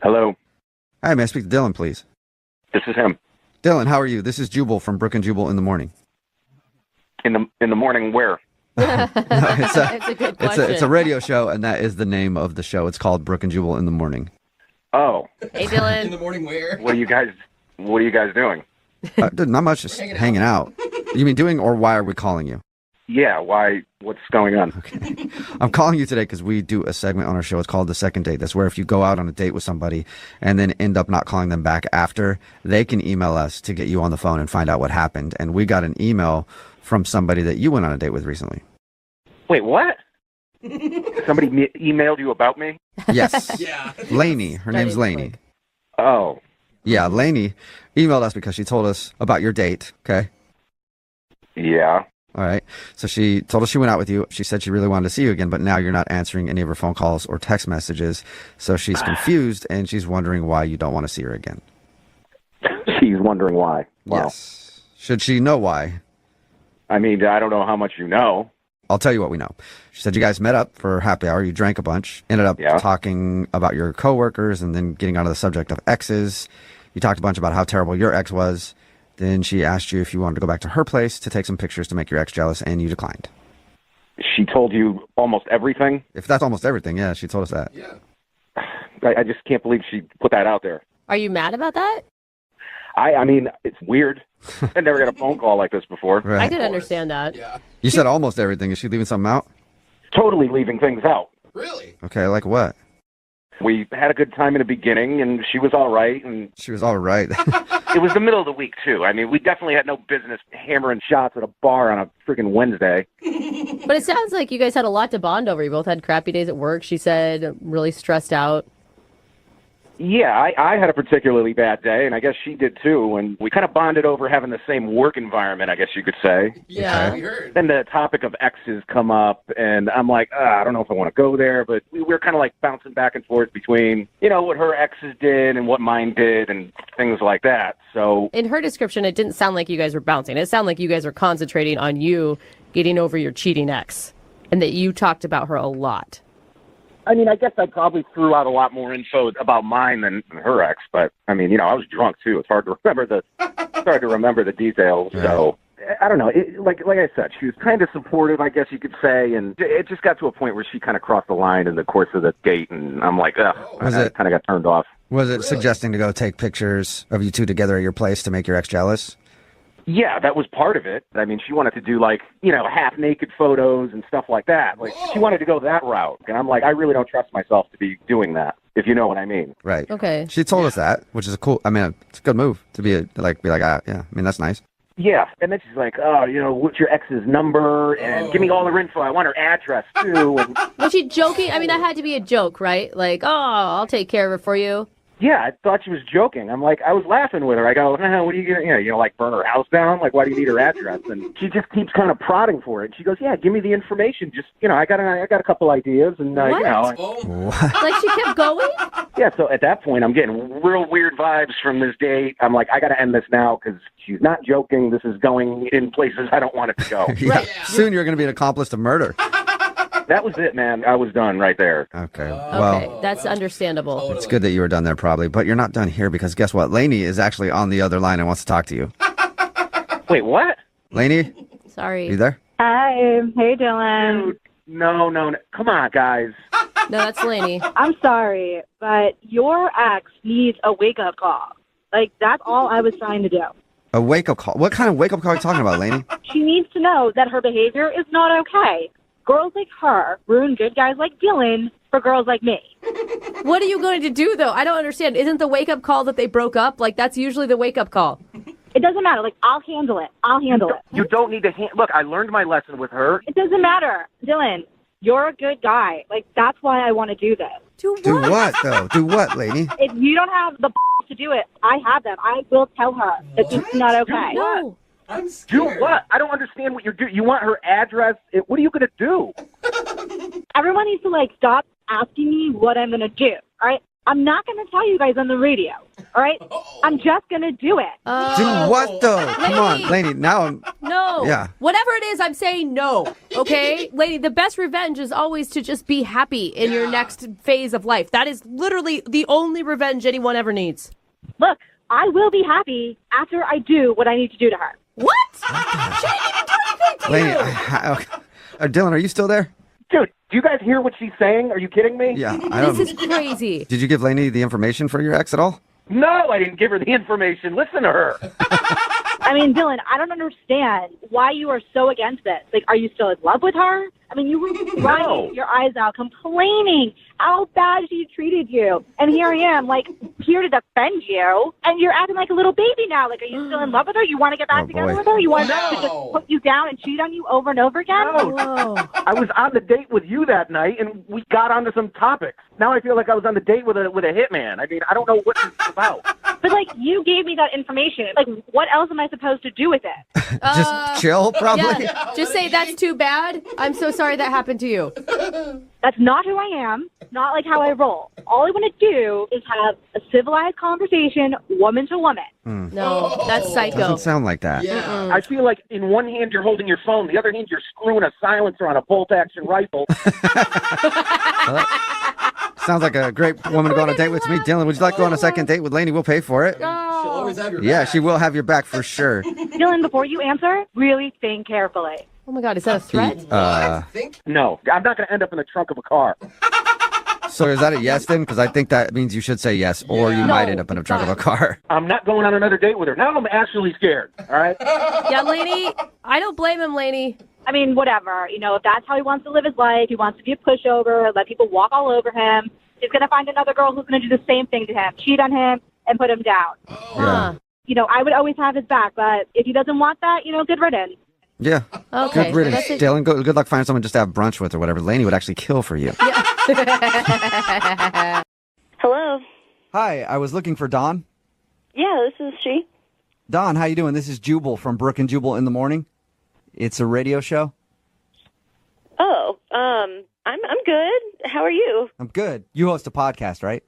Hello. Hi, may I speak to Dylan, please? This is him. Dylan, how are you? This is Jubal from Brooke and Jubal in the morning. In the morning, where? No, It's a good question. it's a radio show, and that is the name of the show. It's called Brooke and Jubal in the morning. Oh, Hey, Dylan. In the morning where? what are you guys doing? Dude, not much, just hanging out. You mean doing, or why are we calling you? Yeah, why? What's going on? Okay. I'm calling you today because we do a segment on our show. It's called The Second Date. That's where if you go out on a date with somebody and then end up not calling them back after, they can email us to get you on the phone and find out what happened. And we got an email from somebody that you went on a date with recently. Wait, what? Somebody emailed you about me? Yes. Yeah. Lainey. Her name's Starting Lainey. quick. Oh, Yeah, Lainey emailed us because she told us about your date. Okay. yeah. All right. So she told us she went out with you. She said she really wanted to see you again, but now you're not answering any of her phone calls or text messages. So she's confused and she's wondering why you don't want to see her again. She's wondering why. Wow. Yes. Should she know why? I mean, I don't know how much you know. I'll tell you what we know. She said you guys met up for happy hour. You drank a bunch, ended up talking about your coworkers and then getting onto the subject of exes. You talked a bunch about how terrible your ex was. Then she asked you if you wanted to go back to her place to take some pictures to make your ex jealous, and you declined. She told you almost everything? If that's almost everything, yeah, she told us that. Yeah. I just can't believe she put that out there. Are you mad about that? I mean, it's weird. I never got a phone call like this before. Right. I could understand that. Yeah. You said almost everything. Is she leaving something out? Totally leaving things out. Really? Okay, like what? We had a good time in the beginning, and she was all right, and She was all right. it was the middle of the week, too. I mean, we definitely had no business hammering shots at a bar on a freaking Wednesday. But it sounds like you guys had a lot to bond over. You both had crappy days at work, she said, really stressed out. Yeah, I had a particularly bad day, and I guess she did, too, and we kind of bonded over having the same work environment, I guess you could say. Yeah. We heard. Then the topic of exes come up, and I'm like, I don't know if I want to go there, but we were kind of like bouncing back and forth between, what her exes did and what mine did and things like that. So In her description, it didn't sound like you guys were bouncing. It sounded like you guys were concentrating on you getting over your cheating ex and that you talked about her a lot. I mean, I guess I probably threw out a lot more info about mine than her ex, but I mean, I was drunk too. It's hard to remember the details. Yeah. So I don't know. Like I said, she was kind of supportive, I guess you could say, and it just got to a point where she kind of crossed the line in the course of the date, and I'm like, ugh, I kind of got turned off. Was it suggesting to go take pictures of you two together at your place to make your ex jealous? Yeah, that was part of it. I mean, she wanted to do half-naked photos and stuff like that. Like, she wanted to go that route. And I'm like, I really don't trust myself to be doing that, if you know what I mean. Right. Okay. She told us that, which is it's a good move to be like, yeah, I mean, that's nice. Yeah, and then she's like, what's your ex's number? And give me all her info. I want her address, too. And Was she joking? I mean, that had to be a joke, right? Like, I'll take care of it for you. yeah, I thought she was joking. I'm like, I was laughing with her. I go, what are you going to, like burn her house down? Like, why do you need her address? And she just keeps kind of prodding for it. And she goes, yeah, give me the information. Just, I got a couple ideas. And, What? Like, she kept going? yeah, so at that point, I'm getting real weird vibes from this date. I'm like, I got to end this now because she's not joking. This is going in places I don't want it to go. Yeah. Right. Soon you're going to be an accomplice to murder. That was it, man. I was done right there. Okay. Well, Okay, that's understandable. it's good that you were done there probably, but you're not done here because guess what? Lainey is actually on the other line and wants to talk to you. Wait, what? Lainey, Sorry. you there? Hi. Hey, Dylan. Dude, no. Come on, guys. No, that's Lainey. I'm sorry, but your ex needs a wake-up call. Like, that's all I was trying to do. A wake-up call? What kind of wake-up call are you talking about, Lainey? She needs to know that her behavior is not okay. Girls like her ruin good guys like Dylan for girls like me. What are you going to do, though? I don't understand. Isn't the wake-up call that they broke up? Like, that's usually the wake-up call. It doesn't matter. Like, I'll handle it. You don't need to look, I learned my lesson with her. It doesn't matter. Dylan, you're a good guy. Like, that's why I want to do this. Do Do what, though? Do what, Lainey? If you don't have the to do it, I have them. I will tell her that this is not okay. No. I'm Do scared. what? I don't understand what you're doing. You want her address? What are you going to do? Everyone needs to, stop asking me what I'm going to do, all right? I'm not going to tell you guys on the radio. All right? I'm just going to do it. Do what, though? Come on, Lainey, now. No. Yeah. Whatever it is, I'm saying no. Okay? Lady, the best revenge is always to just be happy in your next phase of life. That is literally the only revenge anyone ever needs. Look, I will be happy after I do what I need to do to her. What? She didn't even do anything to Lainey, you. Dylan, are you still there? Dude, do you guys hear what she's saying? Are you kidding me? Yeah, I don't. This is crazy. Did you give Lainey the information for your ex at all? No, I didn't give her the information. Listen to her. I mean, Dylan, I don't understand why you are so against this. Like, are you still in love with her? I mean, you were crying your eyes out, complaining how bad she treated you. And here I am, like, here to defend you. And you're acting like a little baby now. Like, are you still in love with her? You want to get back together with her? You want her to just put you down and cheat on you over and over again? No. I was on the date with you that night, and we got onto some topics. Now I feel like I was on the date with a hitman. I mean, I don't know what this is about. But, like, you gave me that information. Like, what else am I supposed to do with it? Just chill, probably? Yeah, just say that's too bad. I'm so sorry that happened to you. That's not who I am. Not like how I roll. All I want to do is have a civilized conversation, woman to woman. No, that's psycho. Doesn't sound like that. Yeah. I feel like in one hand you're holding your phone, the other hand you're screwing a silencer on a bolt-action rifle. Sounds like a great woman to go on a date with me. Dylan, would you like to go on a second date with Lainey? We'll pay for it. She'll always have your Yeah, back. she will have your back for sure. Dylan, before you answer, really think carefully. Oh my God, is that a threat? I think No, I'm not going to end up in the trunk of a car. So is that a yes then? Because I think that means you should say yes, or you might end up in the trunk of a car. I'm not going on another date with her. Now I'm actually scared, all right? Yeah, Lainey, I don't blame him, Lainey. I mean, whatever. You know, if that's how he wants to live his life, he wants to be a pushover, let people walk all over him. He's going to find another girl who's going to do the same thing to him, cheat on him, and put him down. Yeah. You know, I would always have his back, but if he doesn't want that, you know, good riddance. Yeah. Okay. Good riddance, That's it. Dylan. Good luck finding someone just to have brunch with or whatever. Lainey would actually kill for you. Hello. Hi, I was looking for Dawn. Yeah, this is she. Dawn, how you doing? This is Jubal from Brooke and Jubal in the Morning. It's a radio show. Oh, I'm good. How are you? I'm good. You host a podcast, right?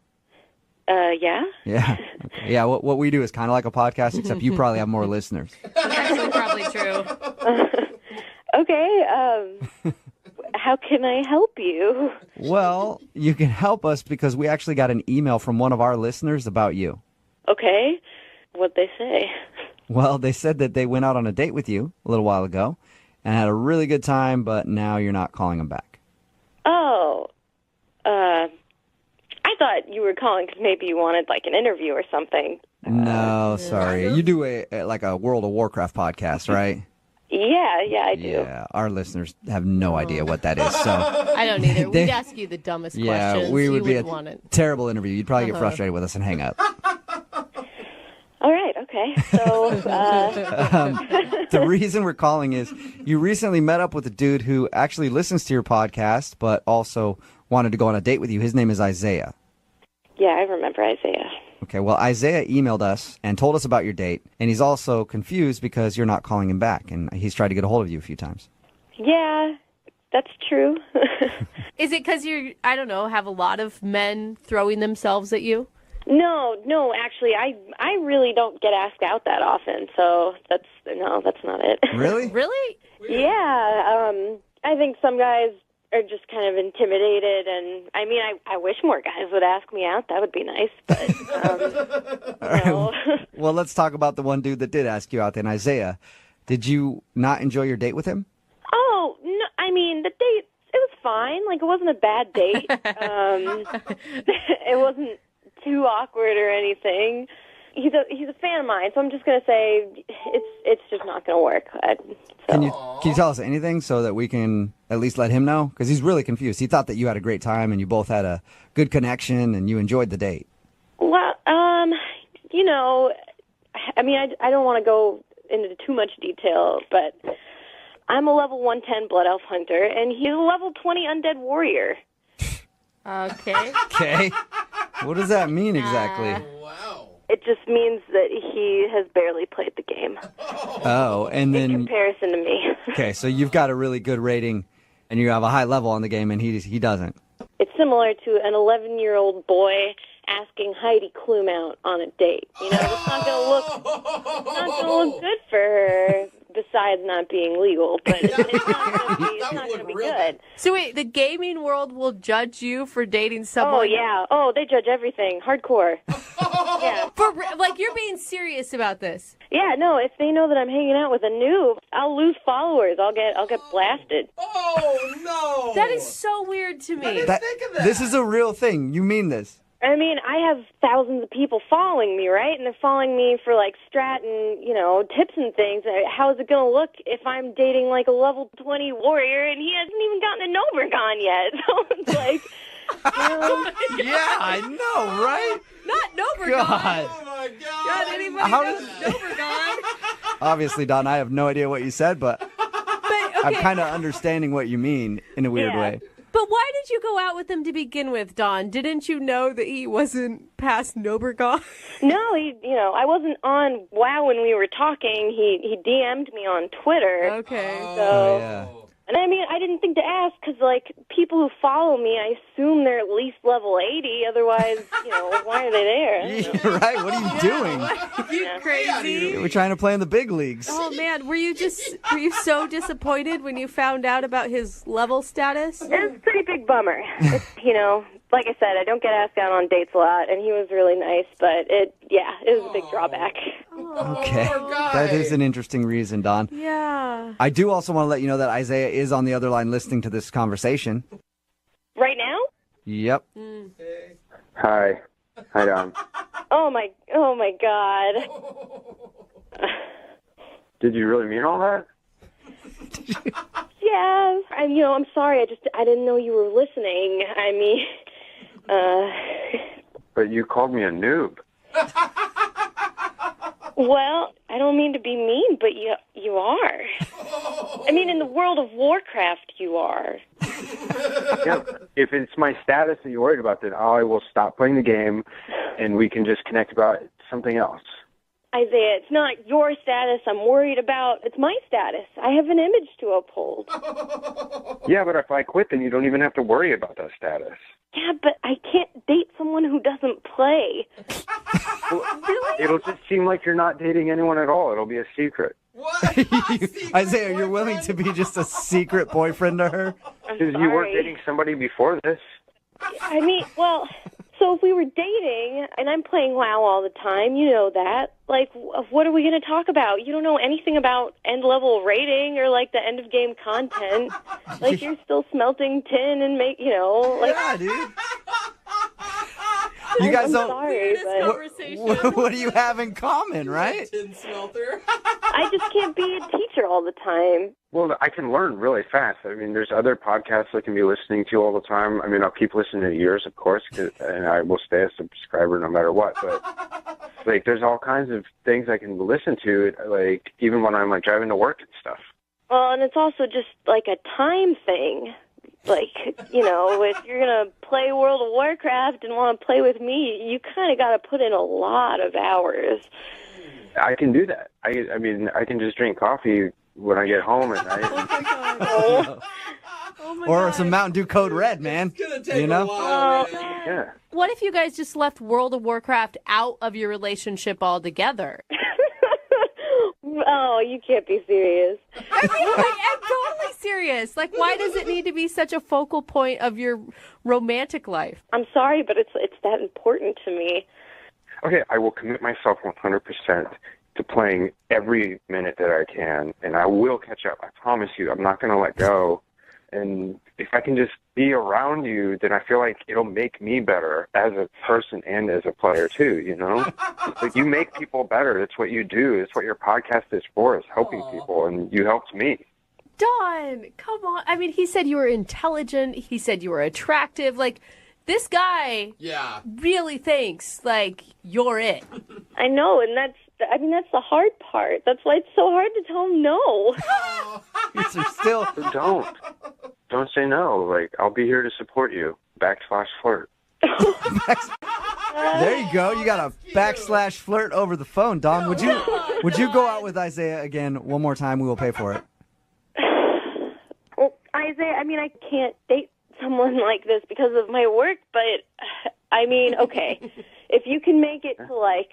Yeah. Yeah. Okay. Yeah, what we do is kind of like a podcast, except you probably have more listeners. Actually, probably true. Okay. How can I help you? Well, you can help us because we actually got an email from one of our listeners about you. Okay. What'd they say? Well, they said that they went out on a date with you a little while ago and had a really good time, but now you're not calling them back. Oh. I thought you were calling because maybe you wanted like an interview or something. No, sorry. You do like a World of Warcraft podcast, right? Yeah, I do. Yeah, our listeners have no idea what that is. So I don't either. We'd ask you the dumbest questions. we would you be wouldn't a want it. terrible interview. You'd probably get frustrated with us and hang up. All right, okay. So, The reason we're calling is you recently met up with a dude who actually listens to your podcast, but also wanted to go on a date with you. His name is Isaiah. yeah, I remember Isaiah. Okay, well, Isaiah emailed us and told us about your date, and he's also confused because you're not calling him back, and he's tried to get a hold of you a few times. Yeah, that's true. Is it because you're, I don't know, have a lot of men throwing themselves at you? No, actually, I really don't get asked out that often, so that's not it. Really? Really? Yeah, I think some guys are just kind of intimidated, and I mean, I wish more guys would ask me out. That would be nice, but no. Well, let's talk about the one dude that did ask you out then, Isaiah. Did you not enjoy your date with him? Oh, no, I mean, the date, it was fine. Like, it wasn't a bad date. It wasn't too awkward or anything. He's a fan of mine, so I'm just gonna say it's just not gonna work. Can you tell us anything so that we can at least let him know? Because he's really confused. He thought that you had a great time and you both had a good connection and you enjoyed the date. Well, you know, I mean, I don't want to go into too much detail, but I'm a level 110 Blood Elf Hunter, and he's a level 20 Undead Warrior. Okay. Okay. What does that mean exactly? wow. It just means that he has barely played the game Oh, and in then, comparison to me. okay, so you've got a really good rating and you have a high level on the game and he doesn't. It's similar to an 11-year-old boy asking Heidi Klum out on a date. You know, it's not gonna look good for her. Besides not being legal, but it's not going to be good. So wait, the gaming world will judge you for dating someone? Oh, yeah. Oh, they judge everything. Hardcore. Yeah. Like, you're being serious about this? Yeah, no, if they know that I'm hanging out with a noob, I'll lose followers. I'll get blasted. Oh, no. That is so weird to me. I didn't think of that. This is a real thing. You mean this? I mean, I have thousands of people following me, right? And they're following me for, like, strat and, you know, tips and things. How is it going to look if I'm dating, like, a level 20 warrior and he hasn't even gotten a Nobergon yet? So it's like, you know. Yeah, I know, right? Not Nobergon. God. Oh, my God. God, anybody knows Nobergon? Obviously, Don, I have no idea what you said, but I'm kind of understanding what you mean in a weird way. But why did you go out with him to begin with, Don? Didn't you know that he wasn't past Nobergon? No, I wasn't on WoW when we were talking. He DM'd me on Twitter. Okay. So, yeah. And I mean, I didn't think to ask because, like, people who follow me, I assume they're at least level 80. Otherwise, why are they there? Yeah, right? What are you doing? You crazy? We're trying to play in the big leagues. Oh, man. Were you so disappointed when you found out about his level status? It was a pretty big bummer. It's, like I said, I don't get asked out on dates a lot, and he was really nice, but it was a big drawback. Okay. That is an interesting reason, Don. Yeah. I do also want to let you know that Isaiah is on the other line listening to this conversation. Right now? Yep. Hi, Don. Oh my God. Did you really mean all that? Yeah. I'm sorry. I didn't know you were listening. I mean, But you called me a noob. Well, I don't mean to be mean, but you are. I mean, in the world of Warcraft, you are. Yeah, if it's my status that you're worried about, then I will stop playing the game, and we can just connect about something else. Isaiah, it's not your status I'm worried about. It's my status. I have an image to uphold. Yeah, but if I quit, then you don't even have to worry about that status. Yeah, but I can't date someone who doesn't play. Well, it'll just seem like you're not dating anyone at all. It'll be a secret. What? Isaiah, you're willing to be just a secret boyfriend to her? Because you weren't dating somebody before this. I mean, well, so if we were dating, and I'm playing WoW all the time, you know that, like, what are we going to talk about? You don't know anything about end-level rating or, like, the end-of-game content. Like, you're still smelting tin and Yeah, dude. You guys don't. Sorry, but What do you have in common, right? Tin smelter. I just can't be a teacher all the time. Well, I can learn really fast. I mean, there's other podcasts I can be listening to all the time. I mean, I'll keep listening to yours, of course, and I will stay a subscriber no matter what. But, like, there's all kinds of things I can listen to, like, even when I'm, like, driving to work and stuff. Well, and it's also just, like, a time thing. Like, if you're going to play World of Warcraft and want to play with me, you kind of got to put in a lot of hours. I can do that. I mean, I can just drink coffee when I get home at night. Oh, my God. Oh my Or God. some Mountain Dew Code Red, man. It's going to take a while. Really. Yeah. What if you guys just left World of Warcraft out of your relationship altogether? Oh, you can't be serious. I mean, I'm totally serious. Like, why does it need to be such a focal point of your romantic life? I'm sorry, but it's that important to me. Okay, I will commit myself 100% to playing every minute that I can, and I will catch up. I promise you. I'm not going to let go. And if I can just be around you, then I feel like it'll make me better as a person and as a player too, Like, you make people better. That's what you do. That's what your podcast is for, is helping people, and you helped me. Don, come on. I mean, he said you were intelligent. He said you were attractive. Like, this guy really thinks, like, you're it. I know, and that's the hard part. That's why it's so hard to tell him no. Still. Don't say no. Like, I'll be here to support you. /flirt. There you go. You got a /flirt over the phone, Don. Would you go out with Isaiah again one more time? We will pay for it. Well, Isaiah, I mean, I can't date someone like this because of my work, but I mean, okay, if you can make it to like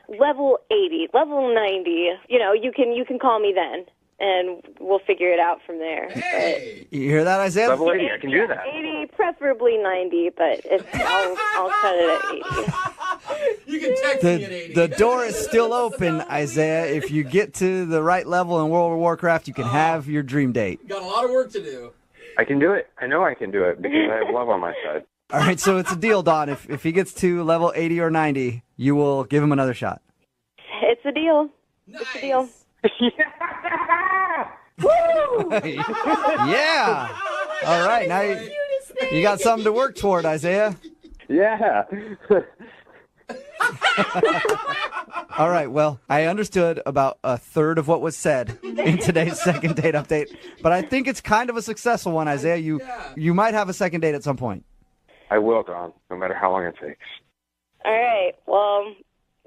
level 80, level 90, you can call me then, and we'll figure it out from there. Hey! You hear that, Isaiah? Level 80, I can do that. 80, preferably 90, but I'll cut it at 80. You can text me at 80. The door is still open, Isaiah. If you get to the right level in World of Warcraft, you can have your dream date. Got a lot of work to do. I can do it. I know I can do it because I have love on my side. All right, so it's a deal, Don. If he gets to level 80 or 90, you will give him another shot. It's a deal. Nice. It's a deal. Yeah. All right, now you got something to work toward, Isaiah. Yeah. All right, well, I understood about a third of what was said in today's second date update, but I think it's kind of a successful one, Isaiah. You might have a second date at some point. I will, Don, no matter how long it takes. All right. Well,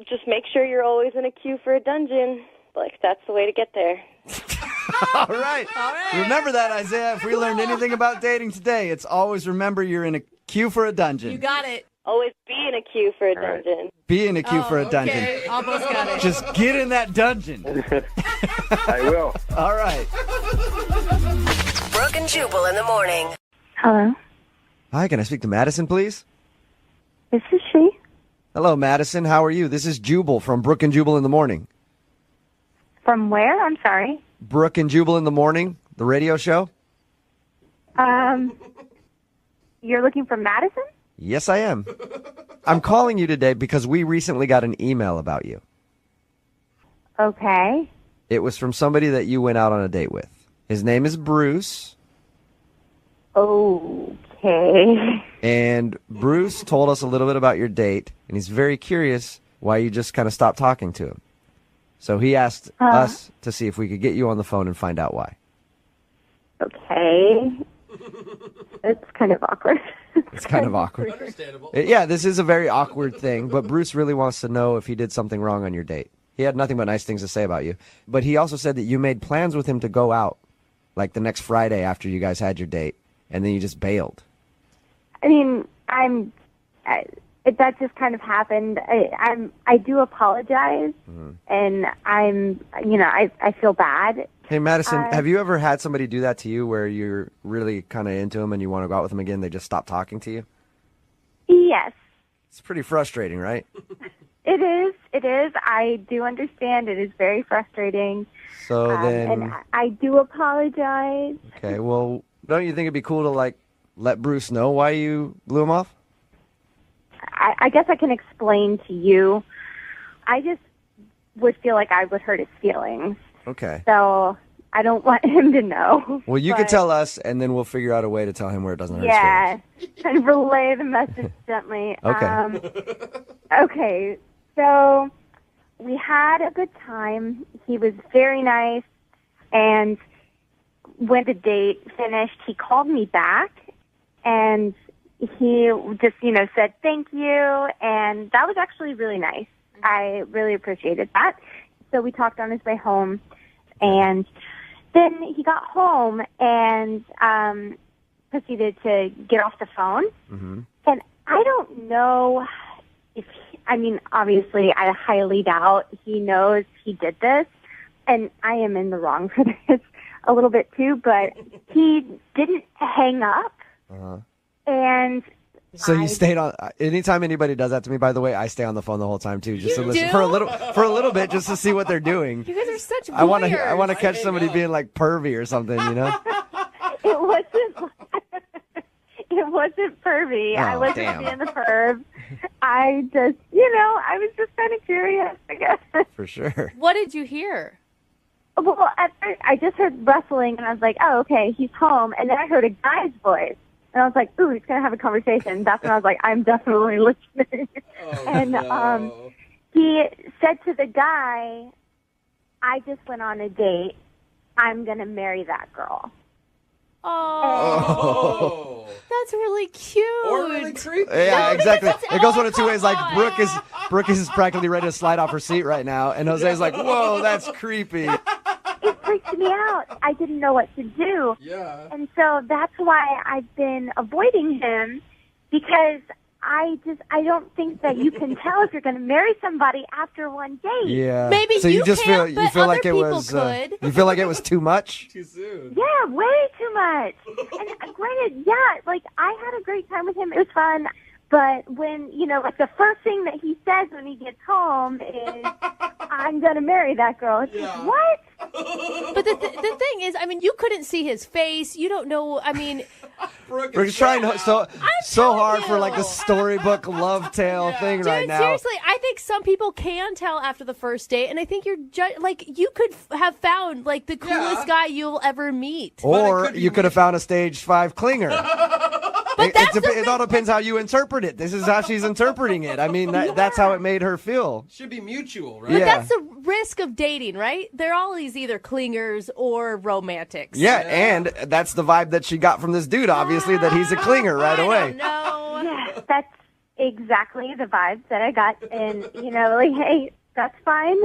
just make sure you're always in a queue for a dungeon. Like, that's the way to get there. All right. Remember that, Isaiah. If we learned anything about dating today, it's always remember you're in a queue for a dungeon. You got it. Always be in a queue for a right. dungeon. Be in a queue for a dungeon. Okay, almost got it. Just get in that dungeon. I will. All right. Brooke and Jubal in the morning. Hello, Hi, can I speak to Madison, please? this is she. Hello, Madison. How are you? This is Jubal from Brooke and Jubal in the morning. From where? I'm sorry. Brooke and Jubal in the morning, the radio show? You're looking for Madison? Yes, I am. I'm calling you today because we recently got an email about you. Okay. It was from somebody that you went out on a date with. His name is Bruce. Okay. And Bruce told us a little bit about your date, and he's very curious why you just kind of stopped talking to him. So he asked us to see if we could get you on the phone and find out why. Okay. It's kind of awkward. It's kind of awkward. Understandable. Yeah, this is a very awkward thing, but Bruce really wants to know if he did something wrong on your date. He had nothing but nice things to say about you. But he also said that you made plans with him to go out, like the next Friday after you guys had your date, and then you just bailed. I mean, that just kind of happened. I do apologize, and I feel bad. Hey, Madison, have you ever had somebody do that to you where you're really kind of into them and you want to go out with them again, they just stop talking to you? Yes, It's pretty frustrating, right? it is. It is. I do understand. It is very frustrating. So then, and I do apologize. okay, well, don't you think it'd be cool to, like, let Bruce know why you blew him off? I guess I can explain to you. I just would feel like I would hurt his feelings. Okay. So I don't want him to know. Well, you could tell us, and then we'll figure out a way to tell him where it doesn't hurt Yeah, his feelings. and relay the message gently. Okay. Okay, so we had a good time. He was very nice, and when the date finished, he called me back, and he just, said thank you, and that was actually really nice. I really appreciated that. So we talked on his way home, and then he got home and proceeded to get off the phone. Mm-hmm. And I don't know if, obviously, I highly doubt he knows he did this, and I am in the wrong for this a little bit too, but he didn't hang up. Uh-huh. And so you stayed on. Anytime anybody does that to me, by the way, I stay on the phone the whole time too, just to listen for a little bit, just to see what they're doing. You guys are such voyeurs. I want to catch somebody being like pervy or something, It wasn't pervy. Oh, I wasn't damn. being the perv. I just, I was just kind of curious, I guess. For sure. What did you hear? Well, at first, I just heard rustling, and I was like, oh, okay, he's home. And then I heard a guy's voice. And I was like, ooh, he's going to have a conversation. That's when I was like, I'm definitely listening. No. He said to the guy, I just went on a date. I'm going to marry that girl. Oh, that's really cute. Or really creepy. Yeah, exactly. that's It goes one of two awful. ways. Like Brooke is practically ready to slide off her seat right now, and Jose's like, "Whoa, that's creepy." It freaked me out. I didn't know what to do. Yeah. And so that's why I've been avoiding him, because I don't think that you can tell if you're going to marry somebody after one date. Yeah. Maybe so you just can't, feel but you feel other like it people was could. you feel like it was too much? Too soon. Yeah, way too much. And granted, yeah, like I had a great time with him. It was fun. But when, like the first thing that he says when he gets home is, I'm going to marry that girl. It's like, what? But the thing is, I mean, you couldn't see his face. You don't know. I mean, We're trying so hard you. for like the storybook love tale thing dude, right now. seriously, I think some people can tell after the first date, and I think you're like you could have found like the coolest guy you'll ever meet. Or you could have found a stage 5 clinger. But it all depends how you interpret it. This is how she's interpreting it. I mean, that's how it made her feel. Should be mutual, right? But that's the risk of dating, right? They're always either clingers or romantics. Yeah, and that's the vibe that she got from this dude, obviously, that he's a clinger right away. No. Yeah, that's exactly the vibes that I got. And, like, hey, that's fine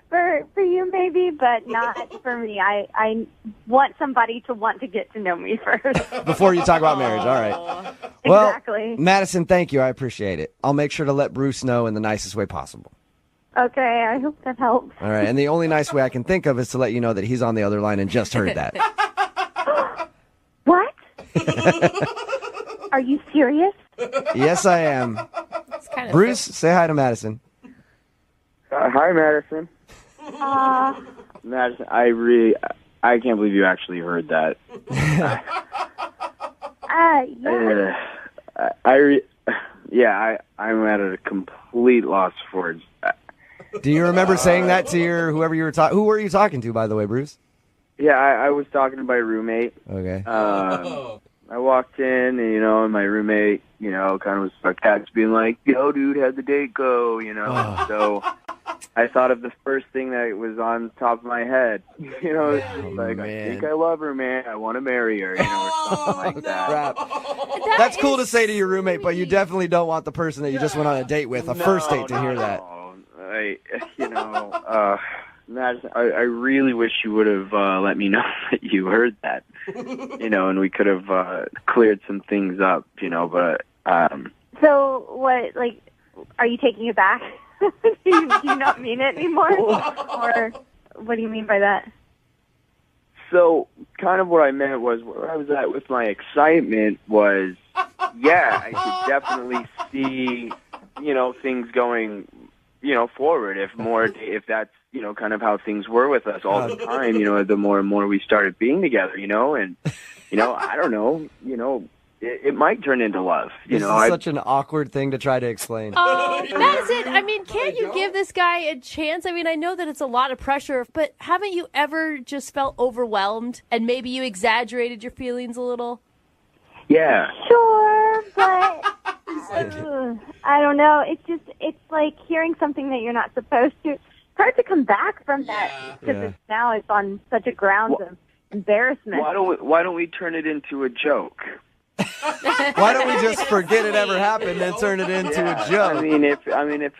for you maybe, but not for me. I want somebody to want to get to know me first. Before you talk about marriage, all right. Well, Exactly. Madison, thank you. I appreciate it. I'll make sure to let Bruce know in the nicest way possible. Okay, I hope that helps. All right, and the only nice way I can think of is to let you know that he's on the other line and just heard that. What? Are you serious? Yes, I am. Bruce, say hi to Madison. Hi, Madison. Madison, I can't believe you actually heard that. Yeah. I'm at a complete loss for words. Do you remember saying that to whoever you were talking? Who were you talking to, by the way, Bruce? Yeah, I was talking to my roommate. Okay. I walked in, and my roommate, kind of was sarcastic, being like, "Yo, dude, how'd the date go?" So I thought of the first thing that was on top of my head. It's like, I think I love her, man. I want to marry her, or something like that. Crap. That's cool to say to your roommate, but you definitely don't want the person that you just went on a date with, first date, to hear that. Madison, I really wish you would have let me know that you heard that, and we could have cleared some things up, but... So, what, like, are you taking it back? do you not mean it anymore? Or what do you mean by that? So, kind of what I meant was, where I was at with my excitement was, I could definitely see, things going, forward if that's, kind of how things were with us all the time, the more and more we started being together, and, I don't know, it might turn into love. This is such an awkward thing to try to explain. Oh, Madison, I mean, can't you give this guy a chance? I mean, I know that it's a lot of pressure, but haven't you ever just felt overwhelmed and maybe you exaggerated your feelings a little? Yeah. Sure, but I don't know. It's like hearing something that you're not supposed to. It's hard to come back from that because now it's on such a grounds of embarrassment. Why don't we turn it into a joke? Why don't we just forget it ever happened and turn it into a joke? I mean, if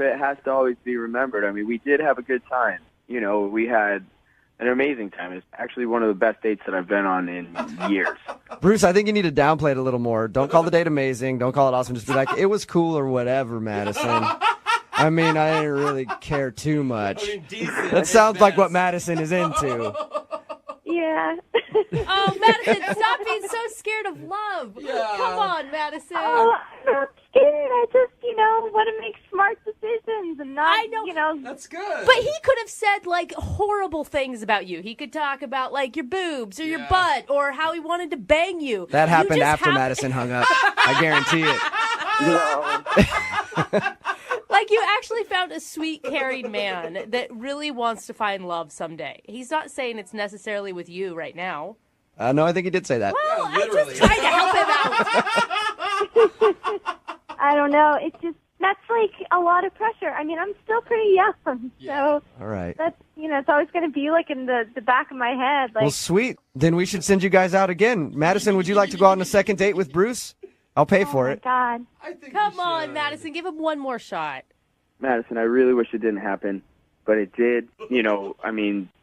it has to always be remembered, we did have a good time. We had an amazing time. It's actually one of the best dates that I've been on in years. Bruce, I think you need to downplay it a little more. Don't call the date amazing. Don't call it awesome. Just be like, it was cool or whatever, Madison. I didn't really care too much. That sounds like what Madison is into. Yeah. Oh, Madison, stop being so scared of love. Yeah. Come on, Madison. Oh, I'm not scared. I just, want to make smart decisions and not, I know. That's good. But he could have said, like, horrible things about you. He could talk about, like, your boobs or your butt or how he wanted to bang you. That happened after Madison hung up. I guarantee it. Like, you actually found a sweet, caring man that really wants to find love someday. He's not saying it's necessarily with you right now. No, I think he did say that. Well, I'm just trying to help him out. I don't know. That's like a lot of pressure. I'm still pretty young, so all right. That's it's always going to be like in the back of my head. Like, well, sweet. Then we should send you guys out again. Madison, would you like to go on a second date with Bruce? I'll pay for it. Oh my God! I think Come on, Madison, give him one more shot. Madison, I really wish it didn't happen, but it did.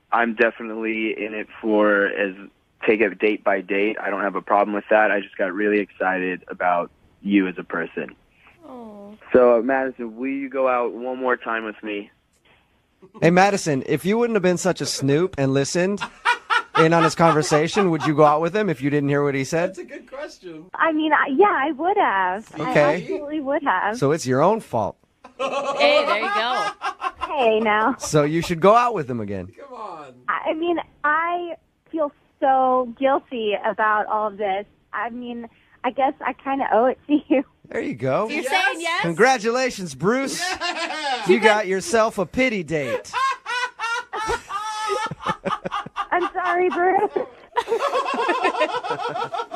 I'm definitely in it for take it date by date. I don't have a problem with that. I just got really excited about you as a person. So, Madison, will you go out one more time with me? Hey, Madison, if you wouldn't have been such a snoop and listened in on his conversation, would you go out with him if you didn't hear what he said? That's a good question. I mean, yeah, I would have. Okay. I absolutely would have. So it's your own fault. Hey, there you go. Hey, now. So you should go out with him again. Come on. I mean, I feel so guilty about all of this. I mean, I guess I kind of owe it to you. There you go. You're saying yes? Congratulations, Bruce. Yeah. You got yourself a pity date. I'm sorry, Bruce.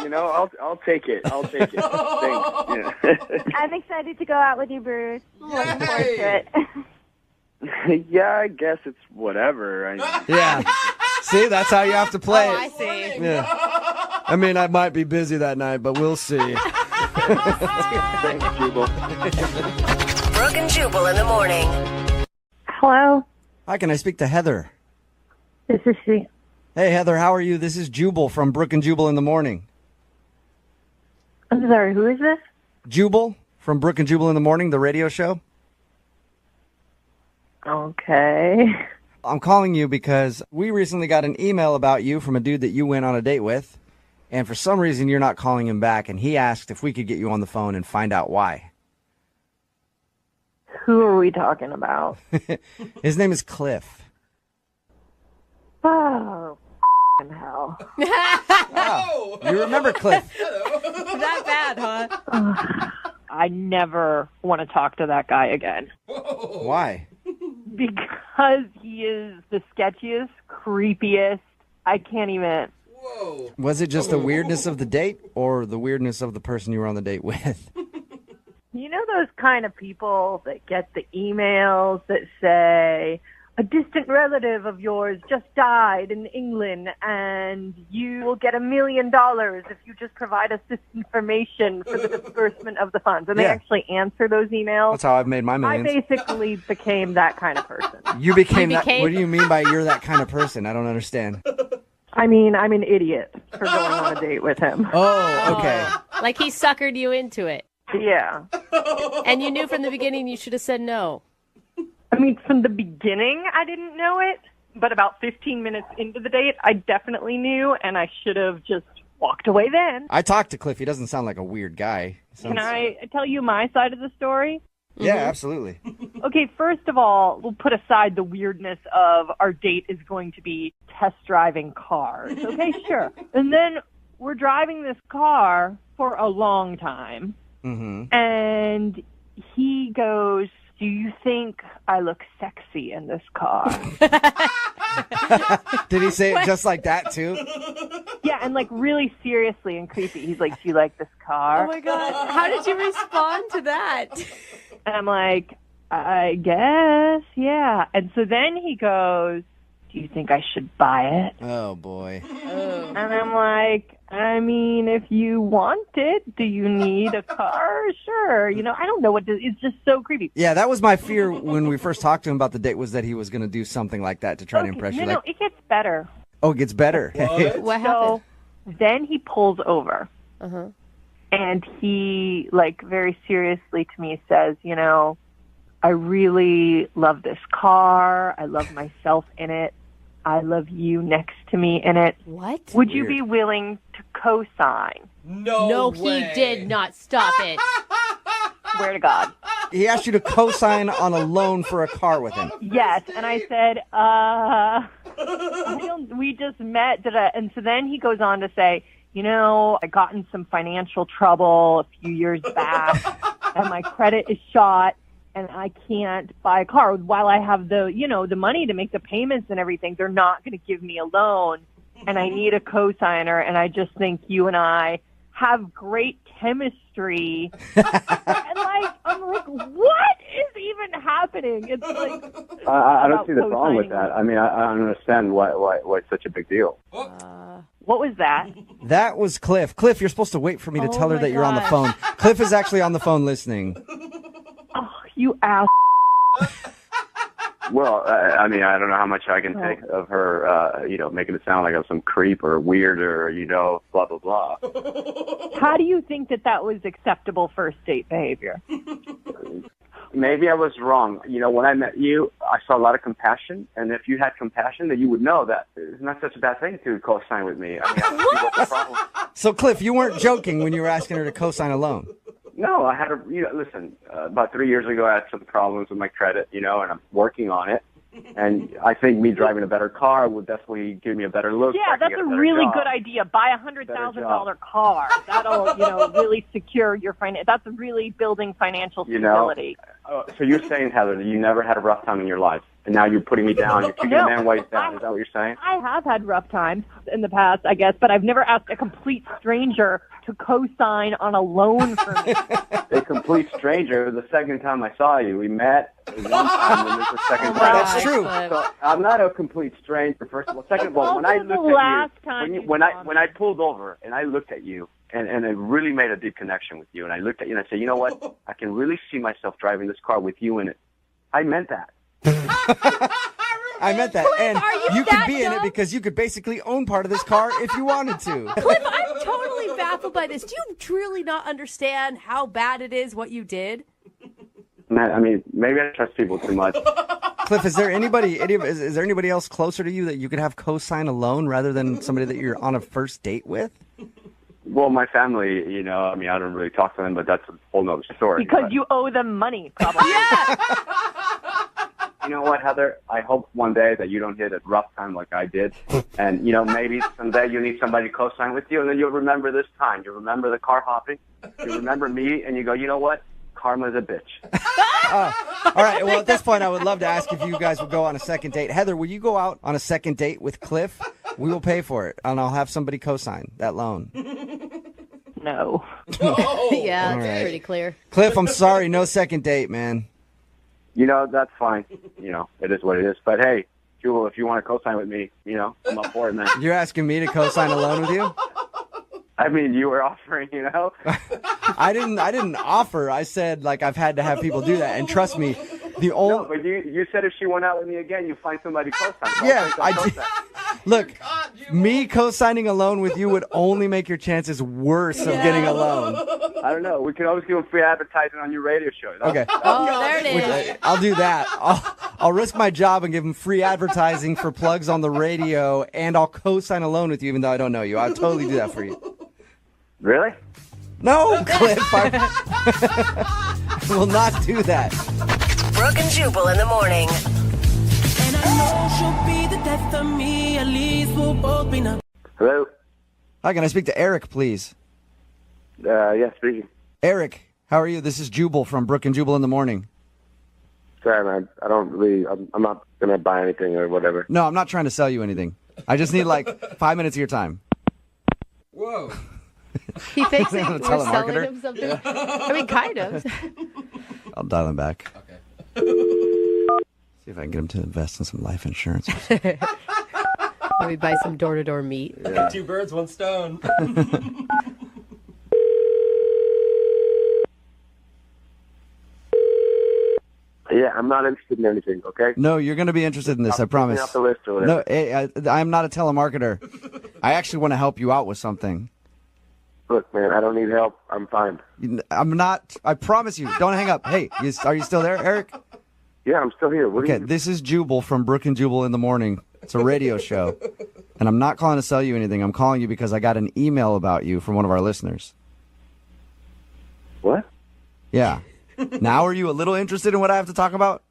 You know, I'll take it. I'll take it. Thanks. Yeah. I'm excited to go out with you, Bruce. Looking forward to it. Yeah, I guess it's whatever. Yeah. See, that's how you have to play Oh, it. I see. Yeah. I mean, I might be busy that night, but we'll see. Thanks, Jubal. Brooke and Jubal in the morning. Hello, Hi, can I speak to Heather? this is she. Hey, Heather, how are you? This is Jubal from Brooke and Jubal in the morning. I'm sorry, who is this? Jubal from Brooke and Jubal in the morning, the radio show. Okay. I'm calling you because we recently got an email about you from a dude that you went on a date with, and for some reason you're not calling him back, and he asked if we could get you on the phone and find out why. Who are we talking about? His name is Cliff. Oh, hell. Wow. You remember Cliff. That bad, huh? I never want to talk to that guy again. Why? Because he is the sketchiest, creepiest. I can't even. Whoa. Was it just the weirdness of the date or the weirdness of the person you were on the date with? You know those kind of people that get the emails that say, a distant relative of yours just died in England and you will get $1 million if you just provide us this information for the disbursement of the funds. And they actually answer those emails. That's how I've made my millions. I basically became that kind of person. You became that. What do you mean by you're that kind of person? I don't understand. I mean, I'm an idiot for going on a date with him. Oh, okay. Like he suckered you into it. Yeah. And you knew from the beginning you should have said no. I mean, from the beginning, I didn't know it, but about 15 minutes into the date, I definitely knew, and I should have just walked away then. I talked to Cliff. He doesn't sound like a weird guy. Can I tell you my side of the story? Yeah, absolutely. Okay, first of all, we'll put aside the weirdness of our date is going to be test driving cars. Okay, sure. And then we're driving this car for a long time, and he goes, do you think I look sexy in this car? Did he say it just like that, too? Yeah, and like really seriously and creepy. He's like, do you like this car? Oh, my God. How did you respond to that? And I'm like, I guess, yeah. And so then he goes, do you think I should buy it? Oh, boy. And I'm like, I mean, if you want it, do you need a car? Sure. You know, I don't know it's just so creepy. Yeah, that was my fear when we first talked to him about the date, was that he was going to do something like that to try to impress you. No, it gets better. Oh, it gets better. What happened? Then he pulls over. And he, like, very seriously to me says, you know, I really love this car. I love myself in it. I love you next to me in it. What? Would you be willing to co-sign? No, he did not. Stop it. Swear to God. He asked you to co-sign on a loan for a car with him. Yes, and I said, we just met. And so then he goes on to say, you know, I got in some financial trouble a few years back, and my credit is shot, and I can't buy a car. While I have the money to make the payments and everything, they're not going to give me a loan, and I need a cosigner, and I just think you and I have great chemistry. And I'm like, what is even happening? It's like, I don't see the problem with that. I mean, I don't understand why it's such a big deal. What was that? That was Cliff. Cliff, you're supposed to wait for me to tell her that you're on the phone. Cliff is actually on the phone listening. Oh, you ass. Well, I mean, I don't know how much I can take of her, making it sound like I'm some creep or weird or, blah, blah, blah. How do you think that was acceptable first date behavior? Maybe I was wrong. When I met you, I saw a lot of compassion, and if you had compassion, then you would know that it's not such a bad thing to co-sign with me. I mean, I don't see what the problem. So, Cliff, you weren't joking when you were asking her to co-sign a loan. No, I had listen, about 3 years ago, I had some problems with my credit, and I'm working on it. And I think me driving a better car would definitely give me a better look. Yeah, that's a really good idea. Buy $100,000 car. That'll, really secure your finance. That's really building financial stability. So you're saying, Heather, that you never had a rough time in your life, and now you're putting me down. You're kicking a man ways down. Is that what you're saying? I have had rough times in the past, I guess, but I've never asked a complete stranger to co-sign on a loan for me. A complete stranger. The second time I saw you, we met one time, and this is the second time. That's true. So I'm not a complete stranger. First of all, second of all, when I looked at you, when I pulled over and I looked at you, and it really made a deep connection with you, and I looked at you and I said, you know what? I can really see myself driving this car with you in it. I meant that. I meant that. And you could be in it because you could basically own part of this car if you wanted to. Cliff, I'm totally baffled by this. Do you truly not understand how bad it is what you did? I mean, maybe I trust people too much. Cliff, is there anybody else closer to you that you could have co-sign a loan rather than somebody that you're on a first date with? Well, my family, I mean, I don't really talk to them, but that's a whole nother story. Because you owe them money, probably. Yeah. You know what, Heather? I hope one day that you don't hit a rough time like I did. And, maybe someday you need somebody to co-sign with you, and then you'll remember this time. You'll remember the car hopping. You remember me, and you go, you know what? Karma's a bitch. All right. Well, at this point, I would love to ask if you guys would go on a second date. Heather, will you go out on a second date with Cliff? We will pay for it, and I'll have somebody co-sign that loan. No. Yeah, that's right. pretty clear. Cliff, I'm sorry. No second date, man. That's fine. It is what it is. But, hey, Jubal, if you want to co-sign with me, I'm up for it, man. You're asking me to co-sign a loan with you? I mean, you were offering, I didn't offer. I said, I've had to have people do that. And trust me, No, but you said if she went out with me again, you find somebody co-sign. Yeah, I did. Look, me co-signing a loan with you would only make your chances worse of getting a loan. I don't know. We can always give them free advertising on your radio show. Okay. Oh, there it is. I'll do that. I'll risk my job and give them free advertising for plugs on the radio, and I'll co-sign a loan with you even though I don't know you. I'll totally do that for you. Really? No, Cliff. I will not do that. Brooke and Jubal in the morning. And I know she'll be the death of me. At least we'll both be now. Hello? Hi, can I speak to Eric, please? Yeah, speaking. Eric, how are you? This is Jubal from Brooke and Jubal in the morning. Sorry, man. I'm not going to buy anything or whatever. No, I'm not trying to sell you anything. I just need 5 minutes of your time. Whoa. He thinks that we're selling Telemarketer? him something. I mean, kind of. I'll dial him back. Okay. See if I can get him to invest in some life insurance. Maybe buy some door-to-door meat. Yeah. 2 birds, 1 stone. Yeah, I'm not interested in anything, okay? No, you're going to be interested in this, I promise. Off the list or whatever. No, I'm not a telemarketer. I actually want to help you out with something. Look, man, I don't need help. I'm fine. I'm not. I promise you. Don't hang up. Hey, are you still there, Eric? Yeah, I'm still here. Okay, this is Jubal from Brooke and Jubal in the morning. It's a radio show. And I'm not calling to sell you anything. I'm calling you because I got an email about you from one of our listeners. What? Yeah. Now are you a little interested in what I have to talk about?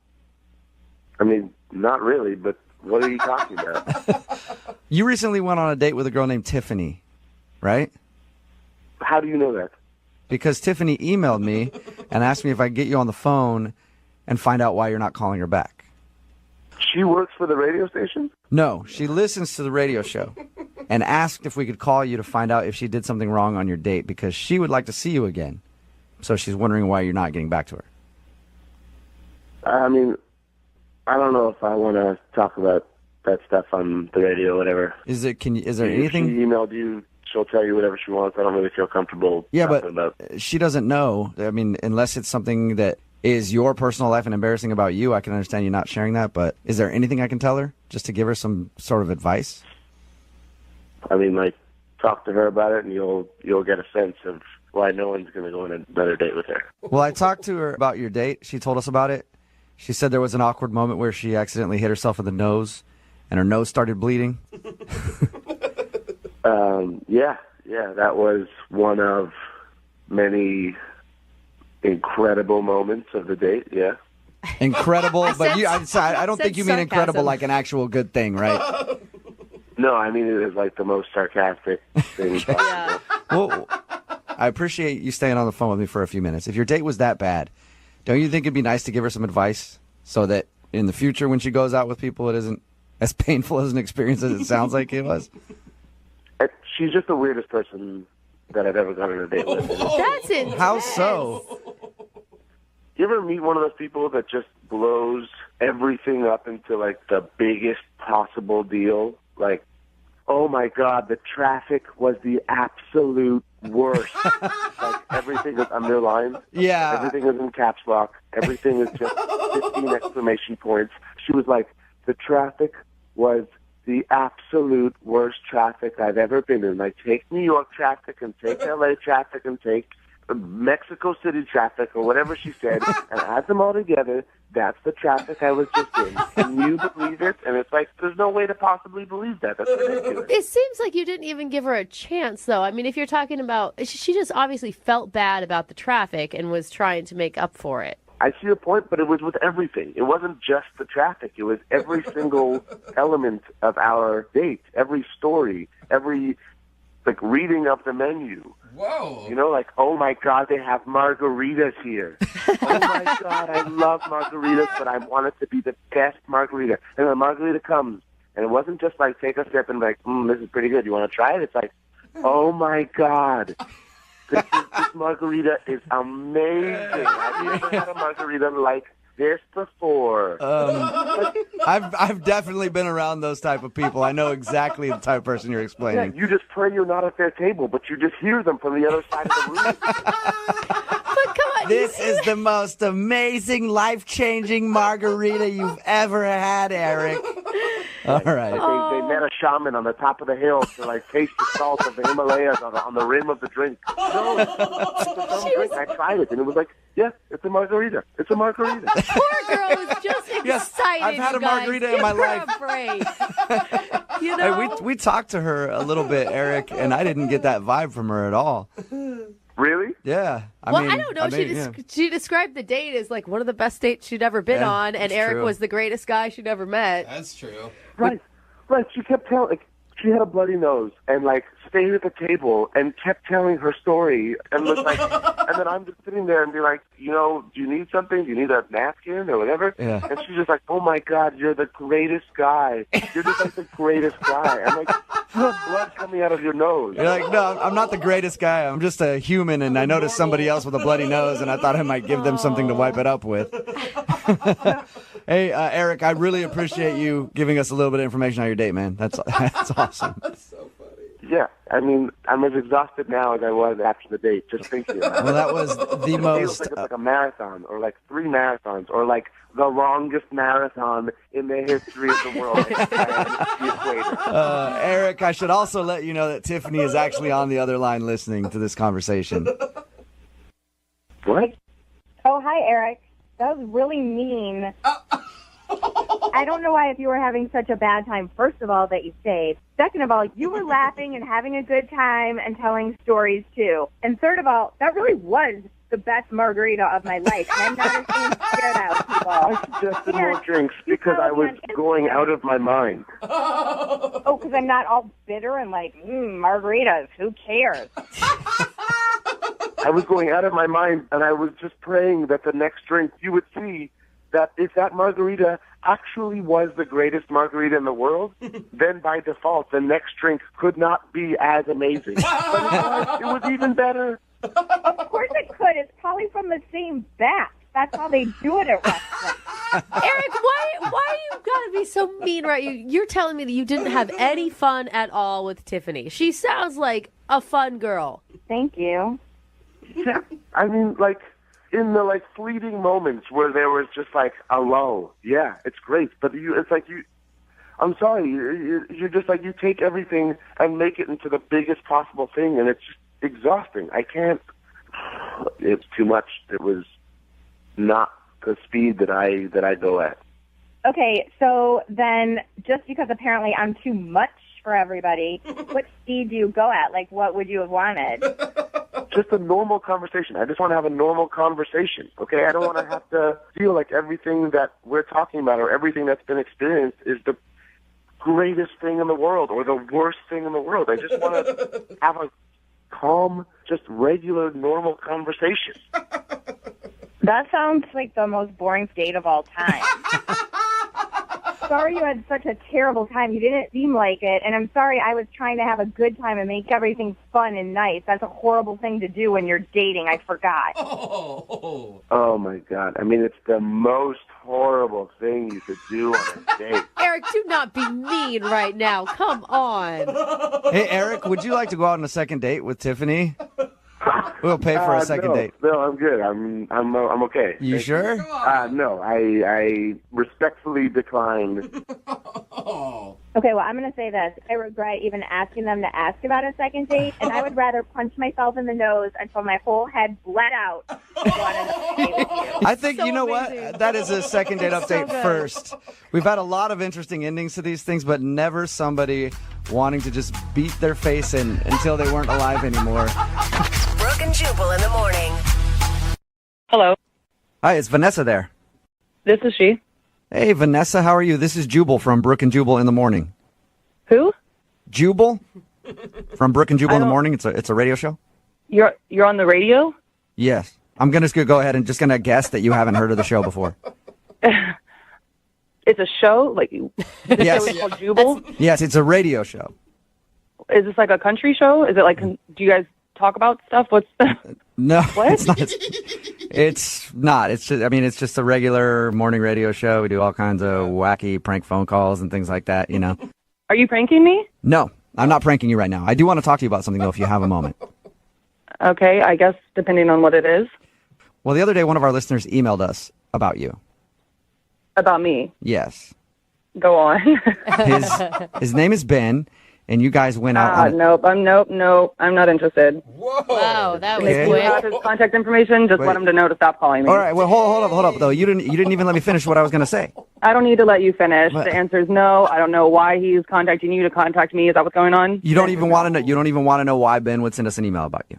I mean, not really, but what are you talking about? You recently went on a date with a girl named Tiffany, right? How do you know that? Because Tiffany emailed me and asked me if I could get you on the phone and find out why you're not calling her back. She works for the radio station? No, she listens to the radio show and asked if we could call you to find out if she did something wrong on your date because she would like to see you again. So she's wondering why you're not getting back to her. I mean, I don't know if I want to talk about that stuff on the radio or whatever. Is there anything? If she emailed you, she'll tell you whatever she wants. I don't really feel comfortable talking about. She doesn't know. I mean, unless it's something that is your personal life and embarrassing about you. I can understand you not sharing that, but is there anything I can tell her just to give her some sort of advice? I mean, like, talk to her about it, and you'll get a sense of why no one's going to go on another date with her. Well, I talked to her about your date. She told us about it. She said there was an awkward moment where she accidentally hit herself in the nose, and her nose started bleeding. Yeah, that was one of many incredible moments of the date, yeah. Incredible, but I don't think you mean incredible like an actual good thing, right? No, I mean it is like the most sarcastic thing possible. Yeah. Well, I appreciate you staying on the phone with me for a few minutes. If your date was that bad, don't you think it'd be nice to give her some advice so that in the future when she goes out with people, it isn't as painful as an experience as it sounds like it was? She's just the weirdest person that I've ever gone on a date with. That's intense. How so? You ever meet one of those people that just blows everything up into, like, the biggest possible deal? Like, oh, my God, the traffic was the absolute worst. Like, everything is underlined. Yeah. Everything is in caps lock. Everything is just 15 exclamation points. She was like, the traffic was the absolute worst traffic I've ever been in. Like, take New York traffic and take LA traffic and take Mexico City traffic or whatever she said and add them all together. That's the traffic I was just in. Can you believe it? And it's like, there's no way to possibly believe that. That's ridiculous. It seems like you didn't even give her a chance, though. I mean, if you're talking about, she just obviously felt bad about the traffic and was trying to make up for it. I see your point, but it was with everything. It wasn't just the traffic. It was every single element of our date, every story, every, like, reading of the menu. Whoa. You know, like, oh, my God, they have margaritas here. Oh, my God, I love margaritas, but I want it to be the best margarita. And the margarita comes, and it wasn't just like, take a sip and be like, this is pretty good. You want to try it? It's like, oh, my God. This margarita is amazing. I've never had a margarita like this before. I've definitely been around those type of people. I know exactly the type of person you're explaining. Yeah, you just pray you're not at their table, but you just hear them from the other side of the room. But come on. This is the most amazing, life-changing margarita you've ever had, Eric. All right. Like they met a shaman on the top of the hill to, like, taste the salt of the Himalayas on the rim of the drink. No, it's a dumb drink. I tried it, and it was like, yeah, it's a margarita. It's a margarita. Poor girl was just excited. Yes, I've had a margarita in my life. Give her a break. You know? Hey, we talked to her a little bit, Eric, and I didn't get that vibe from her at all. Really? Yeah. I don't know. She described the date as like one of the best dates she'd ever been on, and Eric was the greatest guy she'd ever met. That's true. Right. She kept telling, like, she had a bloody nose and, like, stayed at the table and kept telling her story and was like, and then I'm just sitting there and be like, you know, do you need something? Do you need a napkin or whatever? Yeah. And she's just like, oh my God, you're the greatest guy. You're just like the greatest guy. I'm like, you have blood coming out of your nose. You're like, no, I'm not the greatest guy. I'm just a human, and I noticed somebody else with a bloody nose, and I thought I might give them something to wipe it up with. Hey, Eric, I really appreciate you giving us a little bit of information on your date, man. That's awesome. That's so funny. Yeah, I mean, I'm as exhausted now as I was after the date, just thinking about it. Well, that was the most... It's like a marathon, or like 3 marathons, or like the longest marathon in the history of the world. Eric, I should also let you know that Tiffany is actually on the other line listening to this conversation. What? Oh, hi, Eric. That was really mean. I don't know why if you were having such a bad time, first of all, that you stayed. Second of all, you were laughing and having a good time and telling stories, too. And third of all, that really was the best margarita of my life. And I'm not ashamed to share that with people. I suggested more drinks because I was going out of my mind. Oh, because I'm not all bitter and like, margaritas, who cares? I was going out of my mind, and I was just praying that the next drink you would see that if that margarita actually was the greatest margarita in the world, then by default, the next drink could not be as amazing. But it was even better. Of course it could. It's probably from the same batch. That's how they do it at restaurants. Eric, why you gotta be so mean, right? You're telling me that you didn't have any fun at all with Tiffany. She sounds like a fun girl. Thank you. Yeah, I mean, like, in the like fleeting moments where there was just like a lull. Yeah, it's great, but it's like you. I'm sorry, you're just like you take everything and make it into the biggest possible thing, and it's just exhausting. I can't. It's too much. It was not the speed that I go at. Okay, so then just because apparently I'm too much for everybody, what speed do you go at? Like, what would you have wanted? Just a normal conversation. I just want to have a normal conversation, okay? I don't want to have to feel like everything that we're talking about or everything that's been experienced is the greatest thing in the world or the worst thing in the world. I just want to have a calm, just regular, normal conversation. That sounds like the most boring date of all time. Sorry you had such a terrible time. You didn't seem like it. And I'm sorry I was trying to have a good time and make everything fun and nice. That's a horrible thing to do when you're dating. I forgot. Oh, my God. I mean, it's the most horrible thing you could do on a date. Eric, do not be mean right now. Come on. Hey, Eric, would you like to go out on a second date with Tiffany? We'll pay for a second date. No, I'm good. I'm okay. You sure? No, I respectfully declined. Okay, well, I'm going to say this. I regret even asking them to ask about a second date, and I would rather punch myself in the nose until my whole head bled out than go on another date with you. I think, you know what? That is a second date update first. We've had a lot of interesting endings to these things, but never somebody wanting to just beat their face in until they weren't alive anymore. Brooke and Jubal in the morning. Hello. Hi, it's Vanessa there. This is she. Hey, Vanessa, how are you? This is Jubal from Brooke and Jubal in the morning. Who? Jubal from Brooke and Jubal in the morning. It's a radio show. You're on the radio? Yes. I'm going to go ahead and just going to guess that you haven't heard of the show before. It's a show? Like, the Yes. show is called Jubal? Yes, it's a radio show. Is this like a country show? Is it like, do you guys talk about stuff? What's No, What? it's not. It's not. It's just, I mean, it's just a regular morning radio show. We do all kinds of wacky prank phone calls and things like that, you know. Are you pranking me? No, I'm not pranking you right now. I do want to talk to you about something, though, if you have a moment. Okay, I guess depending on what it is. Well, the other day, one of our listeners emailed us about you. About me? Yes. Go on. His name is Ben, and you guys went out on... Nope, I'm not interested. Wow, that was Okay. If you quick. have his contact information, just let him to know to stop calling me. All right, well, hold up, though. You didn't even let me finish what I was going to say. I don't need to let you finish. But- The answer is no. I don't know why he's contacting you to contact me. Is that what's going on? You don't even want to know. You don't even want to know why Ben would send us an email about you.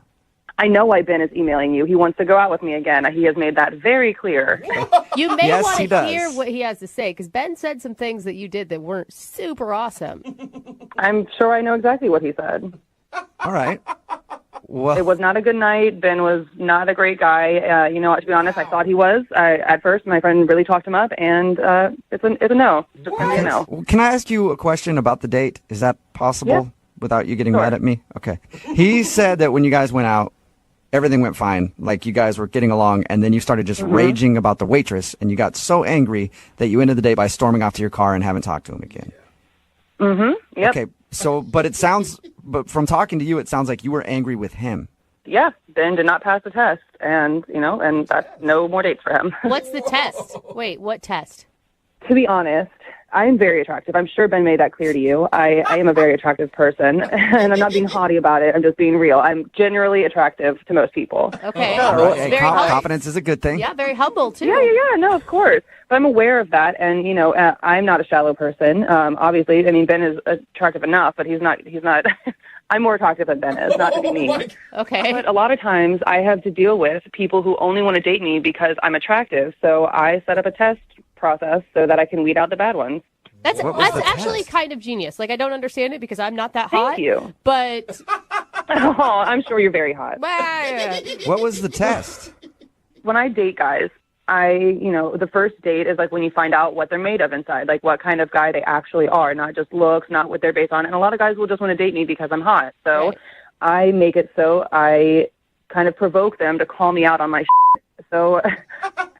I know why Ben is emailing you. He wants to go out with me again. He has made that very clear. You may Yes, want he to does. hear what he has to say, because Ben said some things that you did that weren't super awesome. I'm sure I know exactly what he said. All right. Well, It was not a good night. Ben was not a great guy. To be honest, I thought he was. At first, my friend really talked him up, and it's a no. It's just going to be a no. Can I ask you a question about the date? Is that possible Yeah. without you getting Sure. mad at me? Okay. He said that when you guys went out, everything went fine. Like you guys were getting along, and then you started just raging about the waitress, and you got so angry that you ended the day by storming off to your car and haven't talked to him again. Mm-hmm. Yep. Okay. So, but from talking to you, it sounds like you were angry with him. Yeah. Ben did not pass the test, and that's no more dates for him. What's the test? Wait, what test? To be honest, I am very attractive. I'm sure Ben made that clear to you. I am a very attractive person, and I'm not being haughty about it. I'm just being real. I'm generally attractive to most people. Okay. All right. Hey, Very humble. confidence is a good thing. Yeah, very humble, too. Yeah, no, of course. But I'm aware of that, and, I'm not a shallow person. Obviously, I mean, Ben is attractive enough, but he's not, I'm more attractive than Ben is, not to be mean. Okay. But a lot of times I have to deal with people who only want to date me because I'm attractive, so I set up a test process so that I can weed out the bad ones. That's What was the actually test? kind of genius. Like, I don't understand it because I'm not that hot. Thank you. But Oh, I'm sure you're very hot. What was the test? When I date guys, the first date is like when you find out what they're made of inside, like what kind of guy they actually are, not just looks, not what they're based on. And a lot of guys will just want to date me because I'm hot. So Right. I make it so I kind of provoke them to call me out on my shit. So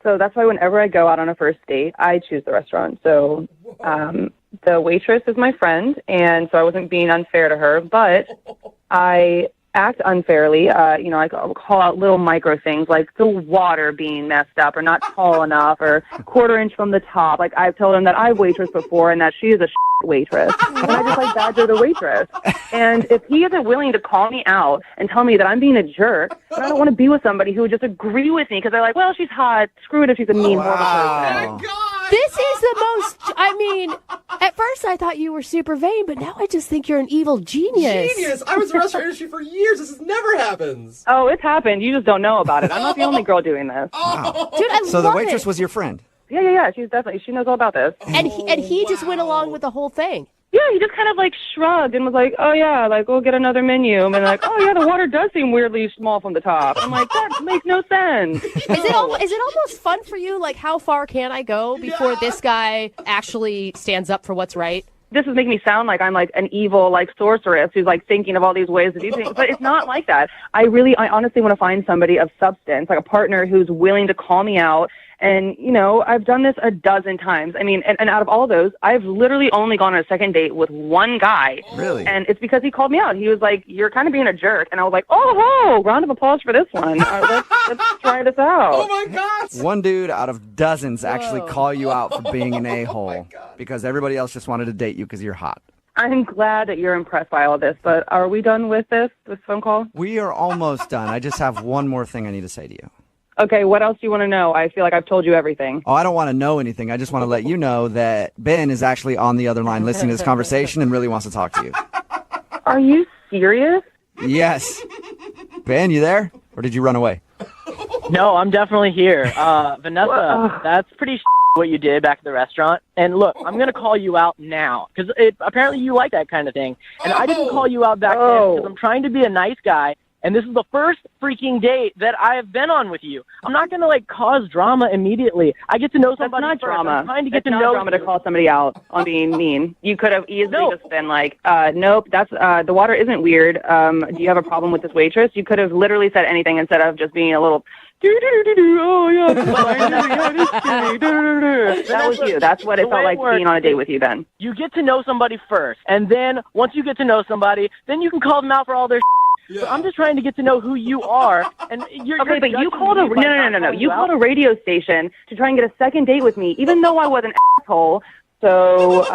that's why whenever I go out on a first date, I choose the restaurant. So the waitress is my friend, and so I wasn't being unfair to her, but I act unfairly. I call out little micro things like the water being messed up or not tall enough or quarter inch from the top. Like I've told him that I've waitressed before and that she is a waitress. And I just like badger the waitress. And if he isn't willing to call me out and tell me that I'm being a jerk, then I don't want to be with somebody who would just agree with me because they're like, well, she's hot. Screw it if she's a mean, horrible person. This is the most, I mean, at first I thought you were super vain, but now I just think you're an evil genius. Genius! I was in the restaurant industry for years. This never happens. Oh, it's happened. You just don't know about it. I'm not the only girl doing this. Wow. Dude, I So the love waitress it. was your friend? Yeah. She knows all about this. And he just went along with the whole thing. Yeah, he just kind of like shrugged and was like, oh yeah, like we'll get another menu. And like, oh yeah, the water does seem weirdly small from the top. I'm like, that makes no sense. Is it almost fun for you? Like, how far can I go before this guy actually stands up for what's right? This is making me sound like I'm like an evil like sorceress who's like thinking of all these ways to do things, but it's not like that. I honestly want to find somebody of substance, like a partner who's willing to call me out. And, I've done this a dozen times. I mean, and out of all those, I've literally only gone on a second date with one guy. Really? And it's because he called me out. He was like, you're kind of being a jerk. And I was like, oh, round of applause for this one. Let's try this out. Oh, my God. One dude out of dozens actually call you out for being an a-hole because everybody else just wanted to date you because you're hot. I'm glad that you're impressed by all this, but are we done with this phone call? We are almost done. I just have one more thing I need to say to you. Okay, what else do you want to know? I feel like I've told you everything. Oh, I don't want to know anything. I just want to let you know that Ben is actually on the other line listening to this conversation and really wants to talk to you. Are you serious? Yes. Ben, you there? Or did you run away? No, I'm definitely here. Vanessa, that's pretty what you did back at the restaurant. And look, I'm going to call you out now because apparently you like that kind of thing. And I didn't call you out back then because I'm trying to be a nice guy. And this is the first freaking date that I have been on with you. I'm not going to, cause drama immediately. I get to know somebody That's not first. drama. I'm trying to get It's to not know drama you. to call somebody out on being mean. You could have easily just been like, nope, that's the water isn't weird. Do you have a problem with this waitress? You could have literally said anything instead of just being a little, oh, yeah, that was you. That's what it felt like being on a date with you, Ben. You get to know somebody first. And then once you get to know somebody, then you can call them out for all their But I'm just trying to get to know who you are, and you're okay. But you judging called me a by no. not calling You out. called a radio station to try and get a second date with me, even though I was an asshole. So, if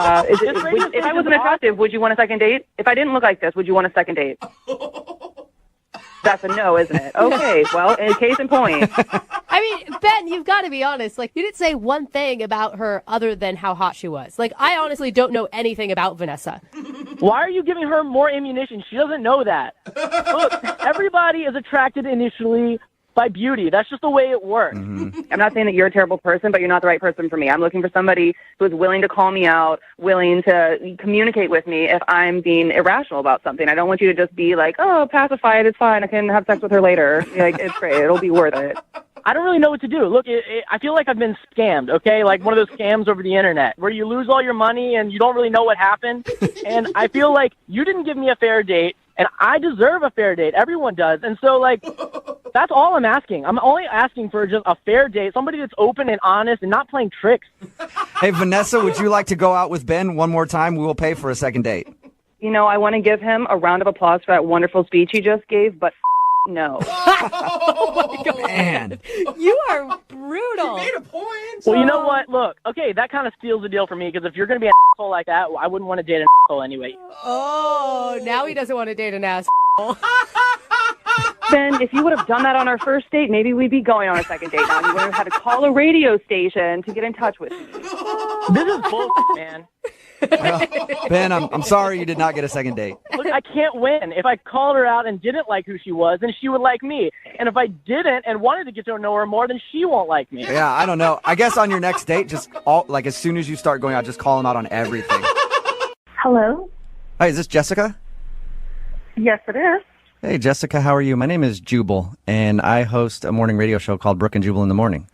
I wasn't attractive, would you want a second date? If I didn't look like this, would you want a second date? That's a no, isn't it? Okay. Well, in case in point. I mean, Ben, you've got to be honest. You didn't say one thing about her other than how hot she was. I honestly don't know anything about Vanessa. Why are you giving her more ammunition? She doesn't know that. Look, everybody is attracted initially by beauty. That's just the way it works. Mm-hmm. I'm not saying that you're a terrible person, but you're not the right person for me. I'm looking for somebody who's willing to call me out, willing to communicate with me if I'm being irrational about something. I don't want you to just be like, oh, pacify it, it's fine, I can have sex with her later. It's great, it'll be worth it. I don't really know what to do. Look, I feel like I've been scammed, okay? Like one of those scams over the internet where you lose all your money and you don't really know what happened. And I feel like you didn't give me a fair date, and I deserve a fair date. Everyone does. And so, that's all I'm asking. I'm only asking for just a fair date, somebody that's open and honest and not playing tricks. Hey, Vanessa, would you like to go out with Ben one more time? We will pay for a second date. I want to give him a round of applause for that wonderful speech he just gave, but no. Oh my God. Man. You are brutal. You made a point. Well, you know what? Look, okay, that kind of steals the deal for me, because if you're going to be an asshole like that, I wouldn't want to date an asshole anyway. Oh, now he doesn't want to date an asshole. Ben, if you would have done that on our first date, maybe we'd be going on a second date now. You would have had to call a radio station to get in touch with me. This is bullshit, man. Ben, I'm sorry you did not get a second date. Look, I can't win. If I called her out and didn't like who she was, then she would like me. And if I didn't and wanted to get to know her more, then she won't like me. Yeah, I don't know. I guess on your next date, just as soon as you start going out, just call him out on everything. Hello? Hi, is this Jessica? Yes, it is. Hey, Jessica, how are you? My name is Jubal, and I host a morning radio show called Brooke and Jubal in the Morning.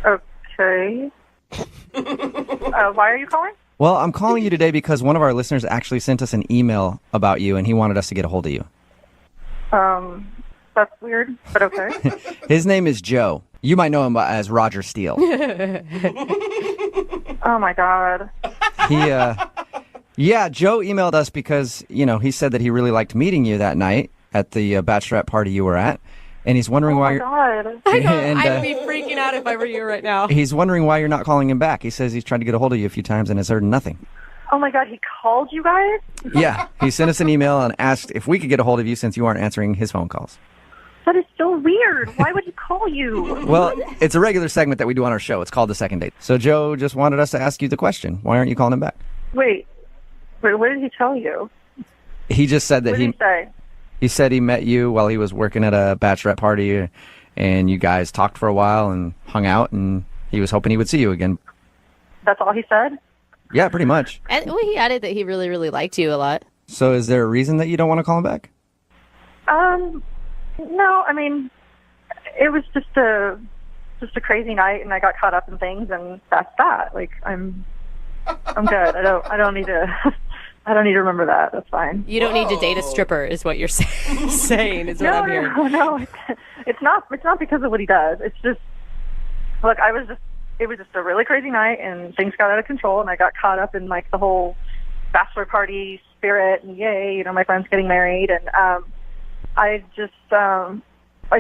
Okay. Why are you calling? Well, I'm calling you today because one of our listeners actually sent us an email about you, and he wanted us to get a hold of you. That's weird, but okay. His name is Joe. You might know him as Roger Steele. Oh, my God. Yeah, Joe emailed us because, he said that he really liked meeting you that night at the bachelorette party you were at. And he's wondering why you're... God. I know. And, I'd be freaking out if I were you right now. He's wondering why you're not calling him back. He says he's tried to get a hold of you a few times and has heard nothing. Oh my God, he called you guys? Yeah, he sent us an email and asked if we could get a hold of you since you aren't answering his phone calls. That is so weird. Why would he call you? Well, it's a regular segment that we do on our show. It's called The Second Date. So Joe just wanted us to ask you the question. Why aren't you calling him back? Wait, what did he tell you? He just said that What did he say? He said he met you while he was working at a bachelorette party, and you guys talked for a while and hung out, and he was hoping he would see you again. That's all he said? Yeah, pretty much. And he added that he really, really liked you a lot. So is there a reason that you don't want to call him back? No, I mean, it was just a crazy night, and I got caught up in things, and that's that. Like, I'm good. I don't need to. I don't need to remember that. That's fine. You don't need to date a stripper, is what you're saying. Is what I'm hearing. No. It's not because of what he does. It's just, look, it was just a really crazy night, and things got out of control, and I got caught up in like the whole bachelor party spirit, and yay, my friend's getting married, and I just I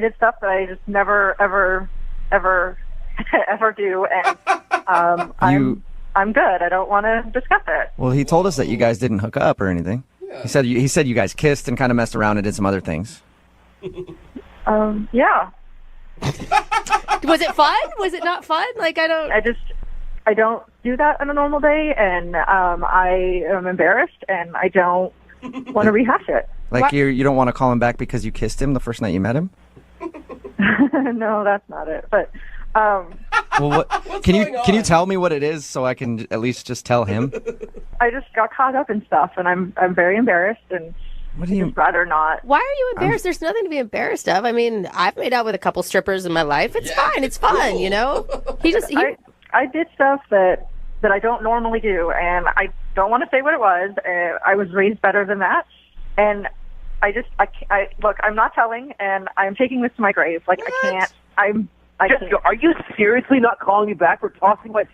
did stuff that I just never ever do, and I'm good. I don't want to discuss it. Well, he told us that you guys didn't hook up or anything. Yeah. He said you guys kissed and kind of messed around and did some other things. Yeah. Was it fun? Was it not fun? Like, I don't do that on a normal day, and I am embarrassed, and I don't want to rehash it. Like, you don't want to call him back because you kissed him the first night you met him? No, that's not it. But well, can you tell me what it is so I can at least just tell him? I just got caught up in stuff, and I'm very embarrassed, and what do you I'd rather not. Why are you embarrassed? There's nothing to be embarrassed of. I mean, I've made out with a couple strippers in my life. It's fine. It's fun, I did stuff that I don't normally do, and I don't want to say what it was. I was raised better than that, and look, I'm not telling, and I'm taking this to my grave. Like, what? I can't. I can't. Are you seriously not calling me back for tossing my?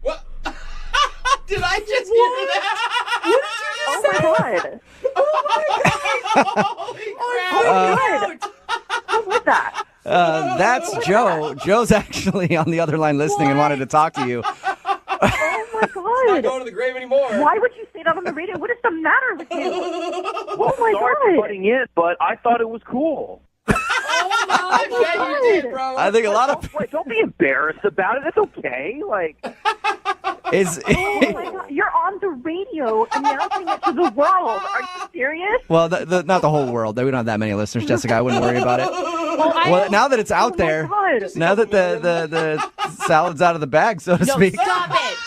What? Did I just hear that? What did you just say? Oh my God! Oh my God! What was that? That's Joe. Joe's actually on the other line listening and wanted to talk to you. Oh my God! Not going to the grave anymore. Why would you say that on the radio? What is the matter with you? Well, oh my sorry God! for butting in, but I thought it was cool. Oh my God, you did, bro. I think a lot of Wait, don't be embarrassed about it. It's okay. Like, oh my God! You're on the radio announcing it to the world. Are you serious? Well, not the whole world. We don't have that many listeners, Jessica. I wouldn't worry about it. Well, now that it's out there, now that the salad's out of the bag, so to speak. Stop it.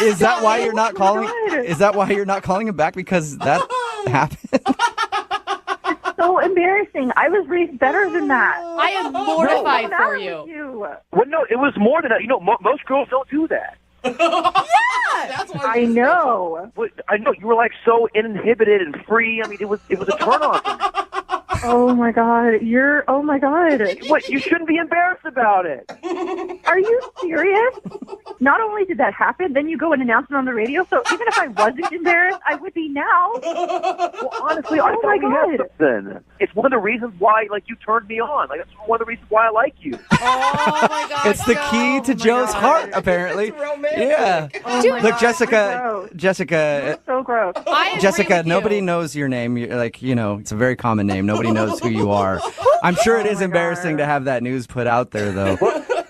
Is that why you're not calling? Is that why you're not calling him back? Because that happened. So embarrassing. I was raised better than that. I am mortified for you. Well, no, it was more than that. Most girls don't do that. Yeah, that's why I know. I know you were like so uninhibited and free. I mean, it was a turn on for me. Oh my God! Oh my God! What? You shouldn't be embarrassed about it. Are you serious? Not only did that happen, then you go and announce it on the radio. So even if I wasn't embarrassed, I would be now. Well, honestly, I thought we had something. It's one of the reasons why, you turned me on. Like, that's one of the reasons why I like you. Oh my God! It's the key to Joe's heart, apparently. Yeah. Oh Look, Jessica. You're so gross. Jessica, nobody knows your name. You're it's a very common name. Nobody knows who you are. I'm sure it is embarrassing to have that news put out there, though.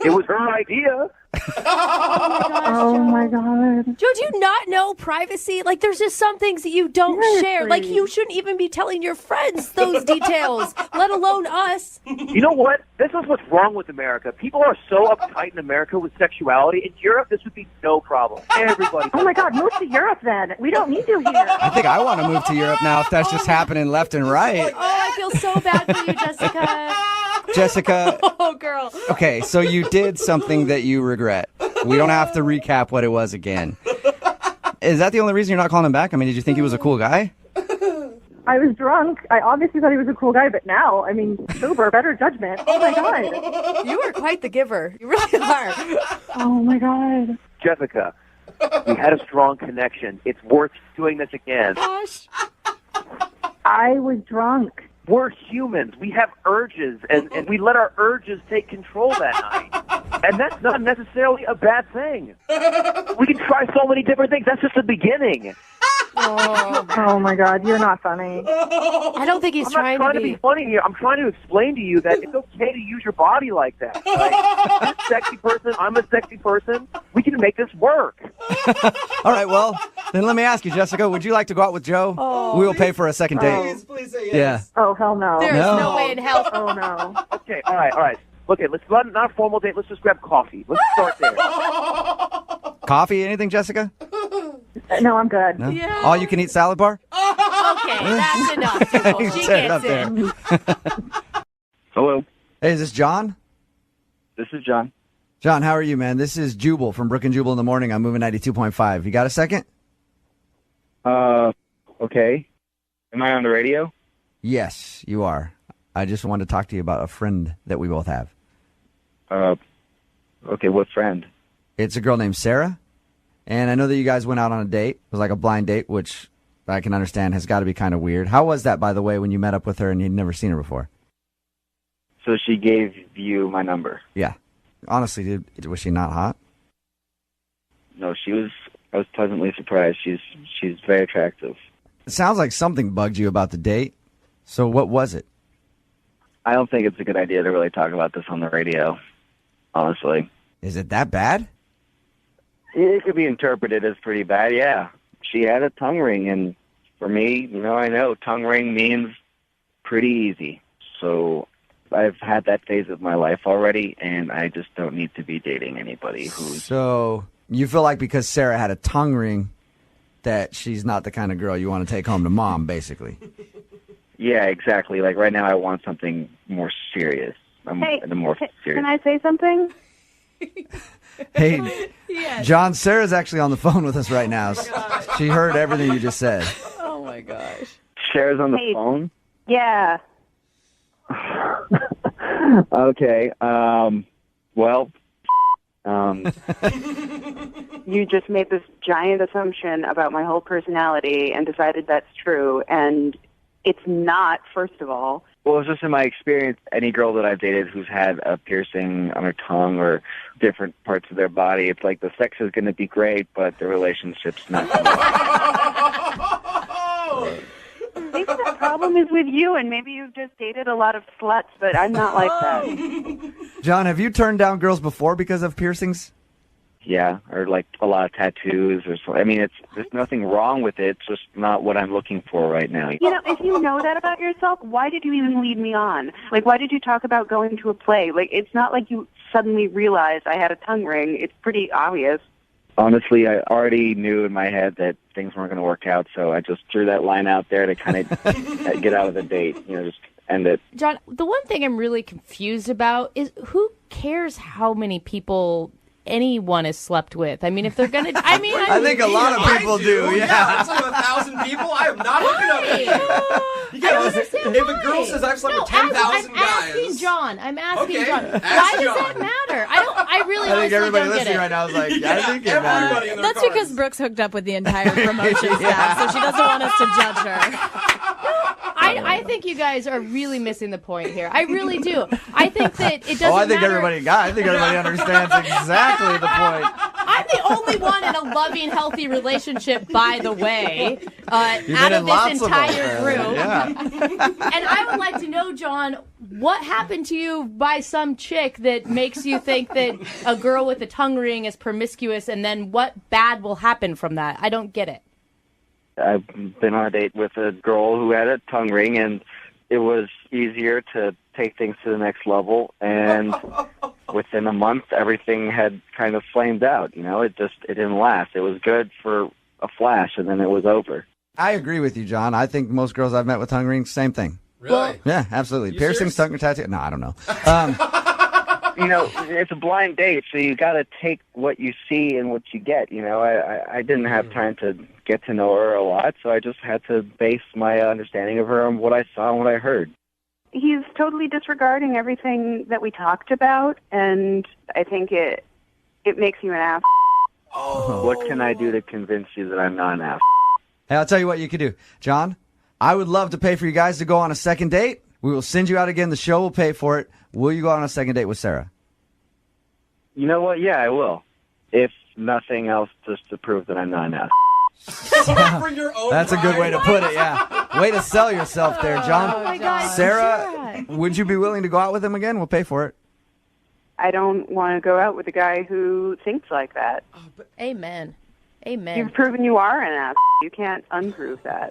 It was her idea. Oh my God. Joe, do you not know privacy? Like, there's just some things that you don't share. Like, you shouldn't even be telling your friends those details, let alone us. You know what? This is what's wrong with America. People are so uptight in America with sexuality. In Europe, this would be no problem. Everybody. Oh my God, move to Europe then. We don't need you here. I think I want to move to Europe now if that's just happening left and right. Oh, I feel so bad for you, Jessica. Jessica. Oh, girl. Okay, so you did something that you regret. We don't have to recap what it was again. Is that the only reason you're not calling him back? I mean, did you think he was a cool guy? I was drunk. I obviously thought he was a cool guy, but now, I mean, sober, better judgment. Oh my God. You are quite the giver. You really are. Oh my God. Jessica, We had a strong connection. It's worth doing this again. Gosh. I was drunk. We're humans. We have urges, and we let our urges take control that night. And that's not necessarily a bad thing. We can try so many different things. That's just the beginning. Oh my God, you're not funny. I don't think he's I'm not trying to be funny here. I'm trying to explain to you that it's okay to use your body like that. Like, you're a sexy person. I'm a sexy person. We can make this work. All right, well, then let me ask you, Jessica, would you like to go out with Joe? Oh. We will pay for a second date. Please say yes. Yeah. Oh, hell no. There is no way in hell. Oh, no. Okay, all right. Okay, let's not a formal date. Let's just grab coffee. Let's start there. Coffee, anything, Jessica? No, I'm good. No? Yeah. All you can eat salad bar? Okay, that's enough. Jubal. She Tear it gets up there. it. Hello, Hey, is this John? this is John. John, how are you, man? This is Jubal from Brooke and Jubal in the morning. I'm moving 92.5. You got a second? Okay. Am I on the radio? Yes, you are. I just wanted to talk to you about a friend that we both have. Okay, what friend? It's a girl named Sarah, and I know that you guys went out on a date. It was like a blind date, which I can understand has got to be kind of weird. How was that, by the way, when you met up with her and you'd never seen her before? So she gave you my number? Yeah. Honestly, dude, was she not hot? No, I was pleasantly surprised. She's very attractive. It sounds like something bugged you about the date. So what was it? I don't think it's a good idea to really talk about this on the radio, honestly. Is it that bad? It could be interpreted as pretty bad, yeah. She had a tongue ring, and for me, I know tongue ring means pretty easy. So I've had that phase of my life already, and I just don't need to be dating anybody who's... So you feel like because Sarah had a tongue ring that she's not the kind of girl you want to take home to mom, basically. Yeah, exactly. Like right now I want something more serious. Can I say something? Hey, Yes. John, Sarah's actually on the phone with us right now. She heard everything you just said. Oh my gosh. Sarah's on the phone? Yeah. Okay. You just made this giant assumption about my whole personality and decided that's true, and it's not, first of all. Well, it's just in my experience, any girl that I've dated who's had a piercing on her tongue or different parts of their body, it's like the sex is going to be great, but the relationship's not going to Maybe the problem is with you, and maybe you've just dated a lot of sluts, but I'm not like that. John, have you turned down girls before because of piercings? Yeah, or like a lot of tattoos or so. I mean, there's nothing wrong with it. It's just not what I'm looking for right now. You know, if you know that about yourself, why did you even lead me on? Like, why did you talk about going to a play? Like, it's not like you suddenly realized I had a tongue ring. It's pretty obvious. Honestly, I already knew in my head that things weren't going to work out, so I just threw that line out there to kind of get out of the date, just end it. John, the one thing I'm really confused about is who cares how many people anyone has slept with? I mean, if they're going to... I think a lot of people do, yeah. It's like 1,000 people. I am not hooking up with you. If a girl says I've slept with 10,000 guys... I'm asking John. I'm asking John. Ask Why does John. that matter? I really I think honestly everybody don't get listening it. right now is like, I think it matters. That's because Brooke's hooked up with the entire promotion staff, so she doesn't want us to judge her. I think you guys are really missing the point here. I really do. I think that it doesn't I think matter. everybody understands exactly the point. I'm the only one in a loving, healthy relationship, by the way, You've out been of in this lots of them, entire group. yeah. And I would like to know, John, what happened to you by some chick that makes you think that a girl with a tongue ring is promiscuous, and then what bad will happen from that? I don't get it. I've been on a date with a girl who had a tongue ring, and it was easier to take things to the next level, and within a month, everything had kind of flamed out. It didn't last. It was good for a flash, and then it was over. I agree with you, John. I think most girls I've met with tongue rings, same thing. Really? Yeah, absolutely. You Piercings, serious? tongue tattoo. No, I don't know. It's a blind date, so you got to take what you see and what you get. I didn't have time to get to know her a lot, so I just had to base my understanding of her on what I saw and what I heard. He's totally disregarding everything that we talked about, and I think it makes you an ass. What can I do to convince you that I'm not an ass? Hey, I'll tell you what you could do. John, I would love to pay for you guys to go on a second date. We will send you out again. The show will pay for it. Will you go on a second date with Sarah? You know what? Yeah, I will. If nothing else, just to prove that I'm not an ass. For your own That's a good way to put it, yeah. Way to sell yourself there, John. Oh my God, Sarah, would you be willing to go out with him again? We'll pay for it. I don't want to go out with a guy who thinks like that. Amen. Amen. You've proven you are an ass. You can't unprove that.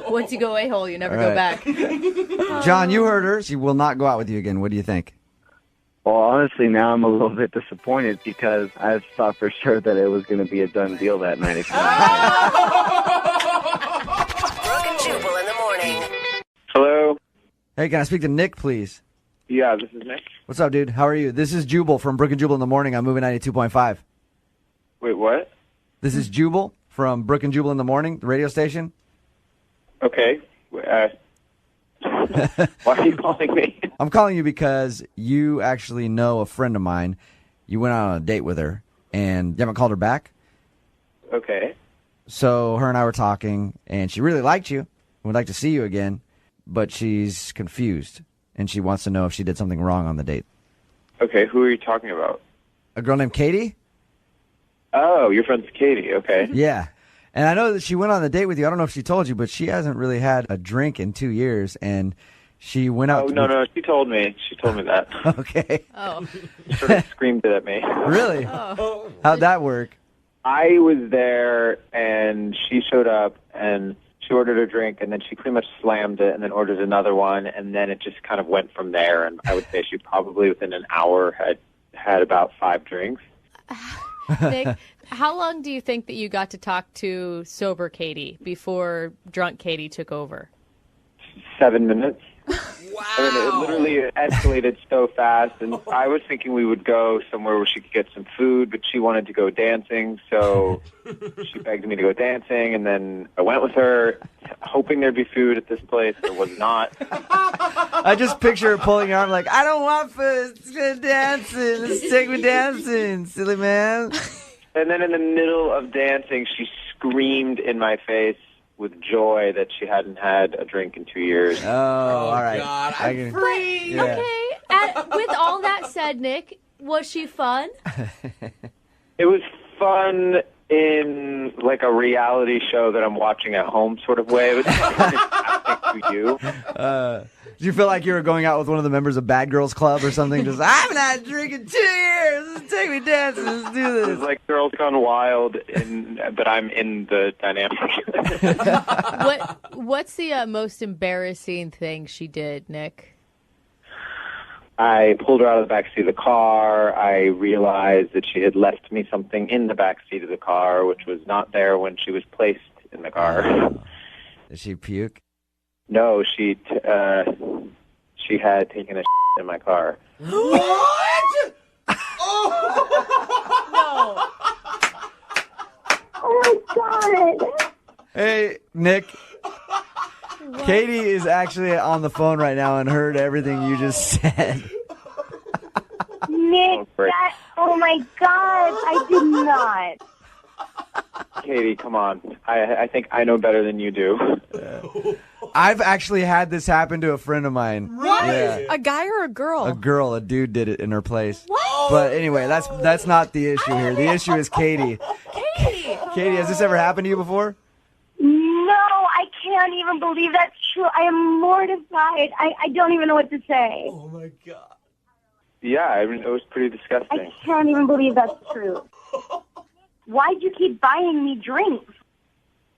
Once you go a-hole, you never All go right. back. John, you heard her. She will not go out with you again. What do you think? Well, honestly, now I'm a little bit disappointed because I thought for sure that it was going to be a done deal that night. Brooke and Jubal in the morning. Hello? Hey, can I speak to Nick, please? Yeah, this is Nick. What's up, dude? How are you? This is Jubal from Brooke and Jubal in the morning on Movie 92.5. Wait, what? This is Jubal from Brooke and Jubal in the morning, the radio station. Okay. Why are you calling me? I'm calling you because you actually know a friend of mine. You went out on a date with her, and you haven't called her back. Okay. So her and I were talking, and she really liked you. Would like to see you again, but she's confused, and she wants to know if she did something wrong on the date. Okay, who are you talking about? A girl named Katie? Oh, your friend's Katie. Okay. Yeah. And I know that she went on the date with you. I don't know if she told you, but she hasn't really had a drink in 2 years, and she went out. Oh, no, she told me. She told me that. Okay. Oh. She sort of screamed it at me. Really? Oh. How'd that work? I was there, and she showed up, and she ordered a drink, and then she pretty much slammed it, and then ordered another one, and then it just kind of went from there. And I would say she probably within an hour had about 5 drinks. Nick, how long do you think that you got to talk to sober Katie before drunk Katie took over? 7 minutes. Wow. I mean, it literally escalated so fast, and I was thinking we would go somewhere where she could get some food, but she wanted to go dancing, so she begged me to go dancing, and then I went with her, hoping there'd be food at this place. There was not. I just picture her pulling her arm like, I don't want food. Let's go dancing. Let's take me dancing, silly man. And then in the middle of dancing, she screamed in my face with joy that she hadn't had a drink in 2 years. Oh, all right. God, I'm free. Yeah. Okay. With all that said, Nick, was she fun? It was fun in like a reality show that I'm watching at home sort of way. It was happening to you. Did you feel like you were going out with one of the members of Bad Girls Club or something? Just, I haven't had a drink in 2 years. Let's take me dancing. Let's do this. It was like Girls Gone Wild, but I'm in the dynamic. What's the most embarrassing thing she did, Nick? I pulled her out of the backseat of the car. I realized that she had left me something in the backseat of the car, which was not there when she was placed in the car. Did she puke? No, she had taken a in my car. What? No. Oh my God. Hey, Nick. Katie is actually on the phone right now and heard everything you just said. Nick, oh my God, I did not. Katie, come on. I think I know better than you do. I've actually had this happen to a friend of mine. What? Yeah. A guy or a girl? A dude did it in her place. What? But anyway, that's not the issue here. The issue is Katie. Katie! Katie, has this ever happened to you before? No, I can't even believe that's true. I am mortified. I don't even know what to say. Oh, my God. Yeah, I mean, it was pretty disgusting. I can't even believe that's true. Why'd you keep buying me drinks?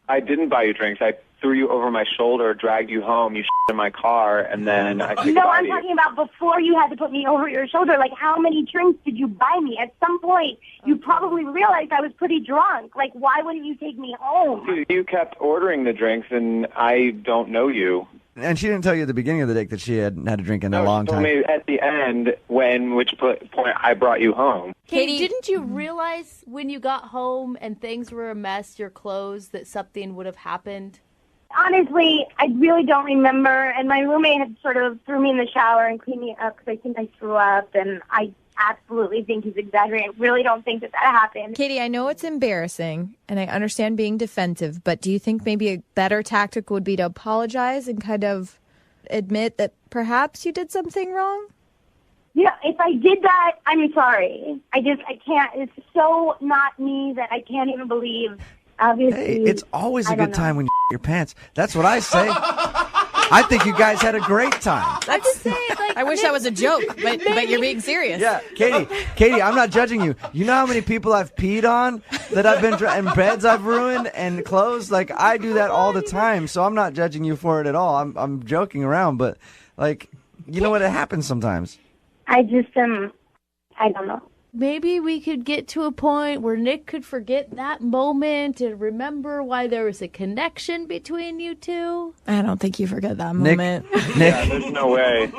I didn't buy you drinks. I threw you over my shoulder, dragged you home, you in my car, and then I said No, goodbye I'm to you. talking about before you had to put me over your shoulder. Like, how many drinks did you buy me? At some point, you probably realized I was pretty drunk. Like, why wouldn't you take me home? You kept ordering the drinks, and I don't know you. And she didn't tell you at the beginning of the date that she had had a drink in a long She told time. me at the end, which point I brought you home. Katie, didn't you realize when you got home and things were a mess, your clothes, that something would have happened? Honestly, I really don't remember. And my roommate had sort of threw me in the shower and cleaned me up because I think I threw up. And I absolutely think he's exaggerating. I really don't think that happened. Katie, I know it's embarrassing, and I understand being defensive, but do you think maybe a better tactic would be to apologize and kind of admit that perhaps you did something wrong? Yeah, if I did that, I'm sorry. I can't. It's so not me that I can't even believe. Obviously, Hey, it's always a good time when you your pants. That's what I say. I think you guys had a great time. I wish that was a joke, but you're being serious. Yeah, Katie, I'm not judging you. You know how many people I've peed on that I've been and beds I've ruined and clothes? Like, I do that all the time, so I'm not judging you for it at all. I'm joking around, but like, you know what? It happens sometimes. I just I don't know. Maybe we could get to a point where Nick could forget that moment and remember why there was a connection between you two. I don't think you forget that Nick, moment. Yeah, there's no way.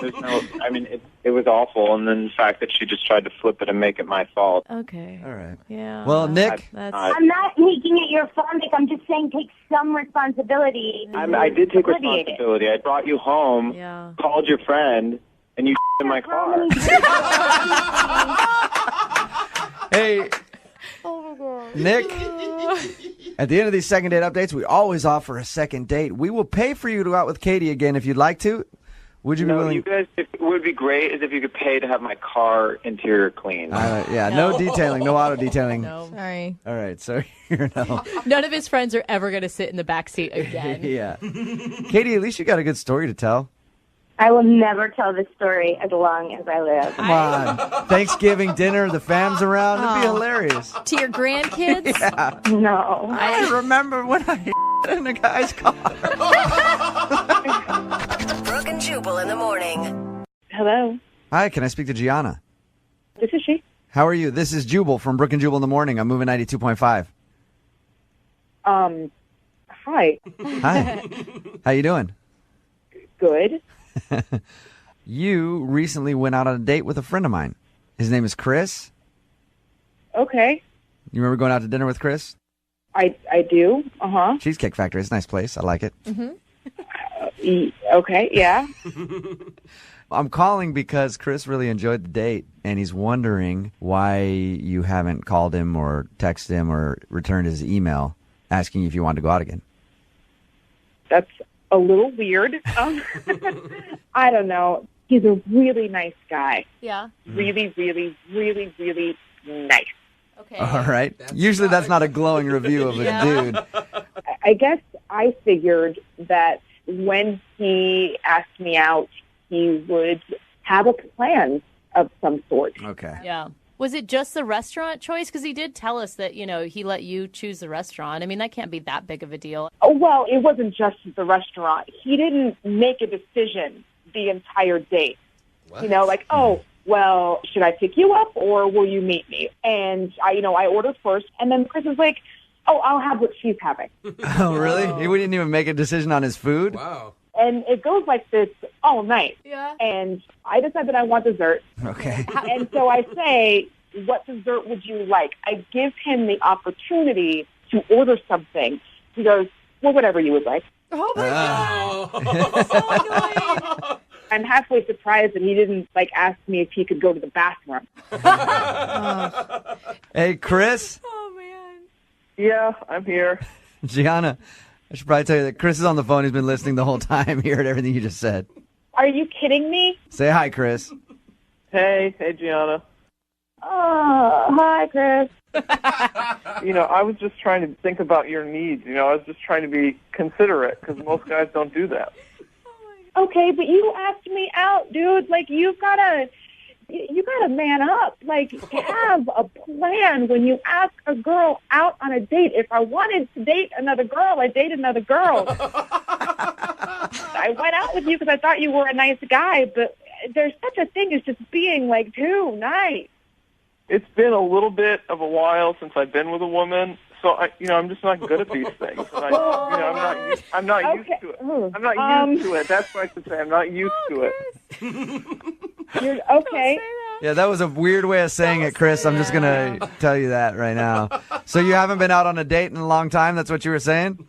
I mean, it was awful, and then the fact that she just tried to flip it and make it my fault. Okay. All right. Yeah. Well, Nick. I'm not making it your fault, Nick. I'm just saying take some responsibility. I did take responsibility. I brought you home, called your friend, and you in my car. Hey, Nick, at the end of these second date updates, we always offer a second date. We will pay for you to go out with Katie again if you'd like to. Would you be willing? You guys, it would be great is if you could pay to have my car interior cleaned. No detailing, no auto detailing. No. Sorry. All right, so you're no. None of his friends are ever going to sit in the back seat again. Yeah. Katie, at least you got a good story to tell. I will never tell this story as long as I live. Come on. Thanksgiving dinner, the fam's around. It'd be hilarious. To your grandkids? Yeah. No. I remember when I in a guy's car. Brooke and Jubal in the morning. Hello. Hi, can I speak to Gianna? This is she. How are you? This is Jubal from Brooke and Jubal in the morning. I'm moving 92.5. Hi. Hi. How you doing? Good. You recently went out on a date with a friend of mine. His name is Chris. Okay. You remember going out to dinner with Chris? I do. Uh-huh. Cheesecake Factory. It's a nice place. I like it. Mm-hmm. Okay, yeah. I'm calling because Chris really enjoyed the date, and he's wondering why you haven't called him or texted him or returned his email asking if you wanted to go out again. That's a little weird. I don't know. He's a really nice guy. Yeah. Really, really, really, really nice. Okay. All right. Usually that's not a glowing review of a dude. I guess I figured that when he asked me out, he would have a plan of some sort. Okay. Yeah. Was it just the restaurant choice? Because he did tell us that, he let you choose the restaurant. I mean, that can't be that big of a deal. Oh, well, it wasn't just the restaurant. He didn't make a decision the entire date. What? Well, should I pick you up or will you meet me? And I ordered first, and then Chris was like, oh, I'll have what she's having. Oh, really? He didn't even make a decision on his food? Wow. And it goes like this all night. Yeah. And I decide that I want dessert. Okay. And so I say, what dessert would you like? I give him the opportunity to order something. He goes, well, whatever you would like. Oh, my God. I'm halfway surprised that he didn't, ask me if he could go to the bathroom. Hey, Chris? Oh, man. Yeah, I'm here. Gianna, I should probably tell you that Chris is on the phone. He's been listening the whole time. He heard everything you just said. Are you kidding me? Say hi, Chris. Hey, Gianna. Oh, hi, Chris. I was just trying to think about your needs. I was just trying to be considerate because most guys don't do that. Okay, but you asked me out, dude. You gotta man up. Have a plan when you ask a girl out on a date. If I wanted to date another girl, I'd date another girl. I went out with you because I thought you were a nice guy, but there's such a thing as just being too nice. It's been a little bit of a while since I've been with a woman, so I'm just not good at these things. I'm not used to it. I'm not used to it. That's what I should say. I'm not used to it. You're okay. Yeah, that was a weird way of saying it, Chris. I'm just going to tell you that right now. So you haven't been out on a date in a long time? That's what you were saying?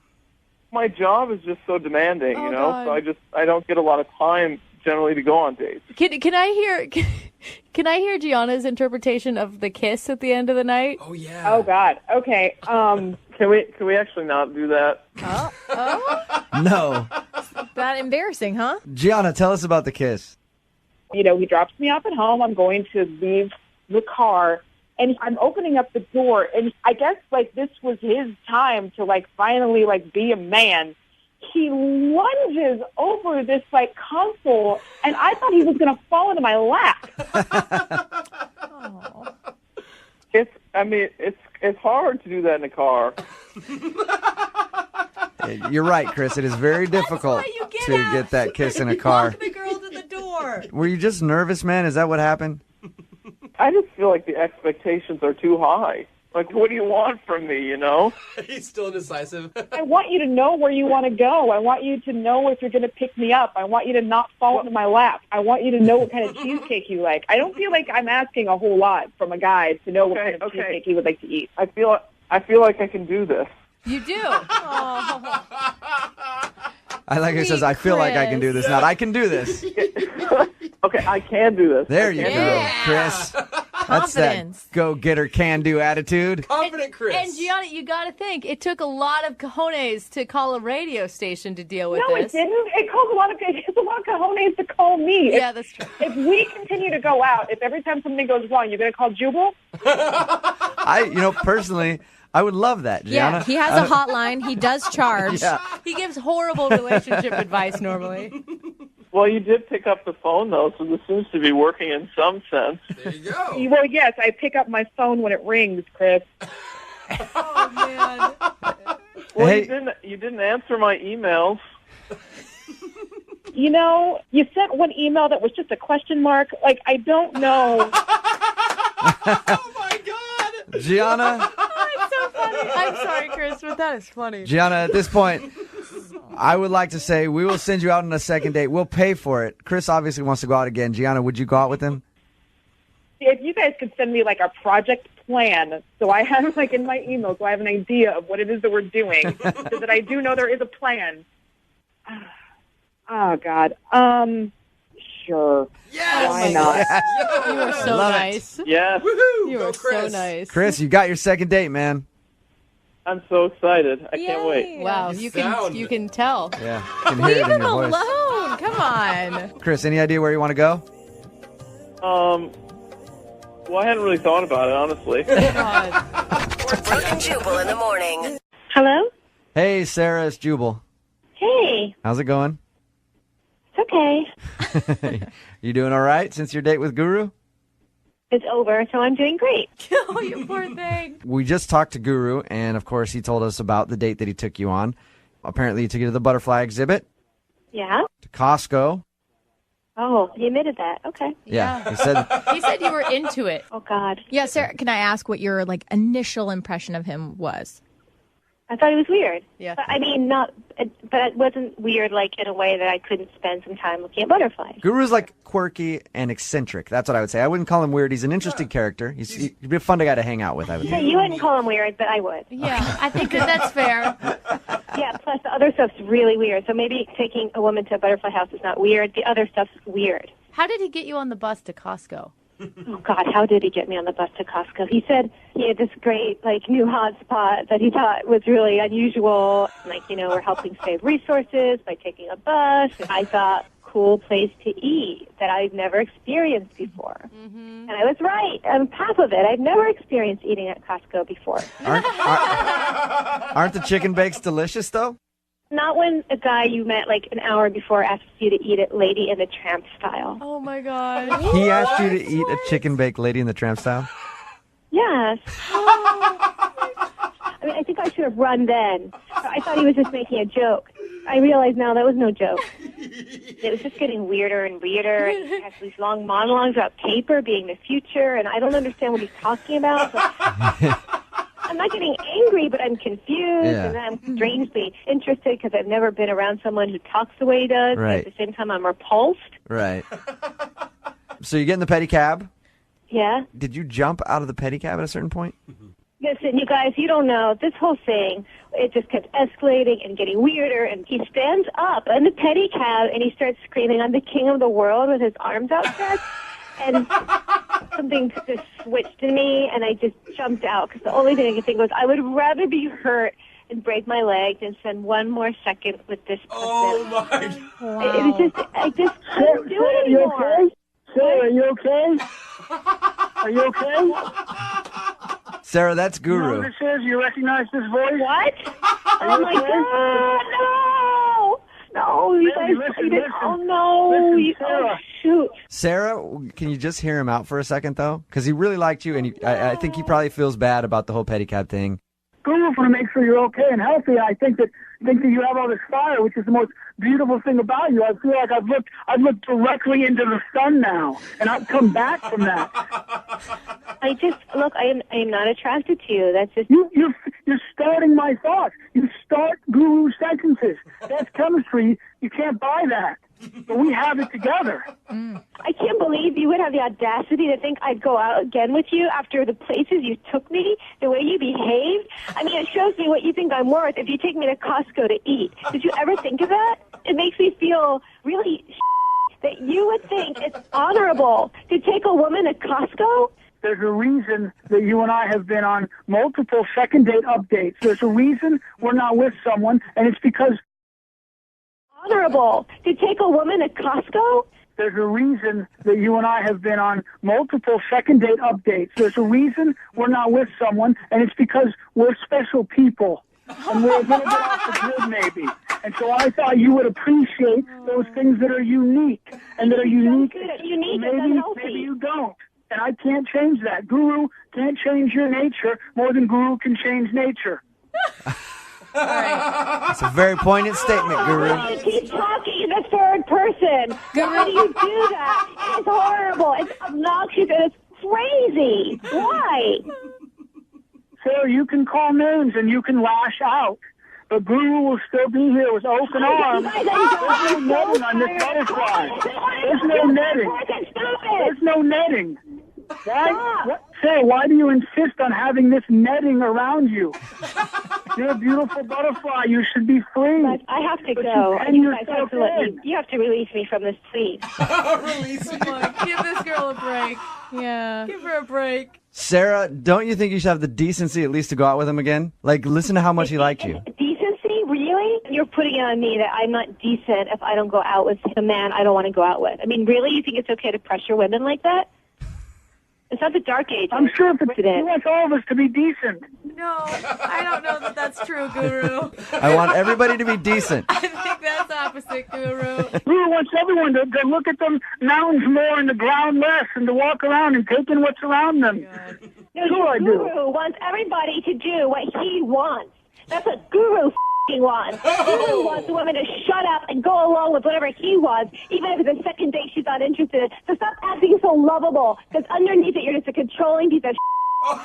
My job is just so demanding, God. so I don't get a lot of time generally to go on dates. Can I hear Can I hear Gianna's interpretation of the kiss at the end of the night? Oh, yeah. Oh, God. Okay. Can we actually not do that? No. That embarrassing, huh? Gianna, tell us about the kiss. You know, he drops me off at home. I'm going to leave the car, and I'm opening up the door, and I guess, like, this was his time to, like, finally, like, be a man. He lunges over this, like, console, and I thought he was going to fall into my lap. It's hard to do that in a car. You're right, Chris. It is very difficult to get that kiss in a car. Walk the girl to the door. Were you just nervous, man? Is that what happened? I just feel like the expectations are too high. Like, what do you want from me, you know? He's still indecisive. I want you to know where you want to go. I want you to know if you're going to pick me up. I want you to not fall into my lap. I want you to know what kind of cheesecake you like. I don't feel like I'm asking a whole lot from a guy to know what kind of cheesecake he would like to eat. I feel like I can do this. You do. I like it says, I feel like I can do this. Not, I can do this. Okay, I can do this. There you go, Chris. That's that go-getter, can-do attitude. Confident Chris. And Gianna, you got to think, it took a lot of cojones to call a radio station to deal with No, this. it didn't. It took a lot of cojones to call me. Yeah, that's true. If we continue to go out, if every time something goes wrong, you're going to call Jubal? Personally, I would love that, Gianna. Yeah, he has a hotline. He does charge. Yeah. He gives horrible relationship advice normally. Well, you did pick up the phone, though, so this seems to be working in some sense. There you go. Well, yes, I pick up my phone when it rings, Chris. Oh, man. Well, Hey. you didn't answer my emails. You know, you sent one email that was just a question mark. Like, I don't know. Oh, my God. Gianna, It's so funny. I'm sorry, Chris, but that is funny. Gianna, at this point, I would like to say we will send you out on a second date. We'll pay for it. Chris obviously wants to go out again. Gianna, would you go out with him? If you guys could send me, like, a project plan so I have, like, in my email, so I have an idea of what it is that we're doing, so that I do know there is a plan. Oh, God. Sure. Yes! Why not? You are so Love it. nice. Yes. Woohoo! You Go are Chris. so nice. Chris, you got your second date, man. I'm so excited. I can't wait. Wow, you can tell. Yeah, can hear it Leave in him your voice. alone. Come on. Chris, any idea where you want to go? Well, I hadn't really thought about it, honestly. Brooke and Jubal in the morning. Hello? Hey, Sarah, it's Jubal. Hey, How's it going? it's okay. You doing all right since your date with Guru? It's over, so I'm doing great. Oh, you poor thing. We just talked to Guru, and of course, he told us about the date that he took you on. Apparently, he took you to the butterfly exhibit, Yeah? to Costco. Oh, he admitted that. Okay. Yeah, he said He said you were into it. Oh, God. Yeah, Sarah, can I ask what your initial impression of him was? I thought it was weird. Yeah. But, I mean, but it wasn't weird, like, in a way that I couldn't spend some time looking at butterflies. Guru's quirky and eccentric. That's what I would say. I wouldn't call him weird. He's an interesting character. He'd be a fun guy to hang out with, I would Yeah, think. you wouldn't call him weird, but I would. Yeah, I think that's fair. Yeah, plus the other stuff's really weird. So maybe taking a woman to a butterfly house is not weird. The other stuff's weird. How did he get you on the bus to Costco? Oh, God, how did he get me on the bus to Costco? He said he had this great, new hot spot that he thought was really unusual. We're helping save resources by taking a bus. I thought, cool place to eat that I've never experienced before. Mm-hmm. And I was right on half of it. I've never experienced eating at Costco before. Aren't the chicken bakes delicious, though? Not when a guy you met an hour before asks you to eat it Lady in the Tramp style. Oh, my God. He asked you to eat a chicken baked Lady in the Tramp style? Yes. I think I should have run then. I thought he was just making a joke. I realize now that was no joke. It was just getting weirder and weirder. And he has these long monologues about paper being the future, and I don't understand what he's talking about. So I'm not getting angry, but I'm confused, and I'm strangely interested because I've never been around someone who talks the way he does. Right. But at the same time, I'm repulsed. Right. So you get in the pedicab. Yeah. Did you jump out of the pedicab at a certain point? Listen, you guys, you don't know. This whole thing, it just kept escalating and getting weirder. And he stands up in the pedicab and he starts screaming, "I'm the king of the world," with his arms outstretched. and something just switched in me, and I just jumped out because the only thing I could think was I would rather be hurt and break my leg than spend one more second with this person. Oh my! It was just, I just couldn't do it anymore. Sarah, are you okay? Are you okay? Sarah, that's You know Guru. who this is? You recognize this voice? What? Are you Oh my okay? God! No! No, you guys! Listen. Oh no! Listen, Sarah. Oh shoot! Sarah, can you just hear him out for a second, though? Because he really liked you, and I think he probably feels bad about the whole pedicab thing. Guru want to make sure you're okay and healthy. I think that you have all this fire, which is the most beautiful thing about you. I feel like I've looked directly into the sun now, and I've come back from that. I just look. I am not attracted to you. That's just you're starting my thoughts. You start Guru sentences. That's chemistry. You can't buy that. But we have it together. I can't believe you would have the audacity to think I'd go out again with you after the places you took me, the way you behaved. I mean, it shows me what you think I'm worth if you take me to Costco to eat. Did you ever think of that? It makes me feel really that you would think it's honorable to take a woman to Costco. There's a reason that you and I have been on multiple second date updates. There's a reason we're not with someone, and it's because honorable to take a woman to Costco? There's a reason that you and I have been on multiple second date updates. There's a reason we're not with someone, and it's because we're special people. And we're a little bit off the grid, maybe. And so I thought you would appreciate those things that are unique. And that are unique. Maybe you don't. And I can't change that. Guru can't change your nature more than Guru can change nature. It's a very poignant statement, Guru. You keep talking in the third person. Why do you do that? It's horrible. It's obnoxious and it's crazy. Why? Sarah, you can call names and you can lash out. But Guru will still be here with open arms. There's no netting on this butterfly. There's no netting. There's no netting. Why? Sarah, why do you insist on having this netting around you? You're a beautiful butterfly. You should be free. But I have to go. You guys have to let me. You have to release me from this, please. Release me. Give this girl a break. Yeah. Give her a break. Sarah, don't you think you should have the decency at least to go out with him again? Like, listen to how much he liked you. Decency? Really? You're putting it on me that I'm not decent if I don't go out with a man I don't want to go out with. I mean, really? You think it's okay to pressure women like that? It's not the dark age. I'm sure if he wants all of us to be decent. No, I don't know that that's true, Guru. I want everybody to be decent. I think that's opposite, Guru. Guru wants everyone to look at the mountains more and the ground less and to walk around and take in what's around them. No, Sure I do. Guru wants everybody to do what he wants. That's what Guru wants. Guru wants the woman to shut up and go along with whatever he wants, even if it's a second date she's not interested in. So stop acting so lovable, because underneath it you're just a controlling piece of like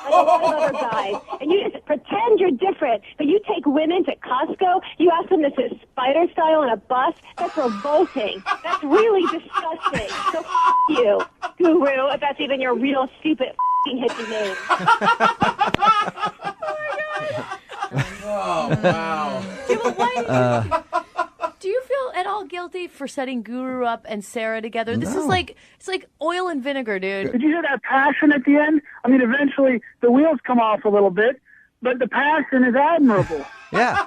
a lot of other guys. And you just pretend you're different, but you take women to Costco, you ask them to sit spider style on a bus. That's revolting. That's really disgusting. So you, Guru, if that's even your real stupid hippie name. Oh, wow. Do you feel at all guilty for setting Guru up and Sarah together? This is like, it's like oil and vinegar, dude. Did you hear that passion at the end? I mean, eventually the wheels come off a little bit, but the passion is admirable. Yeah.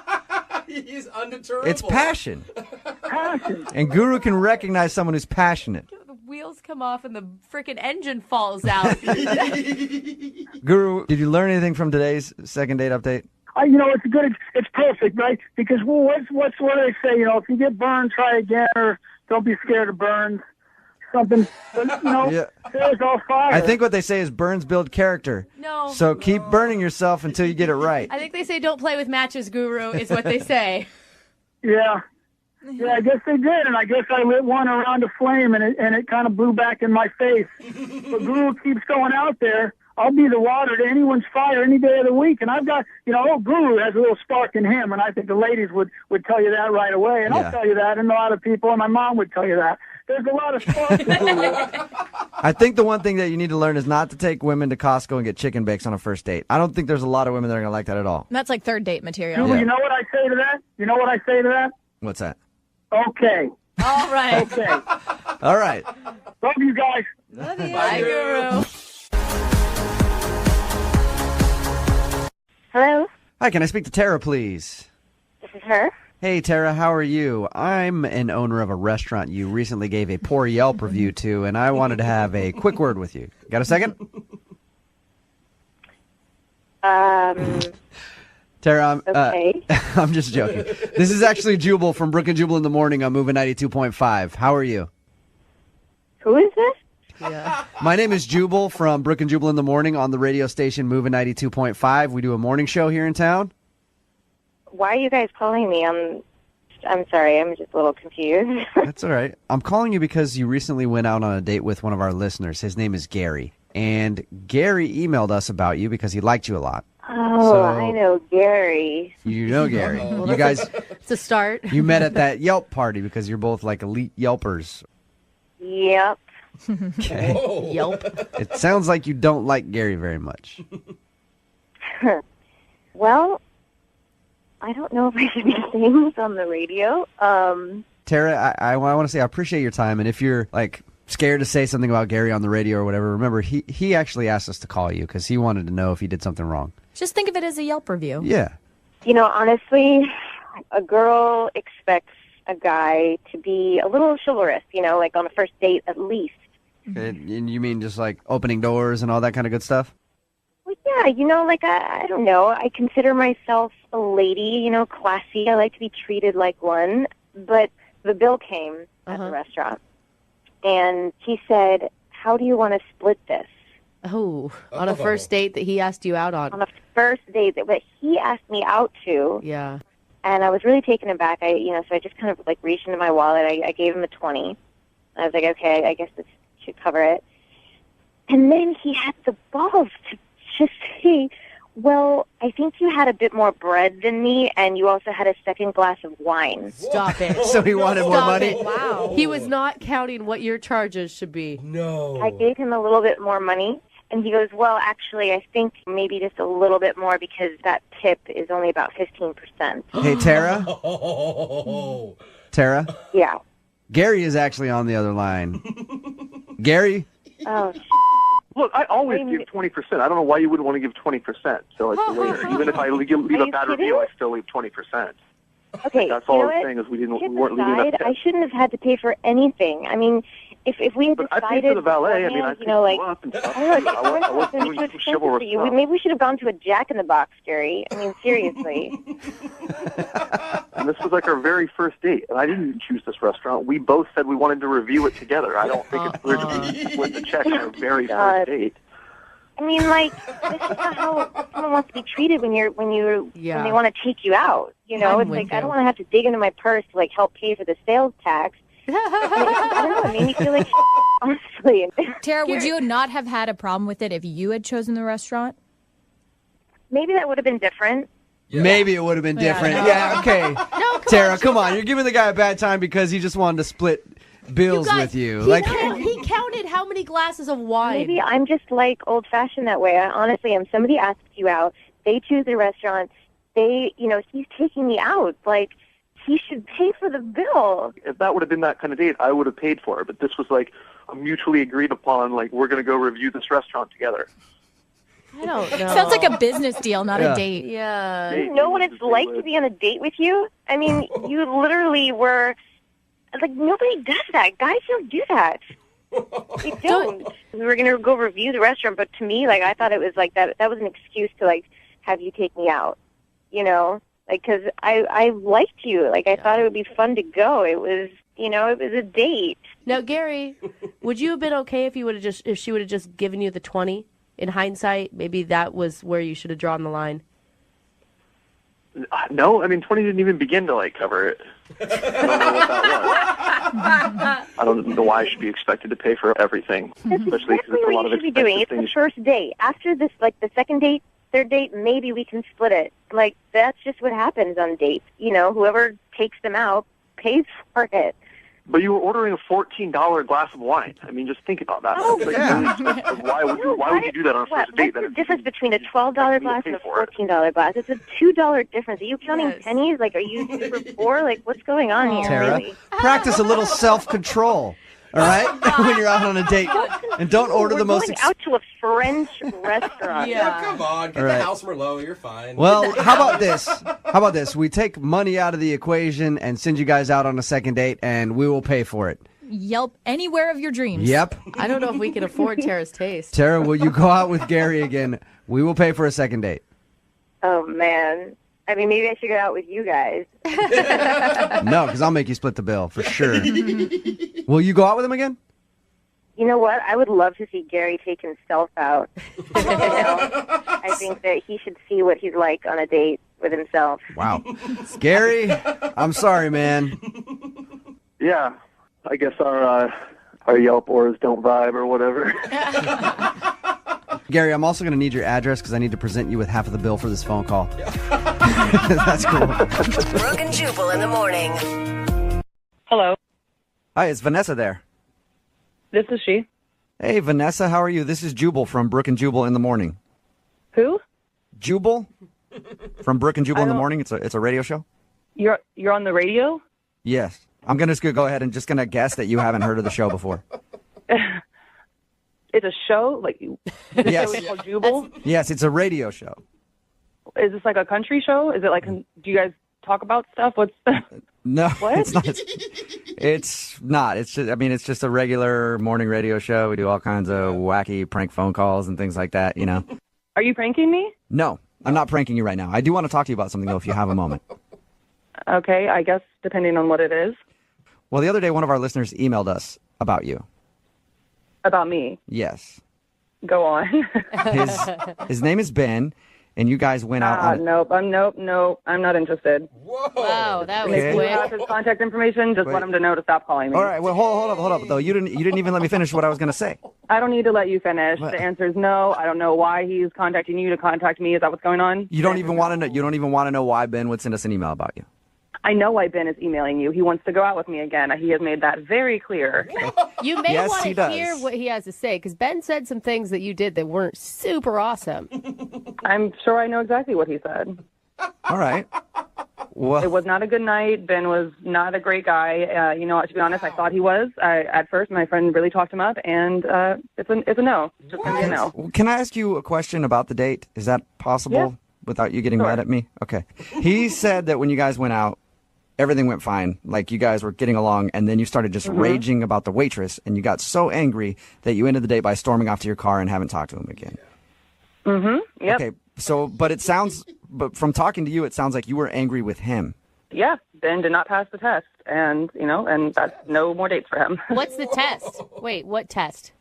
He's undeterminable. It's passion. Passion. And Guru can recognize someone who's passionate. The wheels come off and the freaking engine falls out. Guru, did you learn anything from today's second date update? It's good. It's perfect, right? Because what do they say? If you get burned, try again, or don't be scared of burns. Something, but, Sarah's all fire. I think what they say is burns build character. No. So keep burning yourself until you get it right. I think they say don't play with matches, Guru, is what they say. Yeah. Yeah, I guess they did, and I guess I lit one around a flame, and it kind of blew back in my face. But Guru keeps going out there. I'll be the water to anyone's fire any day of the week. And I've got, Guru has a little spark in him, and I think the ladies would tell you that right away. And I'll tell you that, and a lot of people, and my mom would tell you that. There's a lot of spark in Guru. I think the one thing that you need to learn is not to take women to Costco and get chicken bakes on a first date. I don't think there's a lot of women that are going to like that at all. That's like third date material. You know what I say to that? What's that? Okay. All right. Okay. All right. Love you guys. Love you. Bye, Guru. Hello, Hi, can I speak to Tara, please? this is her. Hey, Tara, how are you? I'm an owner of a restaurant you recently gave a poor Yelp review to, and I wanted to have a quick word with you. Got a second? Tara, Okay. I'm just joking. This is actually Jubal from Brooke and Jubal in the morning on Moving 92.5. How are you? Who is this? Yeah. My name is Jubal from Brooke and Jubal in the morning on the radio station Moving 92.5. We do a morning show here in town. Why are you guys calling me? I'm sorry, I'm just a little confused. That's all right. I'm calling you because you recently went out on a date with one of our listeners. His name is Gary. And Gary emailed us about you because he liked you a lot. Oh, So- I know Gary. You know Gary. You guys, It's a start. you met at that Yelp party because you're both like elite Yelpers. Yep. Okay. Yelp. It sounds like you don't like Gary very much. Well, I don't know if I should be saying this on the radio. Tara, I want to say I appreciate your time. And if you're like scared to say something about Gary on the radio or whatever, remember, he actually asked us to call you because he wanted to know if he did something wrong. Just think of it as a Yelp review. Yeah. You know, honestly, a girl expects a guy to be a little chivalrous, you know, like on a first date at least. And you mean just like opening doors and all that kind of good stuff? Well, yeah, you know, like, I don't know. I consider myself a lady, you know, classy. I like to be treated like one. But the bill came at the restaurant, and he said, how do you want to split this? Oh, on a first date that he asked you out on. On a first date that he asked me out to. Yeah. And I was really taken aback. So I just kind of like reached into my wallet. I gave him a 20. I was like, okay, I guess this should cover it. And then he had the balls to just say, well, I think you had a bit more bread than me, and you also had a second glass of wine. Stop it. So he wanted more money? It. Wow. He was not counting what your charges should be. No. I gave him a little bit more money, and he goes, well, actually, I think maybe just a little bit more because that tip is only about 15%. Hey, Tara? Tara? Yeah. Gary is actually on the other line. Gary? Oh, Look, I always give 20%. I don't know why you wouldn't want to give 20%. So it's later. Even if I leave a bad review, I still leave 20%. Okay, That's all you know I was what? saying is we Kids weren't leaving aside, that. I shouldn't have had to pay for anything. I mean, if we had But decided I paid for the valet. I mean, I beforehand, you know, like, picked you up and stuff. I don't know, I wasn't it's doing too some expensive chivalrous for you. stuff. Maybe we should have gone to a Jack in the Box, Gary. I mean, seriously. And this was like our very first date, and I didn't choose this restaurant. We both said we wanted to review it together. I don't think it's weird to split the check on our very first date. I mean, like, this is not how someone wants to be treated when they want to take you out. You know, I'm it's with like I you. don't want to have to dig into my purse to like help pay for the sales tax. I don't know. It made me feel like honestly. Tara, would you not have had a problem with it if you had chosen the restaurant? Maybe that would have been different. Maybe it would have been different. Yeah, okay. Tara, come on. You're giving the guy a bad time because he just wanted to split bills with you. He counted how many glasses of wine. Maybe I'm just like old-fashioned that way. I honestly am. Somebody asks you out. They choose the restaurant. He's taking me out. Like, he should pay for the bill. If that would have been that kind of date, I would have paid for it. But this was like a mutually agreed upon, like, we're going to go review this restaurant together. I don't know. Sounds like a business deal, not Yeah. a date. Yeah. You know what it's like to be on a date with you? I mean, you literally were, like, nobody does that. Guys don't do that. They don't. We were going to go review the restaurant, but to me, like, I thought it was like that was an excuse to, like, have you take me out, you know? Like, because I liked you. Like, I thought it would be fun to go. It was, it was a date. Now, Gary, would you have been okay if she would have just given you the 20? In hindsight, maybe that was where you should have drawn the line. No, I mean, 20 didn't even begin to, like, cover it. I don't know what that was. I don't know why I should be expected to pay for everything, especially because Exactly it's a what lot you of should be doing. expensive It's things. the first date. After this, like, the second date, third date, maybe we can split it. Like, that's just what happens on dates. Whoever takes them out pays for it. But you were ordering a $14 glass of wine. I mean, just think about that. Oh, It's like yeah. really expensive. Why would you do that on a first date? What's the difference between a $12 glass and a $14 glass? It's a $2 difference. Are you counting pennies? Like, are you super poor? Like, what's going on here? Tara, Really? practice a little self-control. All right, when you're out on a date, and don't order the most. Going out to a French restaurant. Yeah, come on, get All right. the house Merlot. You're fine. Well, how about this? How about this? We take money out of the equation and send you guys out on a second date, and we will pay for it. Yelp anywhere of your dreams. Yep. I don't know if we can afford Tara's taste. Tara, will you go out with Gary again? We will pay for a second date. Oh, man. I mean, maybe I should go out with you guys. No, because I'll make you split the bill for sure. Will you go out with him again? You know what? I would love to see Gary take himself out. I think that he should see what he's like on a date with himself. Wow. Gary, I'm sorry, man. Yeah, I guess our Yelp ors don't vibe or whatever. Gary, I'm also going to need your address because I need to present you with half of the bill for this phone call. That's cool. Brooke and Jubal in the morning. Hello. Hi, it's Vanessa there. This is she. Hey, Vanessa, how are you? This is Jubal from Brooke and Jubal in the morning. Who? Jubal from Brooke and Jubal in the morning. It's a radio show. You're on the radio? Yes. I'm going to go ahead and just going to guess that you haven't heard of the show before. It's a show? Like, Yes. It's called Jubal? Yes, it's a radio show. Is this like a country show? Is it like, do you guys talk about stuff? What's No, What? it's not. It's not. It's just, it's just a regular morning radio show. We do all kinds of wacky prank phone calls and things like that, you know. Are you pranking me? No, I'm not pranking you right now. I do want to talk to you about something, though, if you have a moment. Okay, I guess depending on what it is. Well, the other day, one of our listeners emailed us about you. About me. Yes. Go on. His name is Ben, and you guys went out on... Nope. I'm not interested. Wow, that was Okay. If you quick. have his contact information, just Wait. let him to know to stop calling me. All right, well, hold up, though. You didn't even let me finish what I was going to say. I don't need to let you finish. What? The answer is no. I don't know why he's contacting you to contact me. Is that what's going on? You don't even want to know. You don't even want to know why Ben would send us an email about you. I know why Ben is emailing you. He wants to go out with me again. He has made that very clear. You may Yes, want he to does. hear what he has to say, because Ben said some things that you did that weren't super awesome. I'm sure I know exactly what he said. All right. Well, It was not a good night. Ben was not a great guy. You know what? To be honest, I thought he was. At first, my friend really talked him up, and it's a no. It's just going to be a no. can I ask you a question about the date? Is that possible Yeah. without you getting Sure. mad at me? Okay. He said that when you guys went out, everything went fine. Like you guys were getting along, and then you started just raging about the waitress, and you got so angry that you ended the date by storming off to your car and haven't talked to him again. Mm-hmm. Yep. Okay. So, but from talking to you, it sounds like you were angry with him. Yeah. Ben did not pass the test, and that's no more dates for him. What's the test? Wait, what test?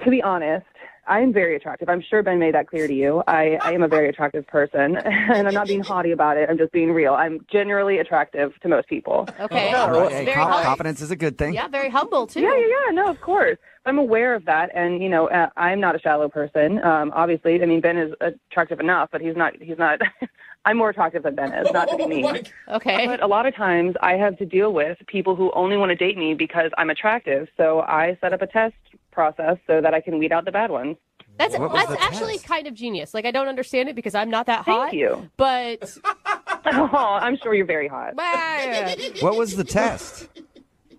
To be honest, I am very attractive. I'm sure Ben made that clear to you. I am a very attractive person, and I'm not being haughty about it. I'm just being real. I'm generally attractive to most people. Okay. All right. Hey, Very humble. confidence is a good thing. Yeah, very humble, too. Yeah. No, of course. I'm aware of that, and I'm not a shallow person. Obviously, Ben is attractive enough, but he's not. I'm more attractive than Ben is, not to be mean. Okay. But a lot of times, I have to deal with people who only want to date me because I'm attractive. So I set up a test process so that I can weed out the bad ones. That's What was the actually test? kind of genius. Like, I don't understand it because I'm not that hot. Thank you. But Oh, I'm sure you're very hot. What was the test?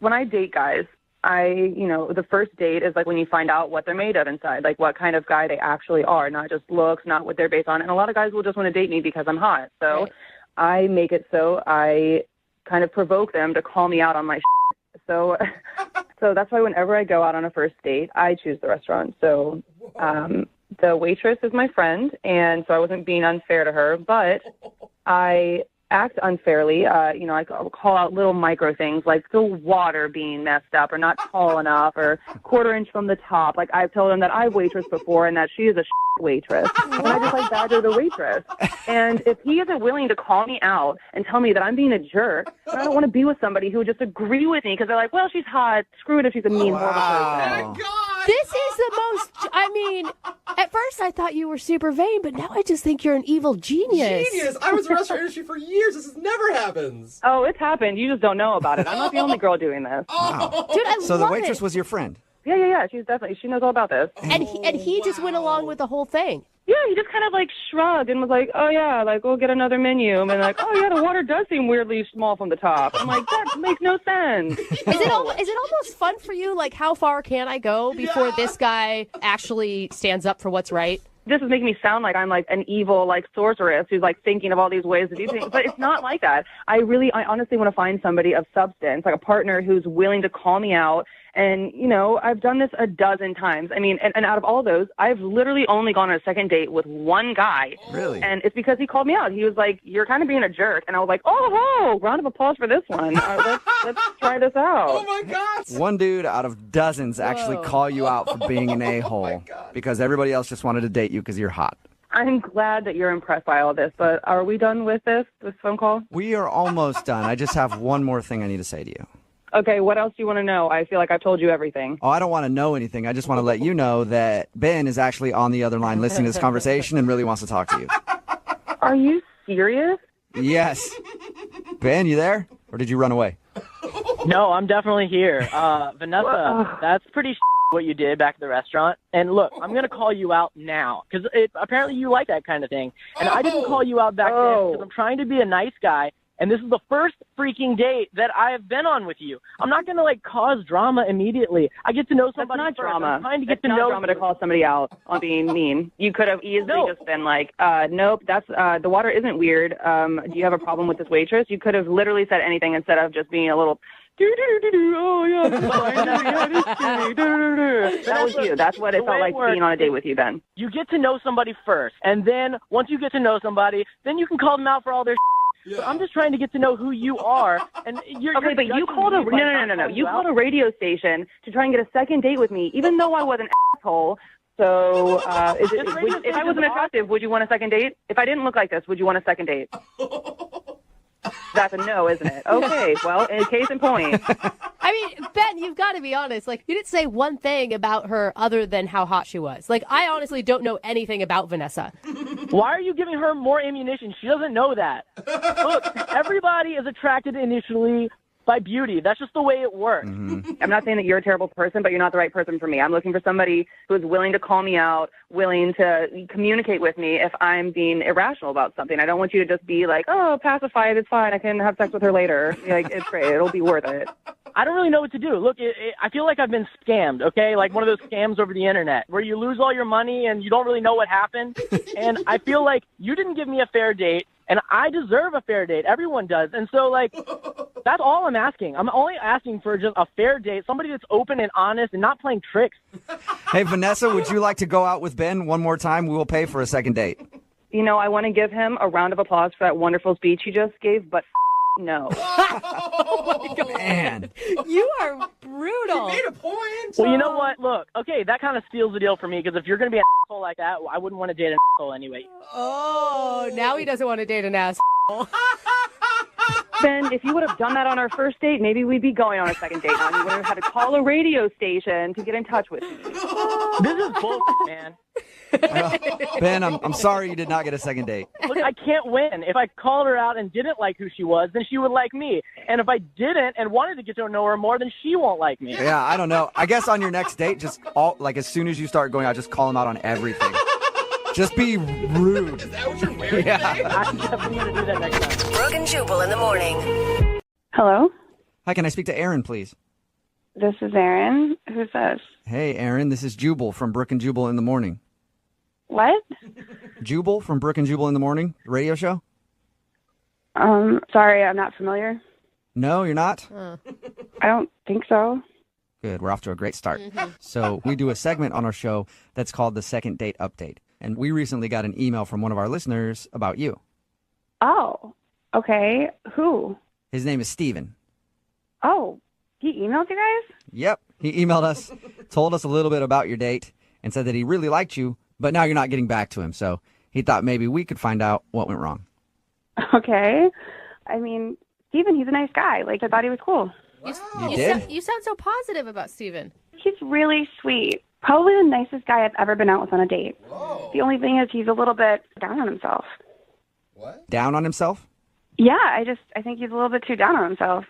When I date guys, the first date is like when you find out what they're made of inside, like what kind of guy they actually are, not just looks, not what they're based on. And a lot of guys will just want to date me because I'm hot. So Right. I make it so I kind of provoke them to call me out on my shit. So that's why whenever I go out on a first date, I choose the restaurant. So the waitress is my friend, and so I wasn't being unfair to her, but I act unfairly. I call out little micro things like the water being messed up or not tall enough or quarter inch from the top. Like I've told him that I've waitressed before and that she is a waitress. And I just badger the waitress. And if he isn't willing to call me out and tell me that I'm being a jerk, then I don't want to be with somebody who would just agree with me because they're like, well, she's hot. Screw it if she's a mean, horrible person. this is the most, at first I thought you were super vain, but now I just think you're an evil genius. Genius! I was in the restaurant industry for years. This never happens. Oh, it's happened. You just don't know about it. I'm not the only girl doing this. Wow. Dude, I So the love waitress it. was your friend. Yeah. She knows all about this. And he just went along with the whole thing. Yeah, he just kind of like shrugged and was like, oh yeah, like we'll get another menu. And like, oh yeah, the water does seem weirdly small from the top. I'm like, that makes no sense. Is it almost fun for you? Like, how far can I go before this guy actually stands up for what's right? This is making me sound like I'm like an evil like sorceress who's like thinking of all these ways to do things, but it's not like that. I honestly want to find somebody of substance, like a partner who's willing to call me out. And, you know, I've done this a dozen times. I mean, and out of all those, I've literally only gone on a second date with one guy. Really? And it's because he called me out. He was like, you're kind of being a jerk. And I was like, oh, round of applause for this one. Let's try this out. Oh, my God. One dude out of dozens actually call you out for being an a-hole because everybody else just wanted to date you because you're hot. I'm glad that you're impressed by all this, but are we done with this phone call? We are almost done. I just have one more thing I need to say to you. Okay, what else do you want to know? I feel like I've told you everything. Oh, I don't want to know anything. I just want to let you know that Ben is actually on the other line listening to this conversation and really wants to talk to you. Are you serious? Yes. Ben, you there? Or did you run away? No, I'm definitely here. Vanessa, that's pretty what you did back at the restaurant. And look, I'm going to call you out now because apparently you like that kind of thing. And I didn't call you out back then because I'm trying to be a nice guy. And this is the first freaking date that I have been on with you. I'm not going to, like, cause drama immediately. I get to know somebody. That's not first. drama. I'm trying to get That's to not know drama to call somebody out on being mean. You could have easily just been like, nope, that's the water isn't weird. Do you have a problem with this waitress? You could have literally said anything instead of just being a little, oh, yeah, it's fine. That was you. That's what it felt like being on a date with you then. You get to know somebody first. And then once you get to know somebody, then you can call them out for all their So I'm just trying to get to know who you are. And you're but you called no. You called a radio station to try and get a second date with me, even though I was an asshole. So if I wasn't attractive, would you want a second date? If I didn't look like this, would you want a second date? That's a no, isn't it? Okay, well, in case in point. I mean, Ben, you've got to be honest. Like, you didn't say one thing about her other than how hot she was. Like, I honestly don't know anything about Vanessa. Why are you giving her more ammunition? She doesn't know that. Look, everybody is attracted initially by beauty. That's just the way it works. Mm-hmm. I'm not saying that you're a terrible person, but you're not the right person for me. I'm looking for somebody who is willing to call me out, willing to communicate with me if I'm being irrational about something. I don't want you to just be like, oh, pacify it, it's fine, I can have sex with her later. Like, it's great, it'll be worth it. I don't really know what to do. Look, I feel like I've been scammed, okay? Like one of those scams over the internet where you lose all your money and you don't really know what happened. And I feel like you didn't give me a fair date, and I deserve a fair date. Everyone does. And so, like, that's all I'm asking. I'm only asking for just a fair date, somebody that's open and honest and not playing tricks. Hey, Vanessa, would you like to go out with Ben one more time? We will pay for a second date. You know, I want to give him a round of applause for that wonderful speech he just gave, but no. Oh my God. Man. You are brutal. You made a point. Well, you know what? Look, okay, that kind of steals the deal for me because if you're going to be an asshole like that, I wouldn't want to date an asshole anyway. Oh, now he doesn't want to date an asshole. Ben, if you would have done that on our first date, maybe we'd be going on a second date now. You would have had to call a radio station to get in touch with me. This is bullshit, man. Ben, I'm sorry you did not get a second date. Look, I can't win. If I called her out and didn't like who she was, then she would like me. And if I didn't and wanted to get to know her more, then she won't like me. Yeah, I don't know. I guess on your next date, just as soon as you start going out, just call him out on everything. Just be rude. Is that what you're wearing? Yeah. I'm definitely going to do that next time. Brooke and Jubal in the morning. Hello? Hi, can I speak to Aaron, please? This is Aaron. Who's this? Hey, Aaron, this is Jubal from Brooke and Jubal in the morning. What? Jubal from Brooke and Jubal in the morning, radio show? Sorry, I'm not familiar. No, you're not? I don't think so. Good, we're off to a great start. So we do a segment on our show that's called the Second Date Update. And we recently got an email from one of our listeners about you. Oh, okay. Who? His name is Steven. Oh, he emailed you guys? Yep, he emailed us, told us a little bit about your date, and said that he really liked you, but now you're not getting back to him. So he thought maybe we could find out what went wrong. Okay. I mean, Steven, he's a nice guy. Like, I thought he was cool. You did? You sound so positive about Steven. He's really sweet. Probably the nicest guy I've ever been out with on a date. Whoa. The only thing is he's a little bit down on himself. What? Down on himself? Yeah, I think he's a little bit too down on himself.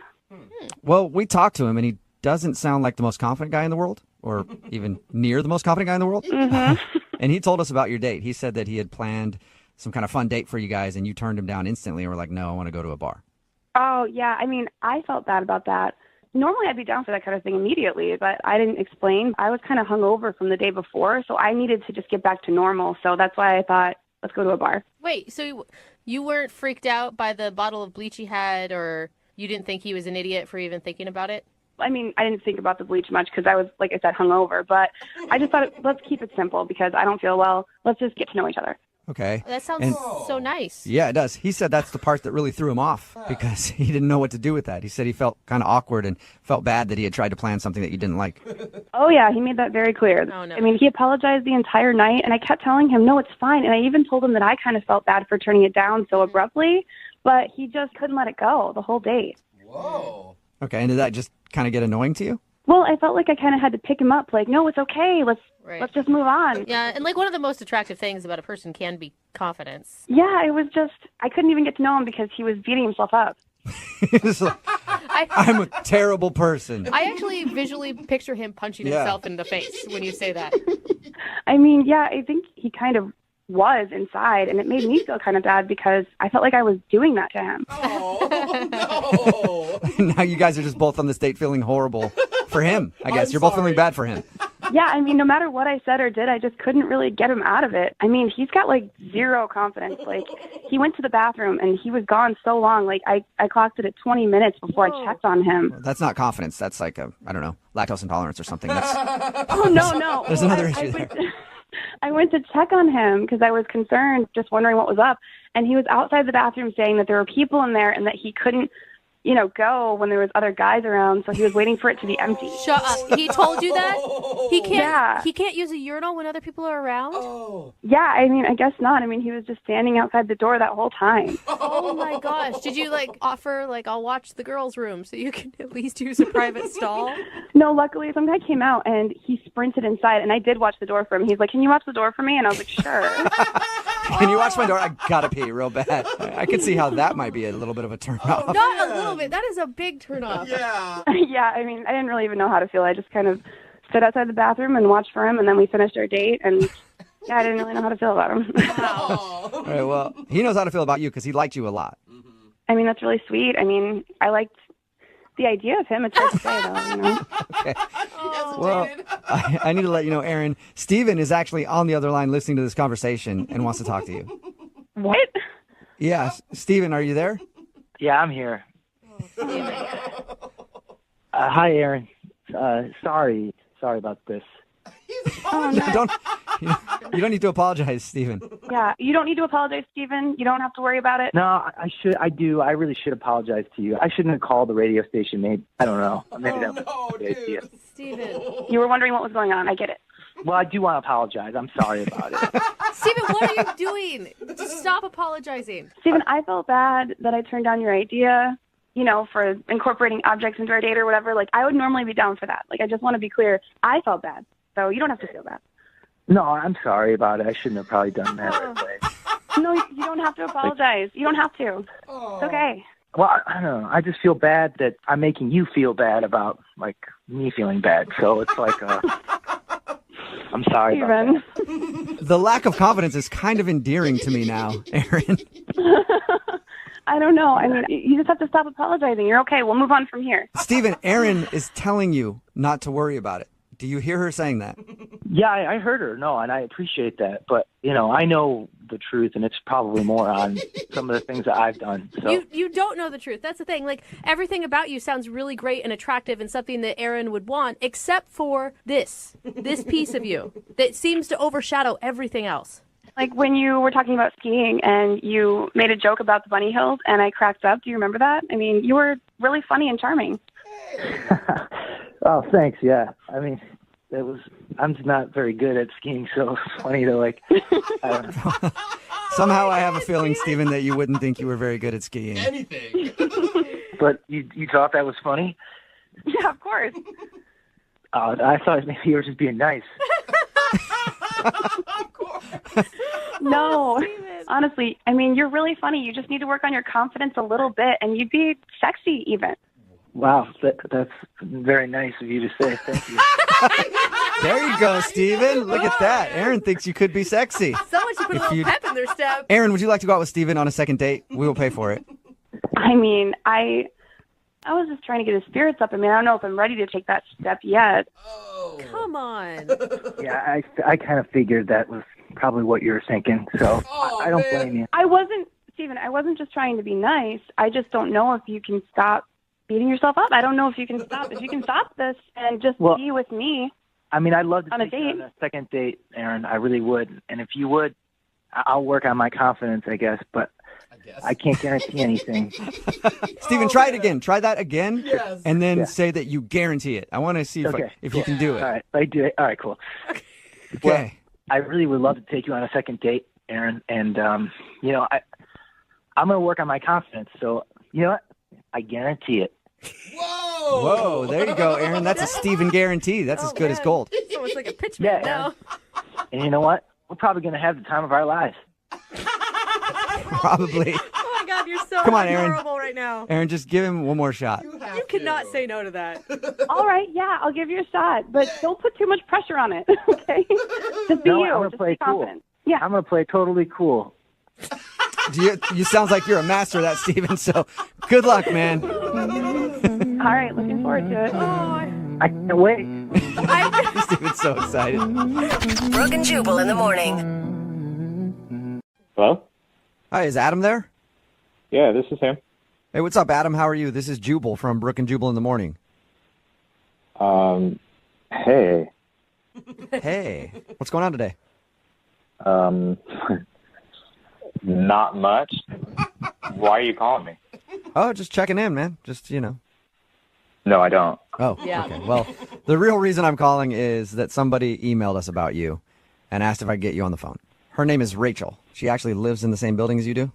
Well, we talked to him, and he doesn't sound like the most confident guy in the world, or even near the most confident guy in the world. Mm-hmm. And he told us about your date. He said that he had planned some kind of fun date for you guys, and you turned him down instantly and were like, no, I want to go to a bar. Oh, yeah. I mean, I felt bad about that. Normally, I'd be down for that kind of thing immediately, but I didn't explain. I was kind of hungover from the day before, so I needed to just get back to normal. So that's why I thought, let's go to a bar. Wait, so you weren't freaked out by the bottle of bleach he had, or you didn't think he was an idiot for even thinking about it? I mean, I didn't think about the bleach much because I was, like I said, hungover. But I just thought, let's keep it simple because I don't feel well. Let's just get to know each other. Okay. That sounds so nice. Yeah, it does. He said that's the part that really threw him off because he didn't know what to do with that. He said he felt kind of awkward and felt bad that he had tried to plan something that you didn't like. Oh, yeah, he made that very clear. Oh, no. I mean, he apologized the entire night, and I kept telling him, no, it's fine. And I even told him that I kind of felt bad for turning it down so abruptly, but he just couldn't let it go the whole date. Whoa. Okay, and did that just kind of get annoying to you? Well, I felt like I kind of had to pick him up, like, no, it's okay. Let's just move on. Yeah, and like one of the most attractive things about a person can be confidence. Yeah, it was just, I couldn't even get to know him because he was beating himself up. I'm a terrible person. I actually visually picture him punching himself in the face when you say that. I mean, yeah, I think he kind of was inside, and it made me feel kind of bad because I felt like I was doing that to him. Oh, no. Now you guys are just both on this date feeling horrible for him, I guess. You're both feeling bad for him. Yeah, I mean, no matter what I said or did, I just couldn't really get him out of it. I mean, he's got, like, zero confidence. Like, he went to the bathroom, and he was gone so long. Like, I clocked it at 20 minutes before I checked on him. Well, that's not confidence. That's like I don't know, lactose intolerance or something. Oh, no. There's another issue there. I went to check on him because I was concerned, just wondering what was up. And he was outside the bathroom saying that there were people in there and that he couldn't, go when there was other guys around. So he was waiting for it to be empty. Shut up. He told you that? He can't use a urinal when other people are around? Oh. Yeah, I mean, I guess not. I mean, he was just standing outside the door that whole time. Oh my gosh. Did you offer I'll watch the girls' room so you can at least use a private stall? No, luckily some guy came out and he sprinted inside and I did watch the door for him. He's like, "Can you watch the door for me?" And I was like, "Sure." Can you watch my door? I gotta pee real bad. I could see how that might be a little bit of a turn off. Not a little bit. That is a big turn off. Yeah. Yeah, I mean, I didn't really even know how to feel. I just kind of stood outside the bathroom and watched for him, and then we finished our date, and yeah, I didn't really know how to feel about him. All right, well, he knows how to feel about you because he liked you a lot. I mean, that's really sweet. I mean, I liked the idea of him. It's hard to say, though, Okay. Well, I need to let you know, Aaron, Steven is actually on the other line listening to this conversation and wants to talk to you. What? Yeah, Steven, are you there? Yeah, I'm here. Hi, Aaron. Sorry about this. Oh, no. You don't need to apologize, Steven. Yeah, you don't need to apologize, Steven. You don't have to worry about it. No, I should. I do. I really should apologize to you. I shouldn't have called the radio station. Maybe I don't know. Maybe that was a good idea. Steven. You were wondering what was going on. I get it. Well, I do want to apologize. I'm sorry about it. Steven, what are you doing? Just stop apologizing. Steven, I felt bad that I turned down your idea, for incorporating objects into our date or whatever. Like, I would normally be down for that. Like, I just want to be clear. I felt bad. So you don't have to feel bad. No, I'm sorry about it. I shouldn't have probably done that right away. No, you don't have to apologize. You don't have to. It's okay. Well, I don't know. I just feel bad that I'm making you feel bad about, me feeling bad. So it's I'm sorry about that. The lack of confidence is kind of endearing to me now, Aaron. I don't know. I mean, you just have to stop apologizing. You're okay. We'll move on from here. Steven, Aaron is telling you not to worry about it. Do you hear her saying that? Yeah, I heard her. No, and I appreciate that. But, I know the truth, and it's probably more on some of the things that I've done. So. You don't know the truth. That's the thing. Everything about you sounds really great and attractive and something that Aaron would want, except for this piece of you that seems to overshadow everything else. Like when you were talking about skiing and you made a joke about the bunny hills and I cracked up. Do you remember that? I mean, you were really funny and charming. Oh, thanks. Yeah. I mean, I'm just not very good at skiing, so it's funny to I don't know. Somehow I have a feeling, Steven, that you wouldn't think you were very good at skiing. Anything. But you thought that was funny? Yeah, of course. I thought maybe you were just being nice. Of course. No, honestly, I mean, you're really funny. You just need to work on your confidence a little bit, and you'd be sexy even. Wow, that's very nice of you to say. Thank you. There you go, Steven. Look at that. Aaron thinks you could be sexy. Someone should put a little pep in their step. Aaron, would you like to go out with Steven on a second date? We will pay for it. I mean, I was just trying to get his spirits up. I mean, I don't know if I'm ready to take that step yet. Oh, come on. Yeah, I kind of figured that was probably what you were thinking, so I don't blame you. Steven, I wasn't just trying to be nice. I just don't know if you can stop beating yourself up. I don't know if you can stop. If you can stop this and just be with me. I mean, I'd love to on a take you date. on a second date, Aaron. I really would. And if you would, I'll work on my confidence, I guess, but I can't guarantee anything. Steven, try it again. Try that again, and then Yeah. say that you guarantee it. I want to see if you can do it. All right, I do it. All right, cool. Okay. Well, I really would love to take you on a second date, Aaron, and I'm going to work on my confidence. So, you know what? I guarantee it. Whoa, there you go, Aaron. That's a Steven guarantee. That's as good as gold. It's almost like a pitch man now. And you know what? We're probably going to have the time of our lives. Probably. Oh my God, you're so Come on, Aaron. adorable right now. Aaron, just give him one more shot. You cannot say no to that. All right, yeah, I'll give you a shot, but don't put too much pressure on it, okay? Just be No, you. I'm going to Just play be cool. confident. Yeah. I'm going to play totally cool. You sounds like you're a master of that, Steven, so good luck, man. All right, looking forward to it. I can't wait. Steven's so excited. Brooke and Jubal in the morning. Hello? Hi, is Adam there? Yeah, this is him. Hey, what's up, Adam? How are you? This is Jubal from Brooke and Jubal in the morning. Hey. Hey, what's going on today? Not much. Why are you calling me? Oh, just checking in, man. Just, you know. No, I don't. Oh, okay. Well, the real reason I'm calling is that somebody emailed us about you and asked if I could get you on the phone. Her name is Rachel. She actually lives in the same building as you do.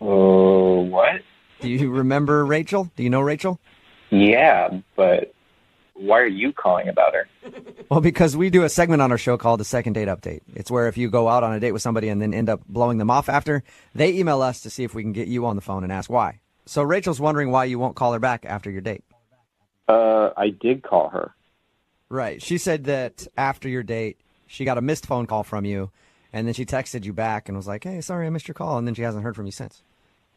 Oh, what? Do you remember Rachel? Do you know Rachel? Yeah, but why are you calling about her? Well, because we do a segment on our show called the Second Date Update. It's where if you go out on a date with somebody and then end up blowing them off after, they email us to see if we can get you on the phone and ask why. So Rachel's wondering why you won't call her back after your date. I did call her. Right. She said that after your date, she got a missed phone call from you, and then she texted you back and was like, hey, sorry, I missed your call, and then she hasn't heard from you since.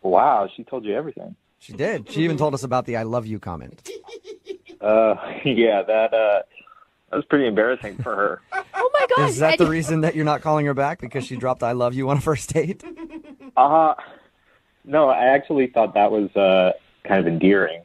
Wow, she told you everything. She did. She even told us about the I love you comment. Yeah, that was pretty embarrassing for her. Oh my God. Is that the reason that you're not calling her back? Because she dropped I love you on a first date? No, I actually thought that was kind of endearing.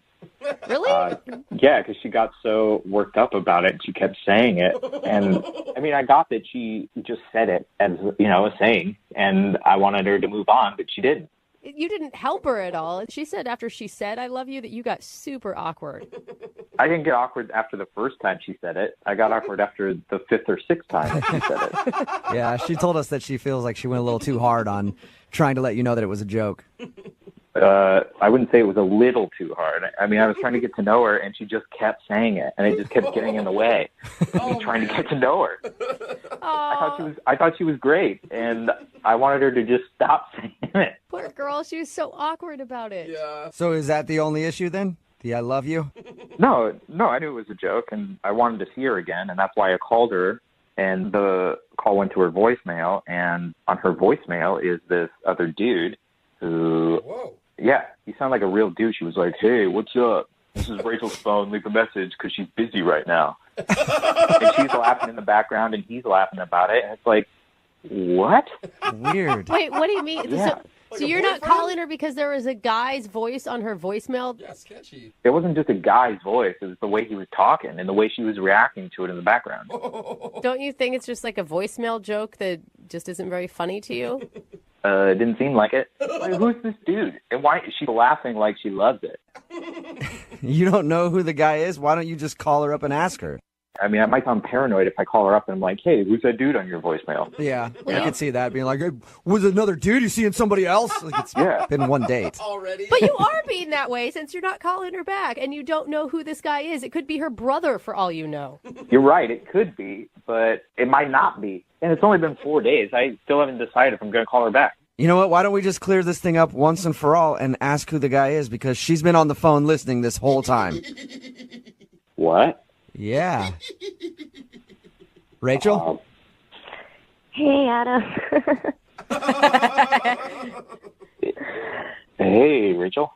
Really? Yeah, because she got so worked up about it. She kept saying it. And, I mean, I got that she just said it as, you know, a saying, and I wanted her to move on, but she didn't. You didn't help her at all. She said after she said I love you that you got super awkward. I didn't get awkward after the first time she said it. I got awkward after the fifth or sixth time she said it. Yeah, she told us that she feels like she went a little too hard on trying to let you know that it was a joke. I wouldn't say it was a little too hard. I mean, I was trying to get to know her, and she just kept saying it, and it just kept getting in the way. Me trying to get to know her. I thought she was great, and I wanted her to just stop saying it. Poor girl, she was so awkward about it. Yeah. So is that the only issue then? The I love you? No, I knew it was a joke, and I wanted to see her again, and that's why I called her. And the call went to her voicemail, and on her voicemail is this other dude who, yeah, he sounded like a real douche. He was like, hey, what's up? This is Rachel's phone. Leave a message because she's busy right now. And she's laughing in the background, and he's laughing about it. And it's like, what? Weird. Wait, what do you mean? Yeah. So you're not calling her because there was a guy's voice on her voicemail? That's sketchy. It wasn't just a guy's voice. It was the way he was talking and the way she was reacting to it in the background. Don't you think it's just like a voicemail joke that just isn't very funny to you? It didn't seem like it. Like, who's this dude? And why is she laughing like she loves it? You don't know who the guy is? Why don't you just call her up and ask her? I mean, I might sound paranoid if I call her up and I'm like, hey, who's that dude on your voicemail? Yeah, I could see that being like, hey, was it another dude? You seeing somebody else? Like it's been one date. Already? But you are being that way since you're not calling her back and you don't know who this guy is. It could be her brother for all you know. You're right. It could be, but it might not be. And it's only been 4 days. I still haven't decided if I'm going to call her back. You know what? Why don't we just clear this thing up once and for all and ask who the guy is, because she's been on the phone listening this whole time. What? Yeah. Rachel? Hey, Adam. Hey, Rachel.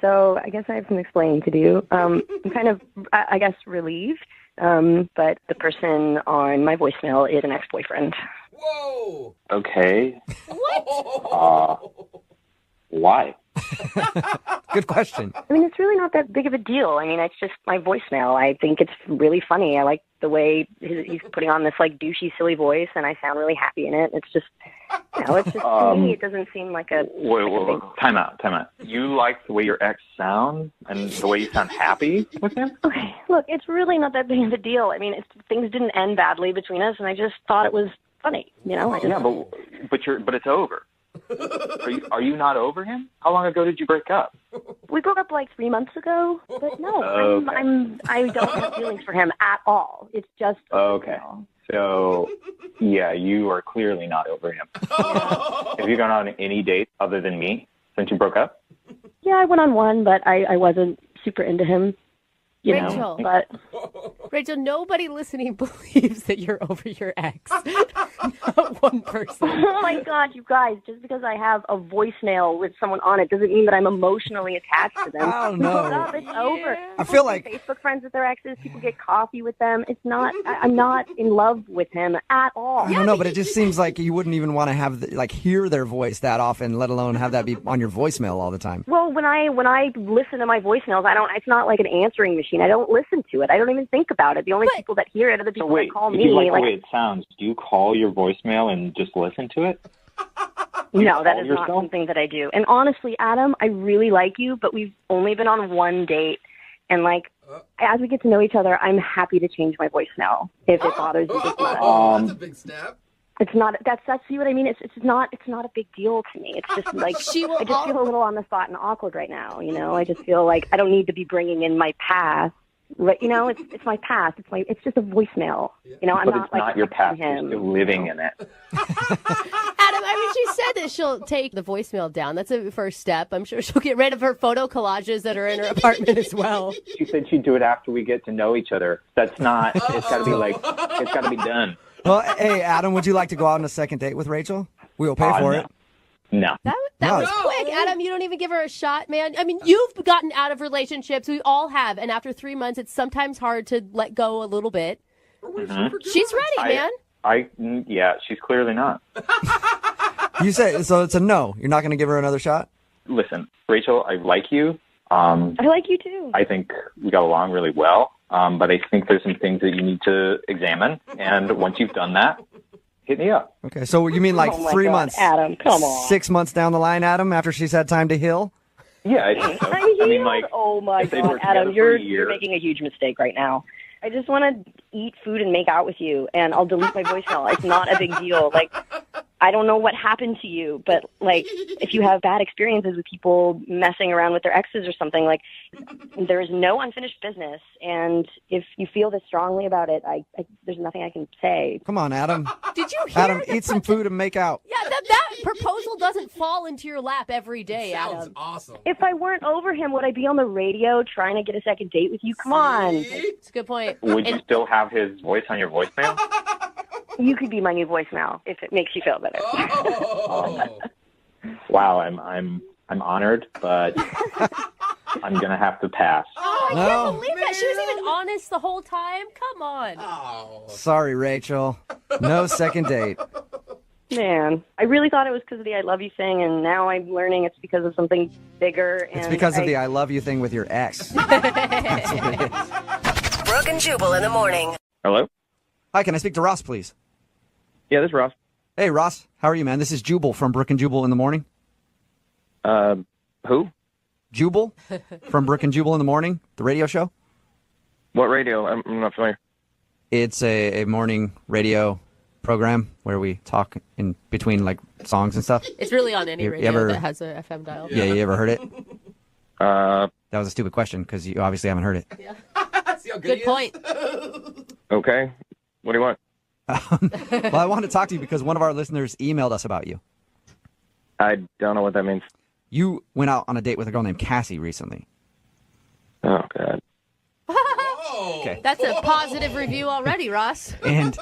So I guess I have some explaining to do. I'm kind of, I guess, relieved, but the person on my voicemail is an ex-boyfriend. Whoa! Okay. What? Why? Good question. I mean, it's really not that big of a deal. I mean, it's just my voicemail. I think it's really funny. I like the way he's putting on this, like, douchey, silly voice, and I sound really happy in it. It's just, it's just, to me, it doesn't seem like a... Wait. Time out. You like the way your ex sounds and the way you sound happy with him? Okay, look, it's really not that big of a deal. I mean, things didn't end badly between us, and I just thought it was funny, I just... Yeah, but it's over. Are you not over him? How long ago did you break up? We broke up like 3 months ago, but no, Okay. I don't have feelings for him at all. It's just... Okay. So, yeah, you are clearly not over him. Have you gone on any dates other than me since you broke up? Yeah, I went on one, but I wasn't super into him. Rachel. But Rachel, nobody listening believes that you're over your ex. Not one person. Oh my God, you guys! Just because I have a voicemail with someone on it doesn't mean that I'm emotionally attached to them. Oh, We no. broke up, it's over. I feel like... Facebook friends with their exes. People get coffee with them. It's not. I'm not in love with him at all. I don't know, but it just seems like you wouldn't even want to have hear their voice that often, let alone have that be on your voicemail all the time. Well, when I listen to my voicemails, I don't. It's not like an answering machine. I don't listen to it. I don't even think about it. The only people that hear it are the people that call if me. you like the way it sounds, do you call your voicemail and just listen to it? No, that is yourself? not something that I do. And honestly, Adam, I really like you, but we've only been on one date. And as we get to know each other, I'm happy to change my voicemail if it bothers you. That's a big step. It's not. That's see what I mean. It's not a big deal to me. It's just like I just feel a little on the spot and awkward right now. I just feel like I don't need to be bringing in my past. Right, it's my past. It's just a voicemail. I'm But not it's not your past. him. You're still living in it. Adam, she said that she'll take the voicemail down. That's a first step. I'm sure she'll get rid of her photo collages that are in her apartment as well. She said she'd do it after we get to know each other. That's not. It's got to be done. Well, hey, Adam, would you like to go out on a second date with Rachel? We will pay for it. No. That was quick, Adam. You don't even give her a shot, man. I mean, you've gotten out of relationships. We all have. And after 3 months, it's sometimes hard to let go a little bit. Mhm. She's ready, man. Yeah, she's clearly not. You say, so it's a no. You're not going to give her another shot? Listen, Rachel, I like you. I like you too. I think we got along really well. But I think there's some things that you need to examine. And once you've done that, hit me up. Okay, so you mean like Oh my 3 God, months? Adam, come on. 6 months down the line, Adam, after she's had time to heal? Yeah, I think so. I mean, oh my if they've God, worked together Adam, for a you're year. making a huge mistake right now. I just want to eat food and make out with you, and I'll delete my voicemail. It's not a big deal. I don't know what happened to you, but if you have bad experiences with people messing around with their exes or something, there is no unfinished business. And if you feel this strongly about it, there's nothing I can say. Come on, Adam. Did you hear Adam, eat some food and make out. Yeah, that proposal doesn't fall into your lap every day, Adam. Awesome. If I weren't over him, would I be on the radio trying to get a second date with you? Come on. It's a good point. Would you still have his voice on your voicemail? You could be my new voicemail if it makes you feel better. Wow, I'm honored, but I'm gonna have to pass. Oh, I can't believe that. She was even honest the whole time. Come on. Sorry, Rachel. No second date. Man, I really thought it was because of the I love you thing, and now I'm learning it's because of something bigger. It's because of the I love you thing with your ex. That's what it is. Brooke and Jubal in the morning. Hello? Hi, can I speak to Ross, please? Yeah, this is Ross. Hey, Ross. How are you, man? This is Jubal from Brooke and Jubal in the morning. Who? Jubal from Brooke and Jubal in the morning, the radio show. What radio? I'm not familiar. It's a morning radio program where we talk in between songs and stuff. It's really on any You radio ever- that has a FM dial. Yeah, you ever heard it? That was a stupid question because you obviously haven't heard it. See how Good point. Okay. What do you want? Well, I wanted to talk to you because one of our listeners emailed us about you. I don't know what that means. You went out on a date with a girl named Cassie recently. Oh, God. Okay. That's a positive review already, Ross. And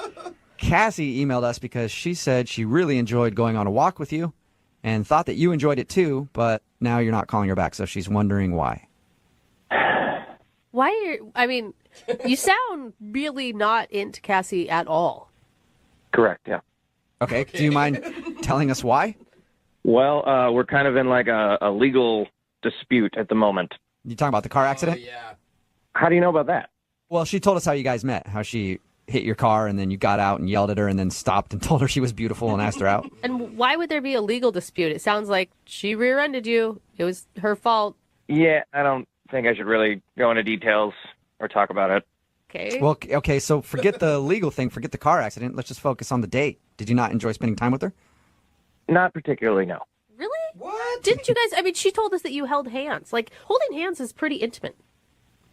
Cassie emailed us because she said she really enjoyed going on a walk with you and thought that you enjoyed it too, but now you're not calling her back, so she's wondering why. You sound really not into Cassie at all. Correct, yeah. Okay, do you mind telling us why? Well, we're kind of in like a legal dispute at the moment. You talking about the car accident? Yeah. How do you know about that? Well, she told us how you guys met, how she hit your car and then you got out and yelled at her and then stopped and told her she was beautiful and asked her out. And why would there be a legal dispute? It sounds like she rear-ended you. It was her fault. Yeah, I don't think I should really go into details or talk about it. Okay. Well, okay, so forget the legal thing, forget the car accident. Let's just focus on the date. Did you not enjoy spending time with her? Not particularly, no. Really? What? Didn't you guys, she told us that you held hands. Like, holding hands is pretty intimate.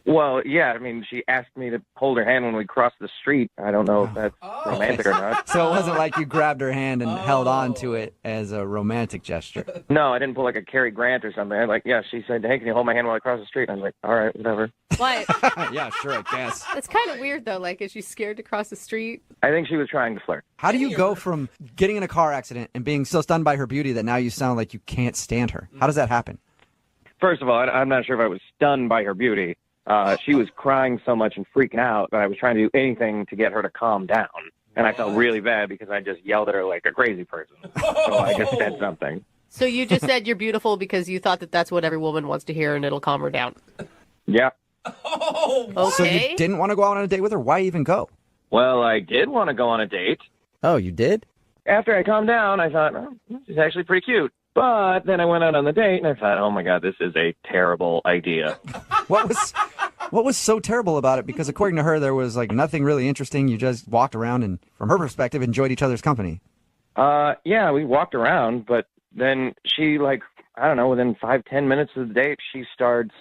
Well, yeah, she asked me to hold her hand when we crossed the street. I don't know if that's romantic or not. So it wasn't like you grabbed her hand and held on to it as a romantic gesture. No, I didn't pull like a Cary Grant or something. She said, hey, can you hold my hand while I cross the street? I was like, all right, whatever. What? Yeah, sure, I guess. It's kind of weird, though. Like, is she scared to cross the street? I think she was trying to flirt. How do you go from getting in a car accident and being so stunned by her beauty that now you sound like you can't stand her? How does that happen? First of all, I'm not sure if I was stunned by her beauty. She was crying so much and freaking out that I was trying to do anything to get her to calm down. And I felt really bad because I just yelled at her like a crazy person. So I just said something. So you just said you're beautiful because you thought that that's what every woman wants to hear and it'll calm her down. Yeah. Okay. So you didn't want to go out on a date with her? Why even go? Well, I did want to go on a date. Oh, you did? After I calmed down, I thought, she's actually pretty cute. But then I went out on the date and I thought, oh my God, this is a terrible idea. What was so terrible about it? Because according to her, there was like nothing really interesting. You just walked around and, from her perspective, enjoyed each other's company. Yeah, we walked around, but then she, within 5-10 minutes of the date, she starts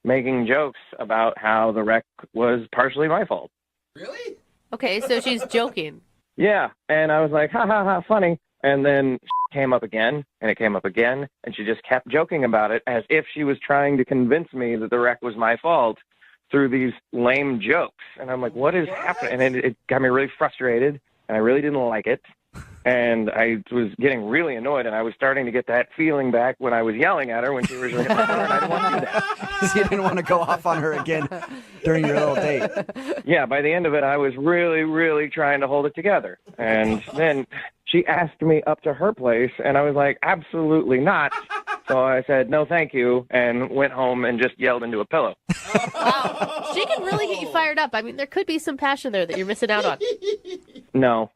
making jokes about how the wreck was partially my fault. Really? Okay, so she's joking. Yeah, and I was like, ha ha ha, funny. And then came up again, and it came up again, and she just kept joking about it as if she was trying to convince me that the wreck was my fault through these lame jokes. And I'm like, what is happening? And it got me really frustrated, and I really didn't like it. And I was getting really annoyed, and I was starting to get that feeling back when I was yelling at her when she was in the car, and I didn't want to do that. So you didn't want to go off on her again during your little date. Yeah, by the end of it, I was really, really trying to hold it together. And then she asked me up to her place, and I was like, absolutely not. So I said, no, thank you, and went home and just yelled into a pillow. Wow. She can really get you fired up. There could be some passion there that you're missing out on. No.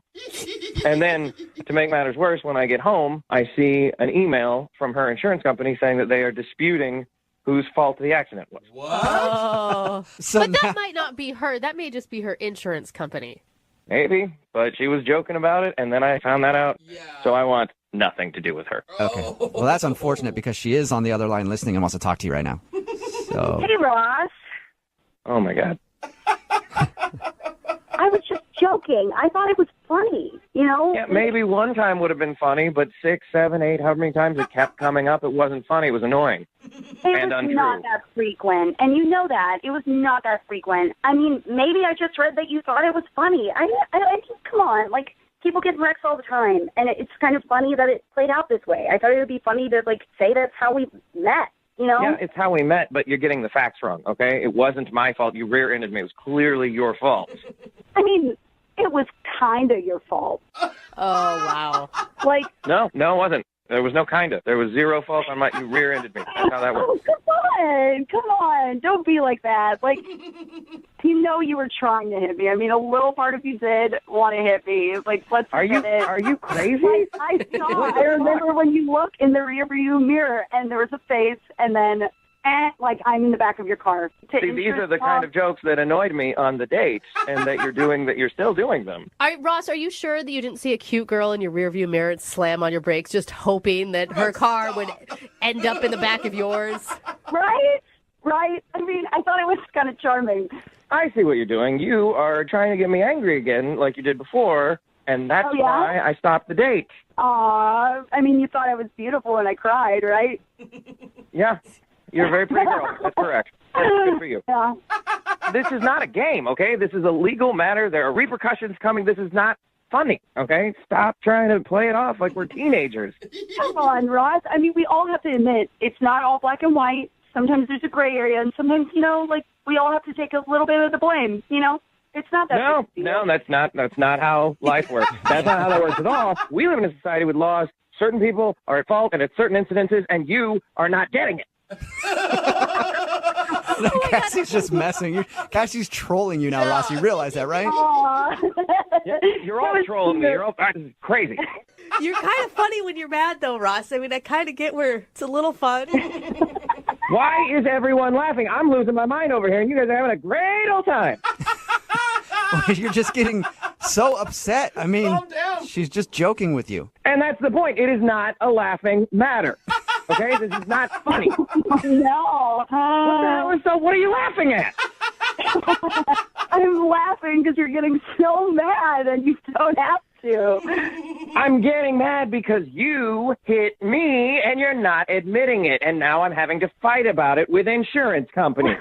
And then, to make matters worse, when I get home, I see an email from her insurance company saying that they are disputing whose fault the accident was. Oh. But that might not be her. That may just be her insurance company. Maybe, but she was joking about it, and then I found that out. Yeah. So I want nothing to do with her. Okay. Well, that's unfortunate because she is on the other line listening and wants to talk to you right now. So. Hey, Ross. Oh, my God. I was just joking. I thought it was funny, Yeah, maybe one time would have been funny, but 6, 7, 8, however many times it kept coming up, it wasn't funny. It was annoying and was untrue. Not that frequent, and you know that. It was not that frequent. Maybe I just read that you thought it was funny. I just, come on, people get wrecks all the time, and it's kind of funny that it played out this way. I thought it would be funny to, say that's how we met. Yeah, it's how we met, but you're getting the facts wrong, okay? It wasn't my fault. You rear-ended me. It was clearly your fault. It was kind of your fault. Oh, wow. No, it wasn't. There was no kind of. There was zero fault on you rear-ended me. That's how that works. Oh, come on. Don't be like that. You were trying to hit me. A little part of you did want to hit me. Let's Are you crazy? I saw. I remember when you look in the rearview mirror and there was a face, and then I'm in the back of your car. See, these are the kind of jokes that annoyed me on the date, and that you're still doing them. All right, Ross, are you sure that you didn't see a cute girl in your rearview mirror and slam on your brakes, just hoping that her car would end up in the back of yours? Right. I thought it was kind of charming. I see what you're doing. You are trying to get me angry again, like you did before, and that's why I stopped the date. I mean, you thought I was beautiful and I cried, right? Yeah, you're a very pretty girl. That's correct. Good for you. Yeah. This is not a game, okay? This is a legal matter. There are repercussions coming. This is not funny, okay? Stop trying to play it off like we're teenagers. Come on, Ross. I mean, we all have to admit it's not all black and white. Sometimes there's a gray area, and sometimes, like we all have to take a little bit of the blame, It's not that No, that's not how life works. That's not how that works at all. We live in a society with laws. Certain people are at fault and at certain incidences, and you are not getting it. Cassie's just messing. Cassie's trolling you now, Ross. You realize that, right? Yeah, you're all trolling me. You're all crazy. You're kind of funny when you're mad, though, Ross. I mean, I kind of get where it's a little fun. Why is everyone laughing? I'm losing my mind over here, and you guys are having a great old time. You're just getting so upset. I mean, she's just joking with you. And that's the point. It is not a laughing matter. Okay? This is not funny. No. What are you laughing at? I'm laughing because you're getting so mad and you don't have to. I'm getting mad because you hit me and you're not admitting it. And now I'm having to fight about it with insurance companies.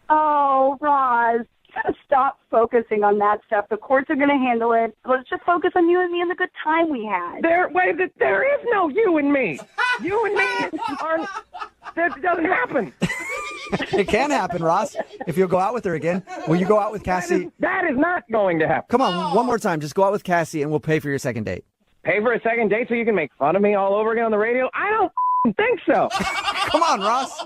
Oh, Roz. You gotta stop focusing on that stuff. The courts are gonna handle it. Let's just focus on you and me and the good time we had. There is no you and me. You and me aren't. That doesn't happen. It can happen, Ross. If you'll go out with her again, will you go out with Cassie? That is not going to happen. Come on, one more time. Just go out with Cassie, and we'll pay for your second date. Pay for a second date so you can make fun of me all over again on the radio? I don't think so. Come on, Ross.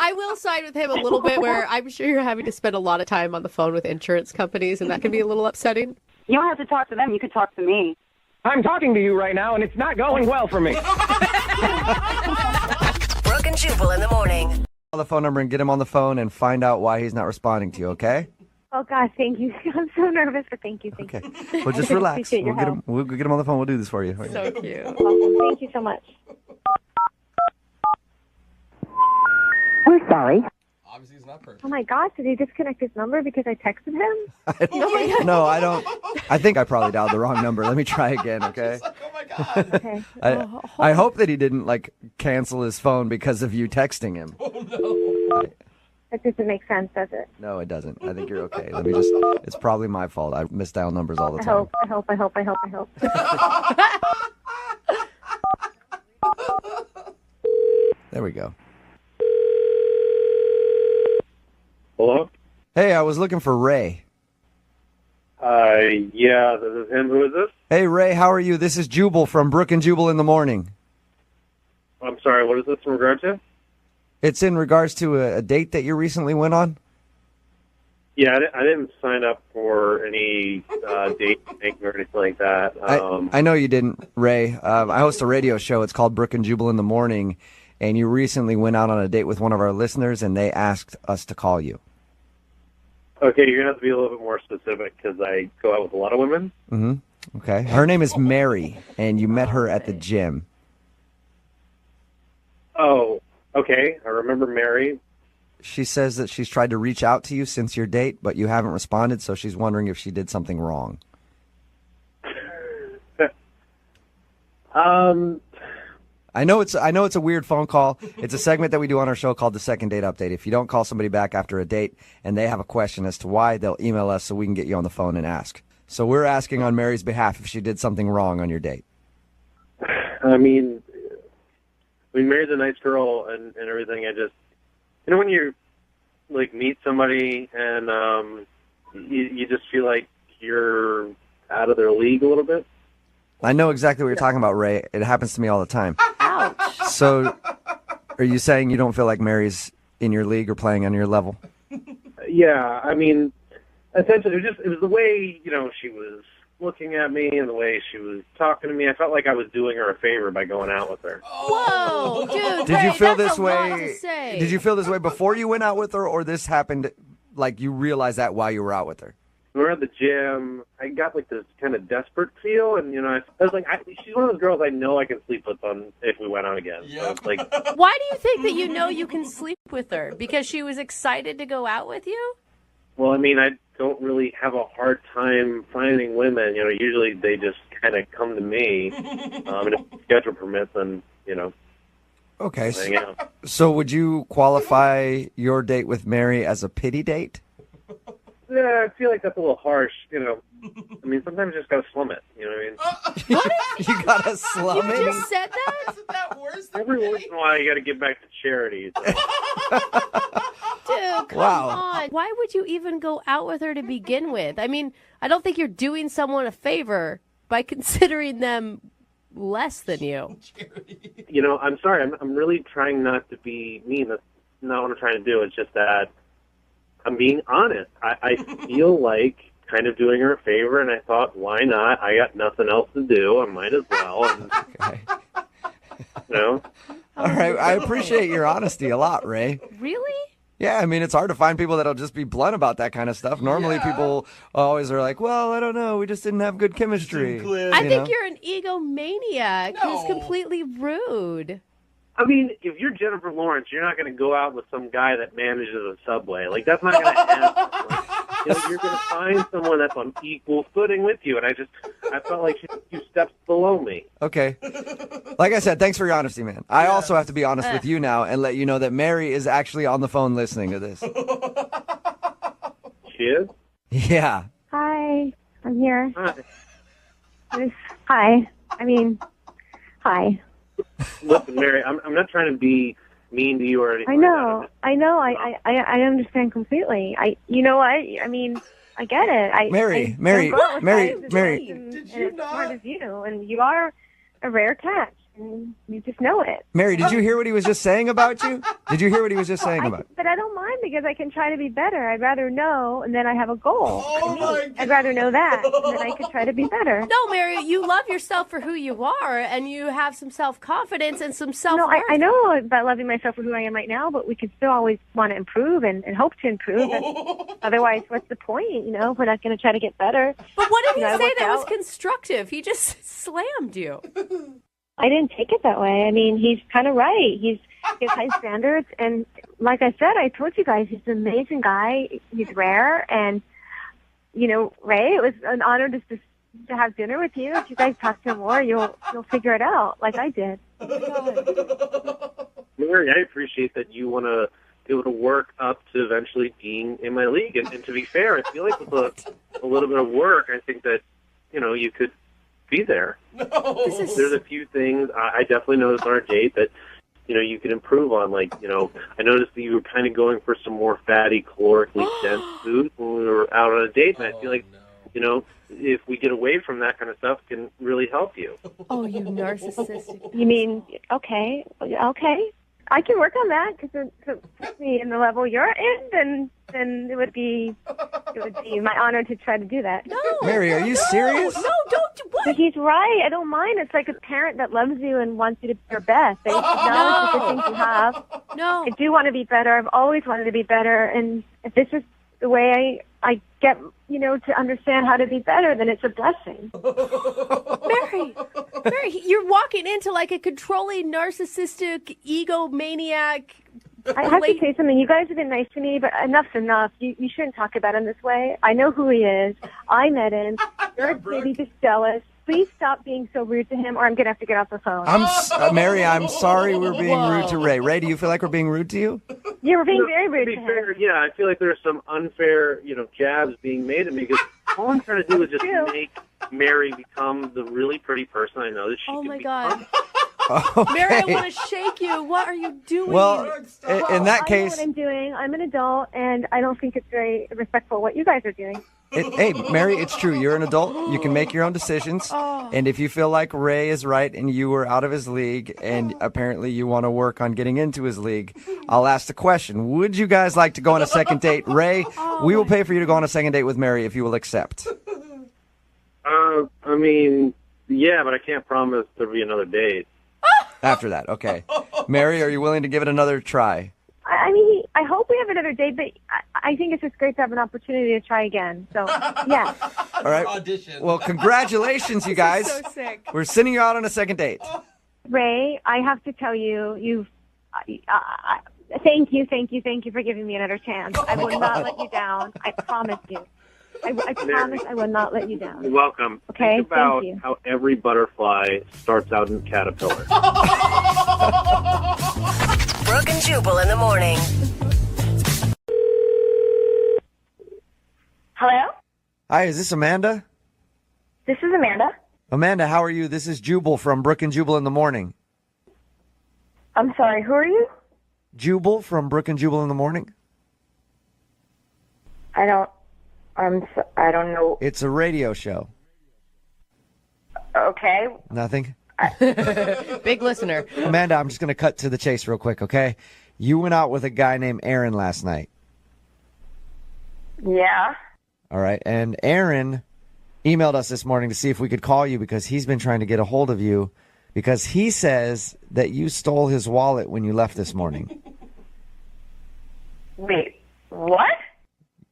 I will side with him a little bit where I'm sure you're having to spend a lot of time on the phone with insurance companies, and that can be a little upsetting. You don't have to talk to them. You can talk to me. I'm talking to you right now, and it's not going well for me. Brooke and Jubal in the morning. Call the phone number and get him on the phone and find out why he's not responding to you, okay? Oh, God, thank you. I'm so nervous, but thank you. Okay. Well, just relax. We'll get him on the phone. We'll do this for you. So cute. Awesome. Thank you so much. We're sorry. Obviously, he's not perfect. Oh, my gosh, did he disconnect his number because I texted him? No, I don't. I think I probably dialed the wrong number. Let me try again, okay? Oh, my God. Okay. I hope that he didn't, cancel his phone because of you texting him. Oh, no. That doesn't make sense, does it? No, it doesn't. I think you're okay. It's probably my fault. I misdial numbers all the time. I hope. There we go. Hello? Hey, I was looking for Ray. Yeah, this is him. Who is this? Hey, Ray, how are you? This is Jubal from Brooke and Jubal in the morning. I'm sorry, what is this in regard to? It's in regards to a date that you recently went on? Yeah, I didn't sign up for any date thing or anything like that. I know you didn't, Ray. I host a radio show. It's called Brooke and Jubal in the morning, and you recently went out on a date with one of our listeners, and they asked us to call you. Okay, you're going to have to be a little bit more specific because I go out with a lot of women. Mm-hmm. Okay. Her name is Mary, and you met her at the gym. Oh, okay. I remember Mary. She says that she's tried to reach out to you since your date, but you haven't responded, so she's wondering if she did something wrong. I know it's a weird phone call. It's a segment that we do on our show called the Second Date Update. If you don't call somebody back after a date and they have a question as to why, they'll email us so we can get you on the phone and ask. So we're asking on Mary's behalf if she did something wrong on your date. I mean, Mary's a nice girl and everything. I just, when you meet somebody and you just feel like you're out of their league a little bit. I know exactly what you're talking about, Ray. It happens to me all the time. Ouch. So are you saying you don't feel like Mary's in your league or playing on your level? Yeah, I mean, essentially, it was the way, she was looking at me and the way she was talking to me. I felt like I was doing her a favor by going out with her. Whoa, dude. Did you feel that's this a lot to way? say. Did you feel this way before you went out with her, or this happened you realized that while you were out with her? We were at the gym. I got this kind of desperate feel, and I was like, she's one of those girls I know I can sleep with if we went out again. Yep. So it's Why do you think that you can sleep with her? Because she was excited to go out with you? well, I mean, don't really have a hard time finding women. Usually they just kind of come to me. And if the schedule permits, then, Okay. hang out. So would you qualify your date with Mary as a pity date? Yeah, I feel like that's a little harsh, sometimes you just gotta slum it, you know what I mean? You gotta slum it? You just said that? Isn't that worse than Every once in a while you gotta give back to charity. Dude, come on. Why would you even go out with her to begin with? I mean, I don't think you're doing someone a favor by considering them less than you. I'm sorry, I'm really trying not to be mean. That's not what I'm trying to do. It's just that I'm being honest. I feel like kind of doing her a favor, and I thought, why not? I got nothing else to do. I might as well. And, All right. I appreciate your honesty a lot, Ray. Really? Yeah, I mean, it's hard to find people that'll just be blunt about that kind of stuff. Normally, people always are like, well, I don't know. We just didn't have good chemistry. I think you're an egomaniac who's completely rude. I mean, if you're Jennifer Lawrence, you're not going to go out with some guy that manages a Subway. Like, that's not going to happen. You're going to find someone that's on equal footing with you. And I felt like she's a few steps below me. Okay. Like I said, thanks for your honesty, man. I also have to be honest with you now and let you know that Mary is actually on the phone listening to this. She is? Yeah. Hi, I'm here. Hi. Hi. Hi. Listen, Mary, I'm not trying to be mean to you or anything. I know. I understand completely. You know what? I get it. Mary. Did you not? As smart as you, and you are a rare catch, and you just know it. Mary, did you hear what he was just saying about you? Did you hear what he was just saying about you? But I don't mind because I can try to be better. I'd rather know, and then I have a goal. I'd rather know that, and then I could try to be better. No, Mary, you love yourself for who you are, and you have some self-confidence and some self-worth. No, I know about loving myself for who I am right now, but we can still always want to improve and hope to improve. Otherwise, what's the point? If we're not going to try to get better. But what did he say that was constructive? He just slammed you. I didn't take it that way. He's kind of right. He has high standards, and like I said, I told you guys, he's an amazing guy. He's rare, and Ray, it was an honor just to have dinner with you. If you guys talk to him more, you'll figure it out, like I did. Mary, I appreciate that you want to be able to work up to eventually being in my league, and to be fair, I feel like with a little bit of work, I think that you could be there. No. There's a few things I definitely noticed on our date that you could improve on. Like, I noticed that you were kind of going for some more fatty, calorically dense food when we were out on a date, and I feel like if we get away from that kind of stuff, it can really help you. Oh, you narcissistic. You mean okay? I can work on that because to put me in the level you're in, then it would be my honor to try to do that. No, Mary, are you serious? No, don't. What? But he's right. I don't mind. It's like a parent that loves you and wants you to be your best. They acknowledge the good things you have. No. I do want to be better. I've always wanted to be better, and if this is the way I get, to understand how to be better, then it's a blessing. Mary, you're walking into like a controlling, narcissistic, egomaniac. I have to say something. You guys have been nice to me, but enough's enough. You shouldn't talk about him this way. I know who he is. I met him. You're maybe just jealous. Please stop being so rude to him, or I'm going to have to get off the phone. Mary, I'm sorry we're being rude to Ray. Ray, do you feel like we're being rude to you? Yeah, we're being very rude to him. Fair, yeah, I feel like there's some unfair, jabs being made at me because all I'm trying to do is just make Mary become the really pretty person I know that she can my become. God. Okay. Mary, I want to shake you. What are you doing? Well, in that case, I know what I'm doing. I'm an adult, and I don't think it's very respectful what you guys are doing. Hey, Mary, it's true. You're an adult. You can make your own decisions. And if you feel like Ray is right and you were out of his league and apparently you want to work on getting into his league, I'll ask the question. Would you guys like to go on a second date? Ray, we will pay for you to go on a second date with Mary if you will accept. Yeah, but I can't promise there'll be another date. After that, okay. Mary, are you willing to give it another try? I hope we have another date, but I think it's just great to have an opportunity to try again. So, yeah. All right. Well, congratulations, you guys. So sick. We're sending you out on a second date. Ray, I have to tell you, thank you for giving me another chance. I will not let you down. I promise you. I promise I will not let you down. You're welcome. Okay, Think about thank you. how every butterfly starts out in a caterpillar. Brooke and Jubal in the morning. Hello? Hi, is this Amanda? This is Amanda. Amanda, how are you? This is Jubal from Brooke and Jubal in the morning. I'm sorry, who are you? Jubal from Brooke and Jubal in the morning. I don't know. It's a radio show. Okay. Nothing? Big listener. Amanda, I'm just going to cut to the chase real quick, okay? You went out with a guy named Aaron last night. Yeah. All right. And Aaron emailed us this morning to see if we could call you because he's been trying to get a hold of you because he says that you stole his wallet when you left this morning. Wait, what?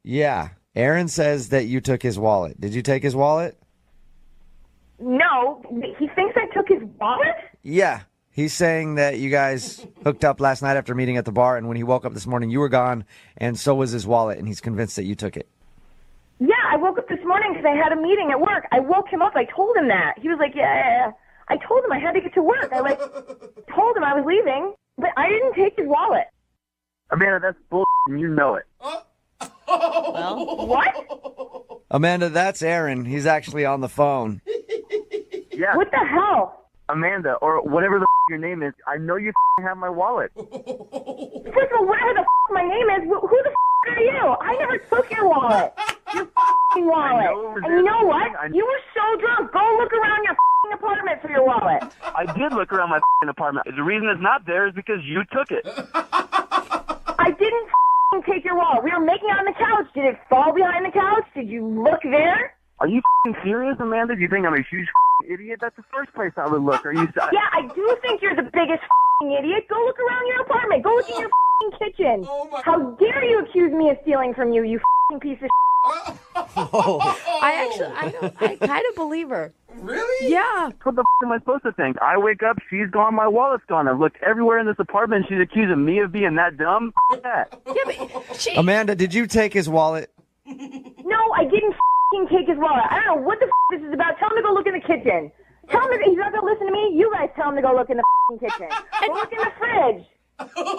Yeah. Aaron says that you took his wallet. Did you take his wallet? No, he thinks I took his wallet? Yeah. He's saying that you guys hooked up last night after meeting at the bar, and when he woke up this morning, you were gone, and so was his wallet, and he's convinced that you took it. Yeah, I woke up this morning because I had a meeting at work. I woke him up. I told him that. He was like, yeah. I told him I had to get to work. I told him I was leaving, but I didn't take his wallet. Amanda, that's bull, and you know it. Well, what? Amanda, that's Aaron. He's actually on the phone. Yeah. What the hell? Amanda, or whatever the your name is, I know you have my wallet. First of all, whatever the my name is, who the are you? I never took your wallet. Your wallet. And you know what? You were so drunk. Go look around your apartment for your wallet. I did look around my apartment. The reason it's not there is because you took it. I didn't take your wallet. We were making out on the couch. Did it fall behind the couch? Did you look there? Are you serious, Amanda? Do you think I'm a huge idiot? That's the first place I would look. Are you? Yeah, I do think you're the biggest idiot. Go look around your apartment. Go look in your kitchen. How dare you accuse me of stealing from you, you piece of I kind of believe her. Really? Yeah. What the am I supposed to think? I wake up, she's gone, my wallet's gone. I've looked everywhere in this apartment. She's accusing me of being that dumb. That. Yeah, but Amanda, did you take his wallet? No, I didn't take his wallet. I don't know what the this is about. Tell him to go look in the kitchen. Tell him he's not going to listen to me. You guys tell him to go look in the kitchen. Go look in the fridge.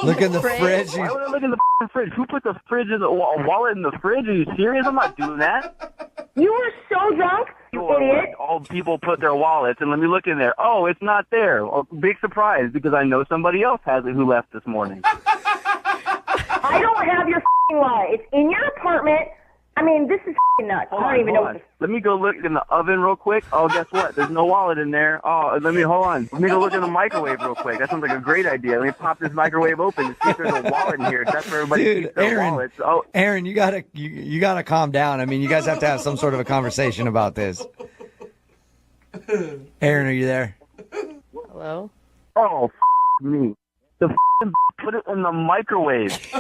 Look in the fridge. Why would I look in the fridge? Who put the fridge in a wallet in the fridge? Are you serious? I'm not doing that. You were so drunk, you idiot. All people put their wallets, and let me look in there. Oh, it's not there. Oh, big surprise, because I know somebody else has it who left this morning. I don't have your wallet. It's in your apartment. I mean, this is nuts. I don't even know what this. Let me go look in the oven real quick. Oh, guess what? There's no wallet in there. Oh, hold on. Let me go look in the microwave real quick. That sounds like a great idea. Let me pop this microwave open and see if there's a wallet in here. That's where everybody keeps their wallets. Oh, Aaron, you gotta calm down. I mean, you guys have to have some sort of a conversation about this. Aaron, are you there? Hello? Oh, me. The put it in the microwave. It's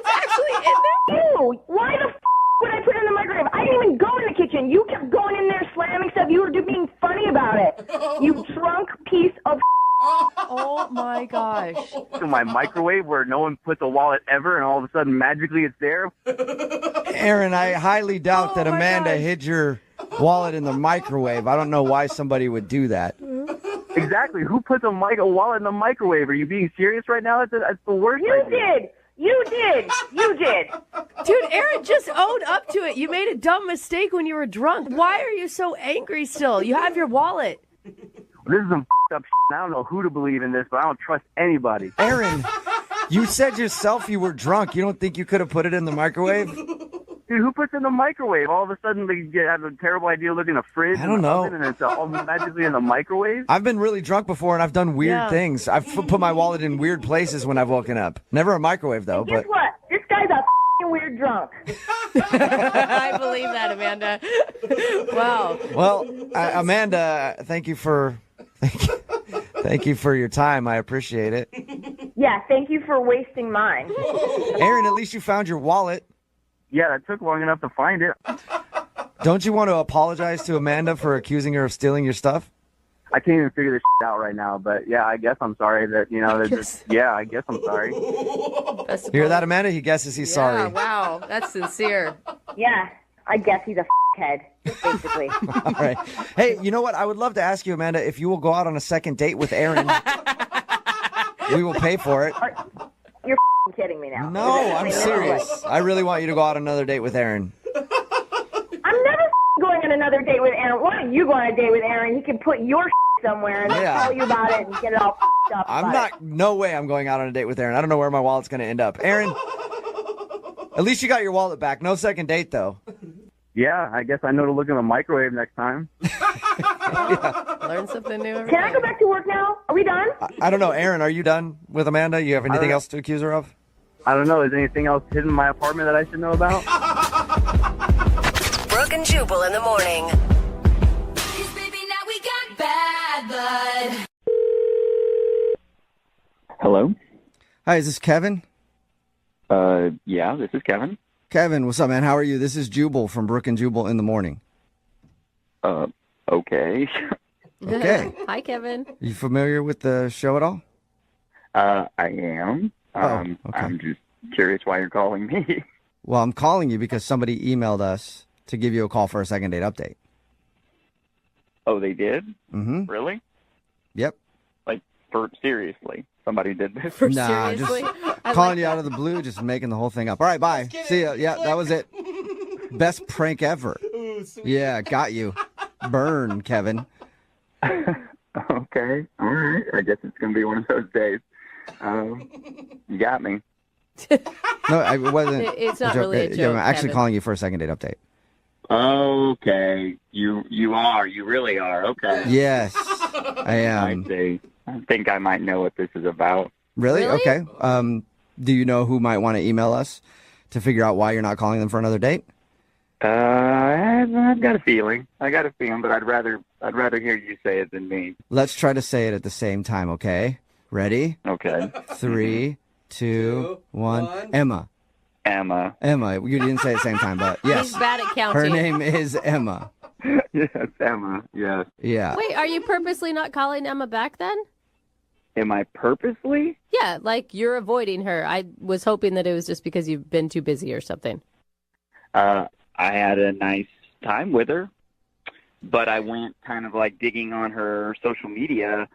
actually in there. Ew! Why the would I put it in the microwave? I didn't even go in the kitchen. You kept going in there slamming stuff. You were just being funny about it. You drunk piece of. Oh my gosh! To my microwave where no one puts a wallet ever, and all of a sudden magically it's there. Aaron, I highly doubt that Amanda hid your wallet in the microwave. I don't know why somebody would do that. Exactly. Who puts a wallet in the microwave? Are you being serious right now? That's the worst. You did. You did. You did. Dude, Aaron just owned up to it. You made a dumb mistake when you were drunk. Why are you so angry still? You have your wallet. This is some up shit. I don't know who to believe in this, but I don't trust anybody. Aaron, you said yourself you were drunk. You don't think you could have put it in the microwave? Dude, who puts it in the microwave? All of a sudden they have a terrible idea looking in a fridge. I don't know. And it's all magically in the microwave? I've been really drunk before, and I've done weird things. I've put my wallet in weird places when I've woken up. Never a microwave, though. Guess what? This guy's a weird drunk. I believe that, Amanda. Wow. Well, Amanda, thank you for your time. I appreciate it. Yeah, thank you for wasting mine. Aaron, at least you found your wallet. Yeah, that took long enough to find it. Don't you want to apologize to Amanda for accusing her of stealing your stuff? I can't even figure this out right now, but yeah, I guess I'm sorry that, I guess I'm sorry. You hear that, Amanda? He guesses he's sorry. Wow, that's sincere. Yeah, I guess he's a head, basically. All right. Hey, you know what? I would love to ask you, Amanda, if you will go out on a second date with Aaron. We will pay for it. You're kidding me now. No, I'm serious. I really want you to go out on another date with Aaron. I'm never going on another date with Aaron. Why don't you go on a date with Aaron? He can put your somewhere and tell you about it and get it all up. No way I'm going out on a date with Aaron. I don't know where my wallet's going to end up. Aaron, at least you got your wallet back. No second date, though. Yeah, I guess I know to look in the microwave next time. Learn something new. Can I go back to work now? Are we done? I don't know. Aaron, are you done with Amanda? You have anything else to accuse her of? I don't know. Is anything else hidden in my apartment that I should know about? Brooke and Jubal in the morning. Hello? Hi, is this Kevin? Yeah, this is Kevin. Kevin, what's up, man? How are you? This is Jubal from Brooke and Jubal in the morning. Okay. Okay. Hi, Kevin. You familiar with the show at all? I am. Okay. I'm just curious why you're calling me. Well, I'm calling you because somebody emailed us to give you a call for a second date update. Oh, they did? Mm-hmm. Really? Yep. Like, seriously, somebody did this? Nah, just calling you out of the blue, just making the whole thing up. All right, bye. See ya. Yeah, that was it. Best prank ever. Ooh, sweet. Yeah, got you. Burn, Kevin. Okay. All right. I guess it's going to be one of those days. You got me. No, I wasn't. It's not really a joke, I'm actually Kevin. calling you for a second date update. Okay. You are. You really are. Okay. Yes, I am. I see. I think I might know what this is about. Really? Okay. Do you know who might want to email us to figure out why you're not calling them for another date? I've got a feeling. But I'd rather hear you say it than me. Let's try to say it at the same time, okay? Ready? Okay. 3, 2, 1. Emma. Emma. You didn't say it at the same time, but yes. He's bad at counting. Her name is Emma. Yes, Emma. Yes. Yeah. Wait, are you purposely not calling Emma back then? Am I purposely? Yeah, like you're avoiding her. I was hoping that it was just because you've been too busy or something. I had a nice time with her, but I went kind of like digging on her social media,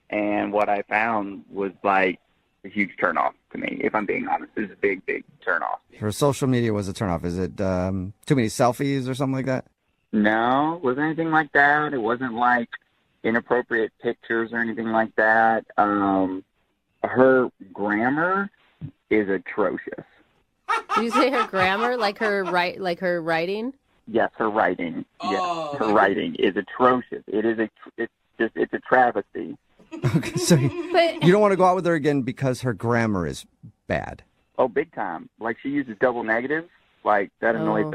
and what I found was like a huge turnoff to me, if I'm being honest. It was a big, big turnoff. Her social media was a turnoff. Is it too many selfies or something like that? No, it wasn't anything like that. It wasn't like inappropriate pictures or anything like that. Her grammar is atrocious. Did you say her grammar, like her writing? Yes, her writing. Yes, her writing is atrocious. It's a travesty. Okay, so you don't want to go out with her again because her grammar is bad. Oh, big time. Like she uses double negatives. Like that annoys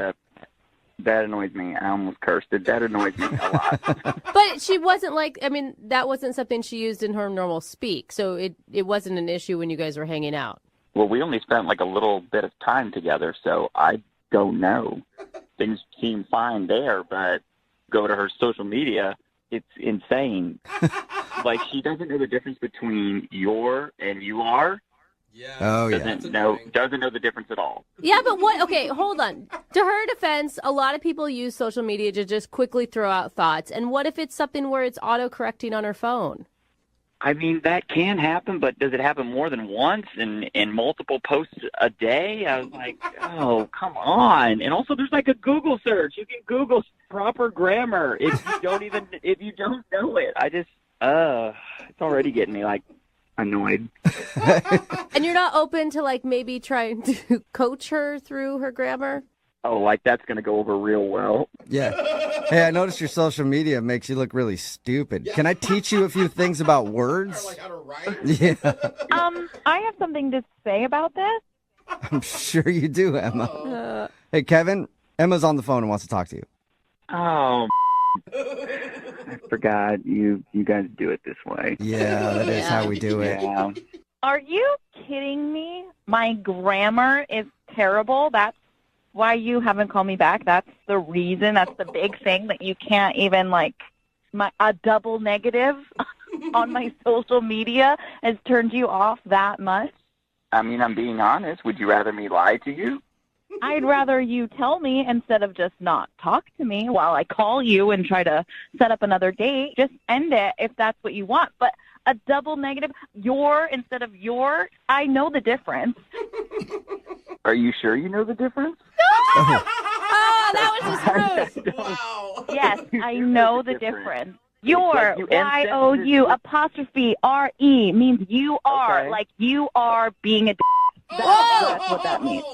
that annoys me. I almost cursed it. That annoys me a lot. But she wasn't that wasn't something she used in her normal speak. So it wasn't an issue when you guys were hanging out. Well, we only spent like a little bit of time together, so I don't know. Things seem fine there, but go to her social media, it's insane. Like she doesn't know the difference between your and you are. Yeah. Oh, yeah. Doesn't know the difference at all. Yeah, but what? Okay, hold on. To her defense, a lot of people use social media to just quickly throw out thoughts. And what if it's something where it's auto-correcting on her phone? I mean, that can happen, but does it happen more than once and multiple posts a day? I was like, oh, come on. And also there's like a Google search. You can Google proper grammar if you don't know it. It's already getting me like annoyed. And you're not open to like maybe trying to coach her through her grammar? Oh, like that's going to go over real well. Yeah. Hey, I noticed your social media makes you look really stupid. Can I teach you a few things about words? Like how to write? Yeah. I have something to say about this. I'm sure you do, Emma. Hey, Kevin, Emma's on the phone and wants to talk to you. Oh, I forgot you guys do it this way. Yeah, that is how we do it. Yeah. Are you kidding me? My grammar is terrible. That's why you haven't called me back. That's the reason. That's the big thing that you can't even a double negative on my social media has turned you off that much. I mean, I'm being honest. Would you rather me lie to you? I'd rather you tell me instead of just not talk to me while I call you and try to set up another date. Just end it if that's what you want. But a double negative, your instead of your, I know the difference. Are you sure you know the difference? Oh, that was just rude. Wow. Yes, I know the difference. Your, Like you end Y-O-U, apostrophe R-E means you are, Okay. like you are being a That's what that means.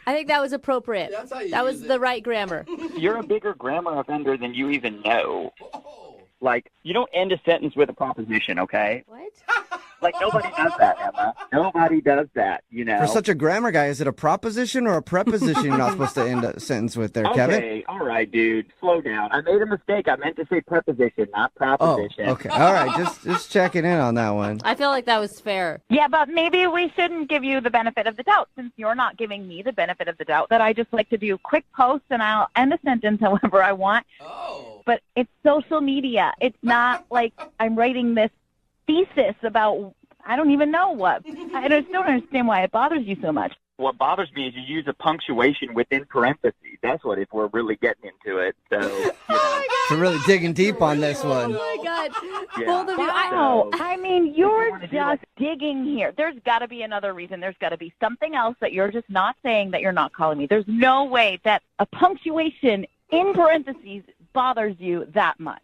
I think that was appropriate. That was the right grammar. You're a bigger grammar offender than you even know. Like, you don't end a sentence with a proposition, okay? What? Like, nobody does that, Emma. Nobody does that, you know? For such a grammar guy, is it a proposition or a preposition you're not supposed to end a sentence with there, Kevin? Okay, all right, dude. Slow down. I made a mistake. I meant to say preposition, not proposition. Oh, okay. All right, just checking in on that one. I feel like that was fair. Yeah, but maybe we shouldn't give you the benefit of the doubt since you're not giving me the benefit of the doubt that I just like to do quick posts and I'll end a sentence however I want. Oh. But it's social media. It's not like I'm writing this thesis about I don't even know what. I just don't understand why it bothers you so much. What bothers me is you use a punctuation within parentheses. That's what, if we're really getting into it. So, you know. We're really digging deep on this one. Oh, my God. Yeah. Both of you. Wow. I mean, you're just digging here. There's got to be another reason. There's got to be something else that you're just not saying that you're not calling me. There's no way that a punctuation in parentheses bothers you that much.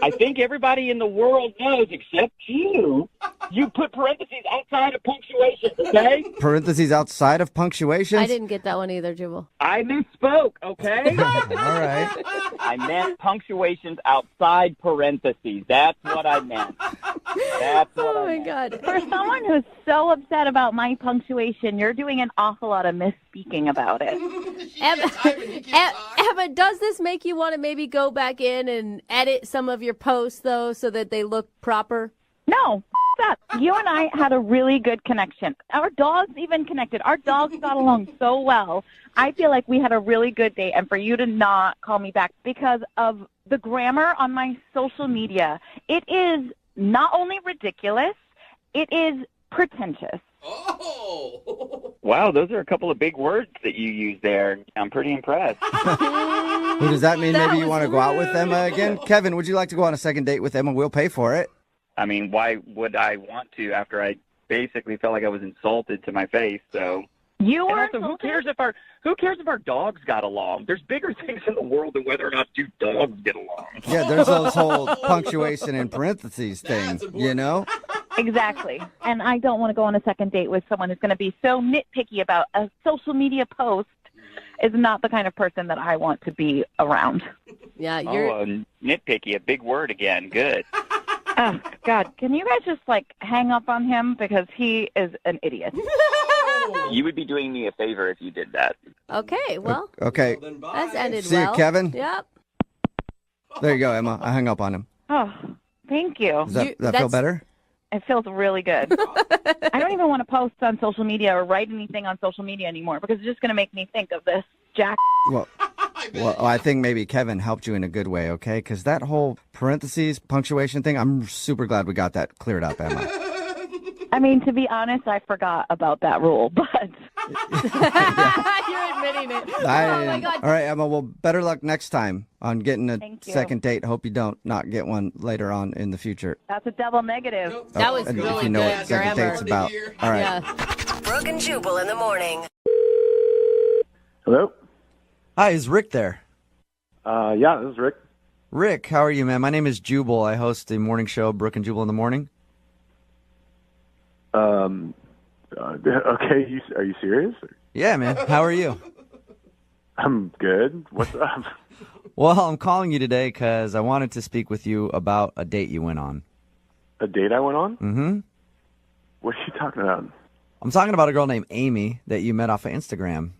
I think everybody in the world knows, except you. You put parentheses outside of punctuation, okay? Parentheses outside of punctuations? I didn't get that one either, Jubal. I misspoke, okay? All right. I meant punctuations outside parentheses. That's what I meant. That's what Oh, I my meant. God. For someone who's so upset about my punctuation, you're doing an awful lot of misspeaking about it. Emma, does this make you want to maybe go back in and edit some of your posts, though, so that they look proper? No, that. You and I had a really good connection. Our dogs even connected. Our dogs got along so well. I feel like we had a really good date, and for you to not call me back because of the grammar on my social media, it is not only ridiculous, it is pretentious. Oh. Wow, those are a couple of big words that you used there. I'm pretty impressed. Well, does that mean maybe you want to go out with Emma again? Kevin, would you like to go on a second date with Emma? We'll pay for it. I mean, why would I want to after I basically felt like I was insulted to my face? So You and were also, who cares if our dogs got along? There's bigger things in the world than whether or not two dogs get along. Yeah, there's those whole punctuation and parentheses thing, you know? Exactly. And I don't want to go on a second date with someone who's going to be so nitpicky about a social media post is not the kind of person that I want to be around. Yeah, you're... Oh, nitpicky, a big word again. Good. Oh, God. Can you guys just, hang up on him? Because he is an idiot. You would be doing me a favor if you did that. Okay, well, Okay. that's ended See well. you, Kevin. Yep. There you go, Emma. I hung up on him. Oh, thank you. Does that feel that's- better? It feels really good. I don't even want to post on social media or write anything on social media anymore because it's just going to make me think of this Jack. Well, I think maybe Kevin helped you in a good way, okay? Because that whole parentheses, punctuation thing, I'm super glad we got that cleared up, Emma. I mean, to be honest, I forgot about that rule, but... You're admitting it. Oh, my God. All right, Emma, well, better luck next time on getting a Thank you. second date. Hope you don't not get one later on in the future. That's a double negative. That was and really if you know good what second grammar. date's about. All right. Yeah. Brooke and Jubal in the morning. Hello? Hi, is Rick there? Yeah, this is Rick. Rick, how are you, man? My name is Jubal. I host the morning show, Brooke and Jubal in the morning. Okay, are you serious? Yeah, man. How are you? I'm good. What's up? Well, I'm calling you today because I wanted to speak with you about a date you went on. A date I went on? Mm-hmm. What are you talking about? I'm talking about a girl named Amy that you met off of Instagram.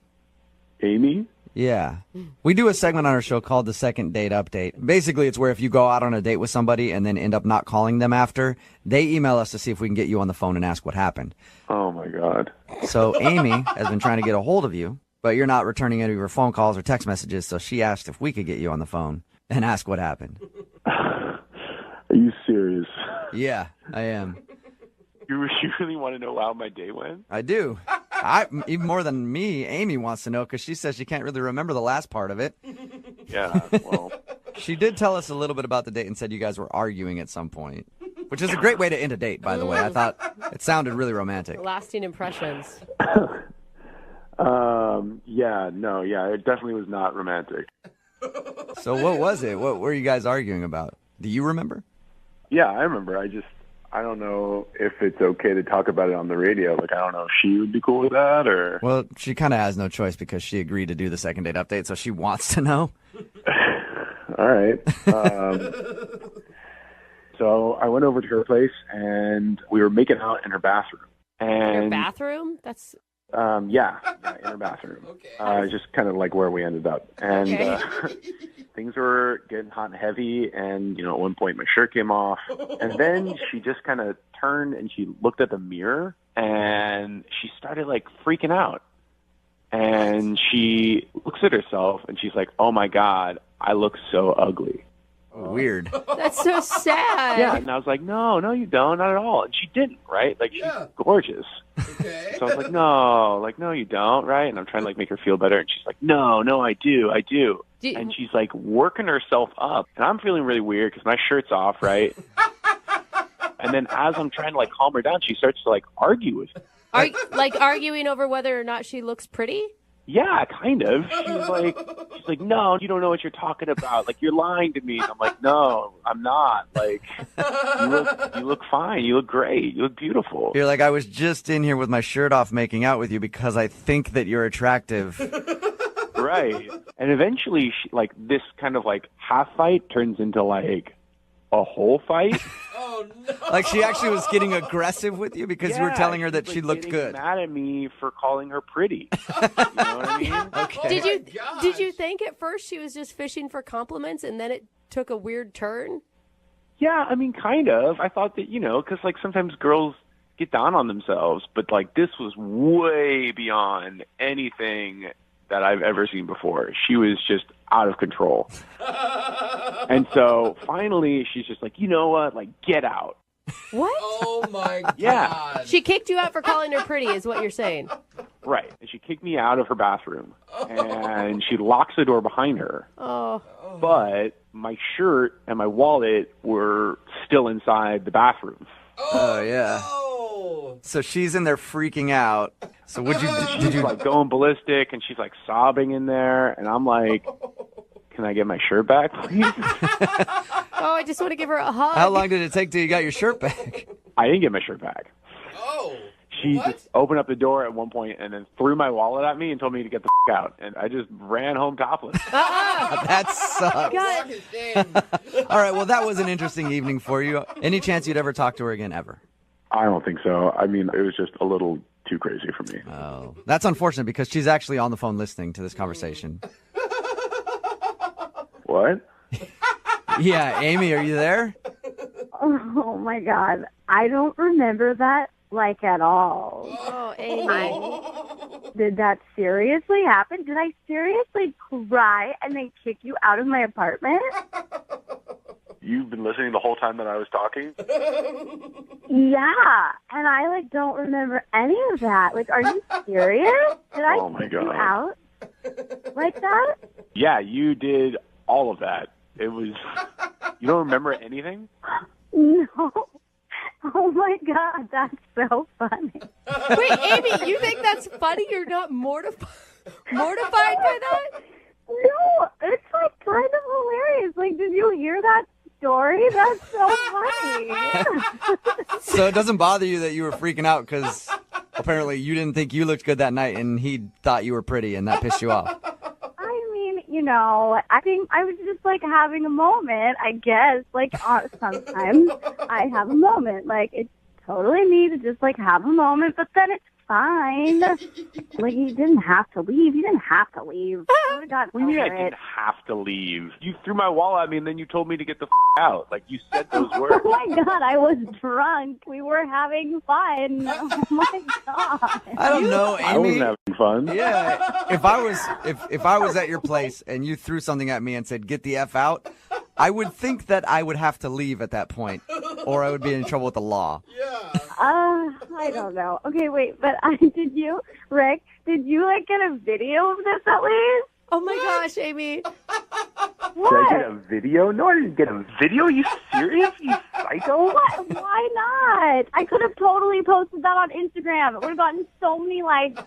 Amy? Yeah. We do a segment on our show called the Second Date Update. Basically, it's where if you go out on a date with somebody and then end up not calling them after, they email us to see if we can get you on the phone and ask what happened. Oh, my God. So Amy has been trying to get a hold of you, but you're not returning any of her phone calls or text messages, so she asked if we could get you on the phone and ask what happened. Are you serious? Yeah, I am. You really want to know how my day went? I do. Even more than me, Amy wants to know because she says she can't really remember the last part of it. Yeah, well. She did tell us a little bit about the date and said you guys were arguing at some point, which is a great way to end a date, by the way. I thought it sounded really romantic. Lasting impressions. Yeah, it definitely was not romantic. So what was it? What were you guys arguing about? Do you remember? Yeah, I remember. I don't know if it's okay to talk about it on the radio. Like, I don't know if she would be cool with that or... Well, she kind of has no choice because she agreed to do the second date update, so she wants to know. All right. So I went over to her place, and we were making out in her bathroom. And Your bathroom? That's... Yeah, in her bathroom. Okay. Just kind of like where we ended up. And things were getting hot and heavy, and, at one point my shirt came off. And then she just kind of turned and she looked at the mirror, and she started, like, freaking out. And she looks at herself, and she's like, oh, my God, I look so ugly. Weird. That's so sad. Yeah, and I was like, no, you don't, not at all. And she didn't, right? Like, she's gorgeous. Okay. So I was like, no, you don't, right? And I'm trying to, like, make her feel better. And she's like, no, I do. And she's, like, working herself up. And I'm feeling really weird because my shirt's off, right? And then as I'm trying to, like, calm her down, she starts to, like, argue with me. Arguing over whether or not she looks pretty? Yeah, kind of. She's like, no, you don't know what you're talking about. Like, you're lying to me. And I'm like, no, I'm not. Like, you look fine. You look great. You look beautiful. You're like, I was just in here with my shirt off making out with you because I think that you're attractive. Right. And eventually, this kind of, like, half fight turns into, like, a whole fight. Oh, no. Like, she actually was getting aggressive with you because you were telling her that she looked good. Mad at me for calling her pretty. You know what I mean? Okay. Did you think at first she was just fishing for compliments and then it took a weird turn? Yeah, I mean, kind of. I thought that, because, like, sometimes girls get down on themselves, but, like, this was way beyond anything that I've ever seen before. She was just out of control. And so finally she's just like, you know what? Like, get out. What? Oh, my God. Yeah. She kicked you out for calling her pretty is what you're saying. Right. And she kicked me out of her bathroom. And she locks the door behind her. Oh. But my shirt and my wallet were still inside the bathroom. Oh, yeah. So she's in there freaking out. So did you like going ballistic, and she's like sobbing in there, and I'm like, can I get my shirt back, please? Oh, I just want to give her a hug. How long did it take till you got your shirt back? I didn't get my shirt back. Oh. She just opened up the door at one point and then threw my wallet at me and told me to get the out. And I just ran home topless. That sucks. All right, well, that was an interesting evening for you. Any chance you'd ever talk to her again, ever? I don't think so. I mean, it was just a little too crazy for me. Oh, that's unfortunate because she's actually on the phone listening to this conversation. What? Yeah, Amy, are you there? Oh, my God. I don't remember that, like, at all. Oh, Amy. Did that seriously happen? Did I seriously cry and then kick you out of my apartment? You've been listening the whole time that I was talking? Yeah, and I, like, don't remember any of that. Like, are you serious? Did I kick you out like that? Yeah, you did all of that. It was... You don't remember anything? No. Oh, my God, that's so funny. Wait, Amy, you think that's funny? You're not mortified by that? No, it's, like, kind of hilarious. Like, did you hear that story? That's so funny. So it doesn't bother you that you were freaking out because apparently you didn't think you looked good that night and he thought you were pretty and that pissed you off. I mean, I think I was just, like, having a moment, I guess. Like, sometimes I have a moment. Like, it's totally me to just, like, have a moment, but then it's fine. Like, you didn't have to leave. You didn't have to leave. I got what do you mean I didn't have to leave? You threw my wallet at me and then you told me to get the out. Like, you said those words. Oh, my God, I was drunk. We were having fun. Oh, my God. I don't know, Amy. I wasn't having fun. Yeah. If I was at your place and you threw something at me and said, get the F out, I would think that I would have to leave at that point or I would be in trouble with the law. Yeah. I don't know. Okay, wait, but Rick, did you like get a video of this at least? Oh my gosh, Amy. Did I get a video? No, I didn't get a video. Are you serious? You psycho? What? Why not? I could have totally posted that on Instagram. It would have gotten so many likes.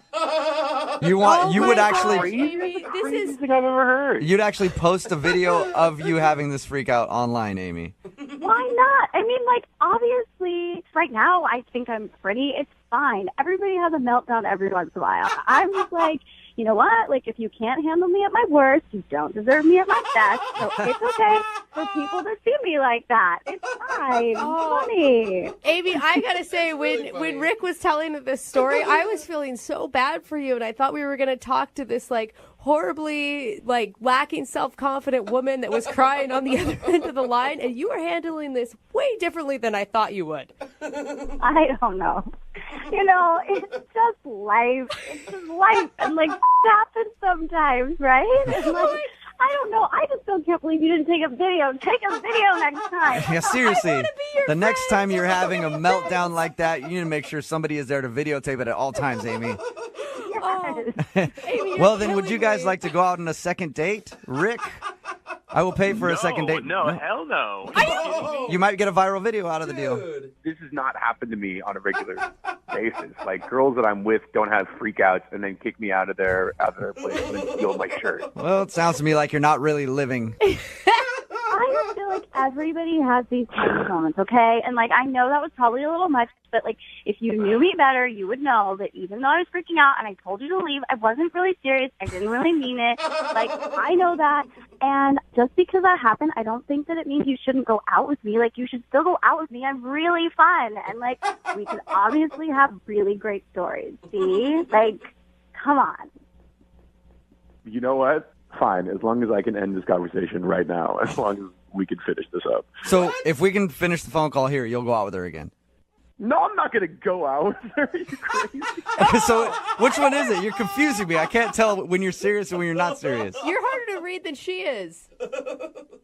You would actually. Amy, this is thing I've ever heard. You'd actually post a video of you having this freak out online, Amy. Why not? I mean, like, obviously, right now I think I'm pretty. It's fine. Everybody has a meltdown every once in a while. I'm just like, you know what? Like, if you can't handle me at my worst, you don't deserve me at my best. So it's okay for people to see me like that. It's fine. It's funny. Amy, I gotta say, when Rick was telling this story, I was feeling so bad for you, and I thought we were gonna talk to this like horribly like lacking self-confident woman that was crying on the other end of the line, and you were handling this way differently than I thought you would. I don't know. You know, it's just life. It's just life, and like happens sometimes, right? And, like, I don't know. I just still can't believe you didn't take a video. Take a video next time. Yeah, seriously. The next time you're having a meltdown like that, you need to make sure somebody is there to videotape it at all times, Amy. Amy, well, then, would you guys like to go out on a second date? Rick, I will pay for a second date. No, hell no. You might get a viral video out of the deal. This has not happened to me on a regular basis. Like, girls that I'm with don't have freakouts and then kick me out of their place and then steal my shirt. Well, it sounds to me like you're not really living. I just feel like everybody has these kind of moments, okay? And, like, I know that was probably a little much, but, like, if you knew me better, you would know that even though I was freaking out and I told you to leave, I wasn't really serious. I didn't really mean it. Like, I know that. And just because that happened, I don't think that it means you shouldn't go out with me. Like, you should still go out with me. I'm really fun. And, like, we could obviously have really great stories. See? Like, come on. You know what? Fine, as long as I can end this conversation right now, as long as we can finish this up. So if we can finish the phone call here, you'll go out with her again. No, I'm not going to go out with her. Are you crazy? So which one is it? You're confusing me. I can't tell when you're serious and when you're not serious. You're harder to read than she is.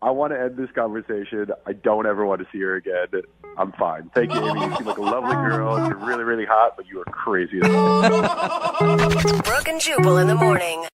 I want to end this conversation. I don't ever want to see her again. I'm fine. Thank you, Amy. You seem like a lovely girl. You're really, really hot, but you are crazy. Brooke and Jubal in the morning.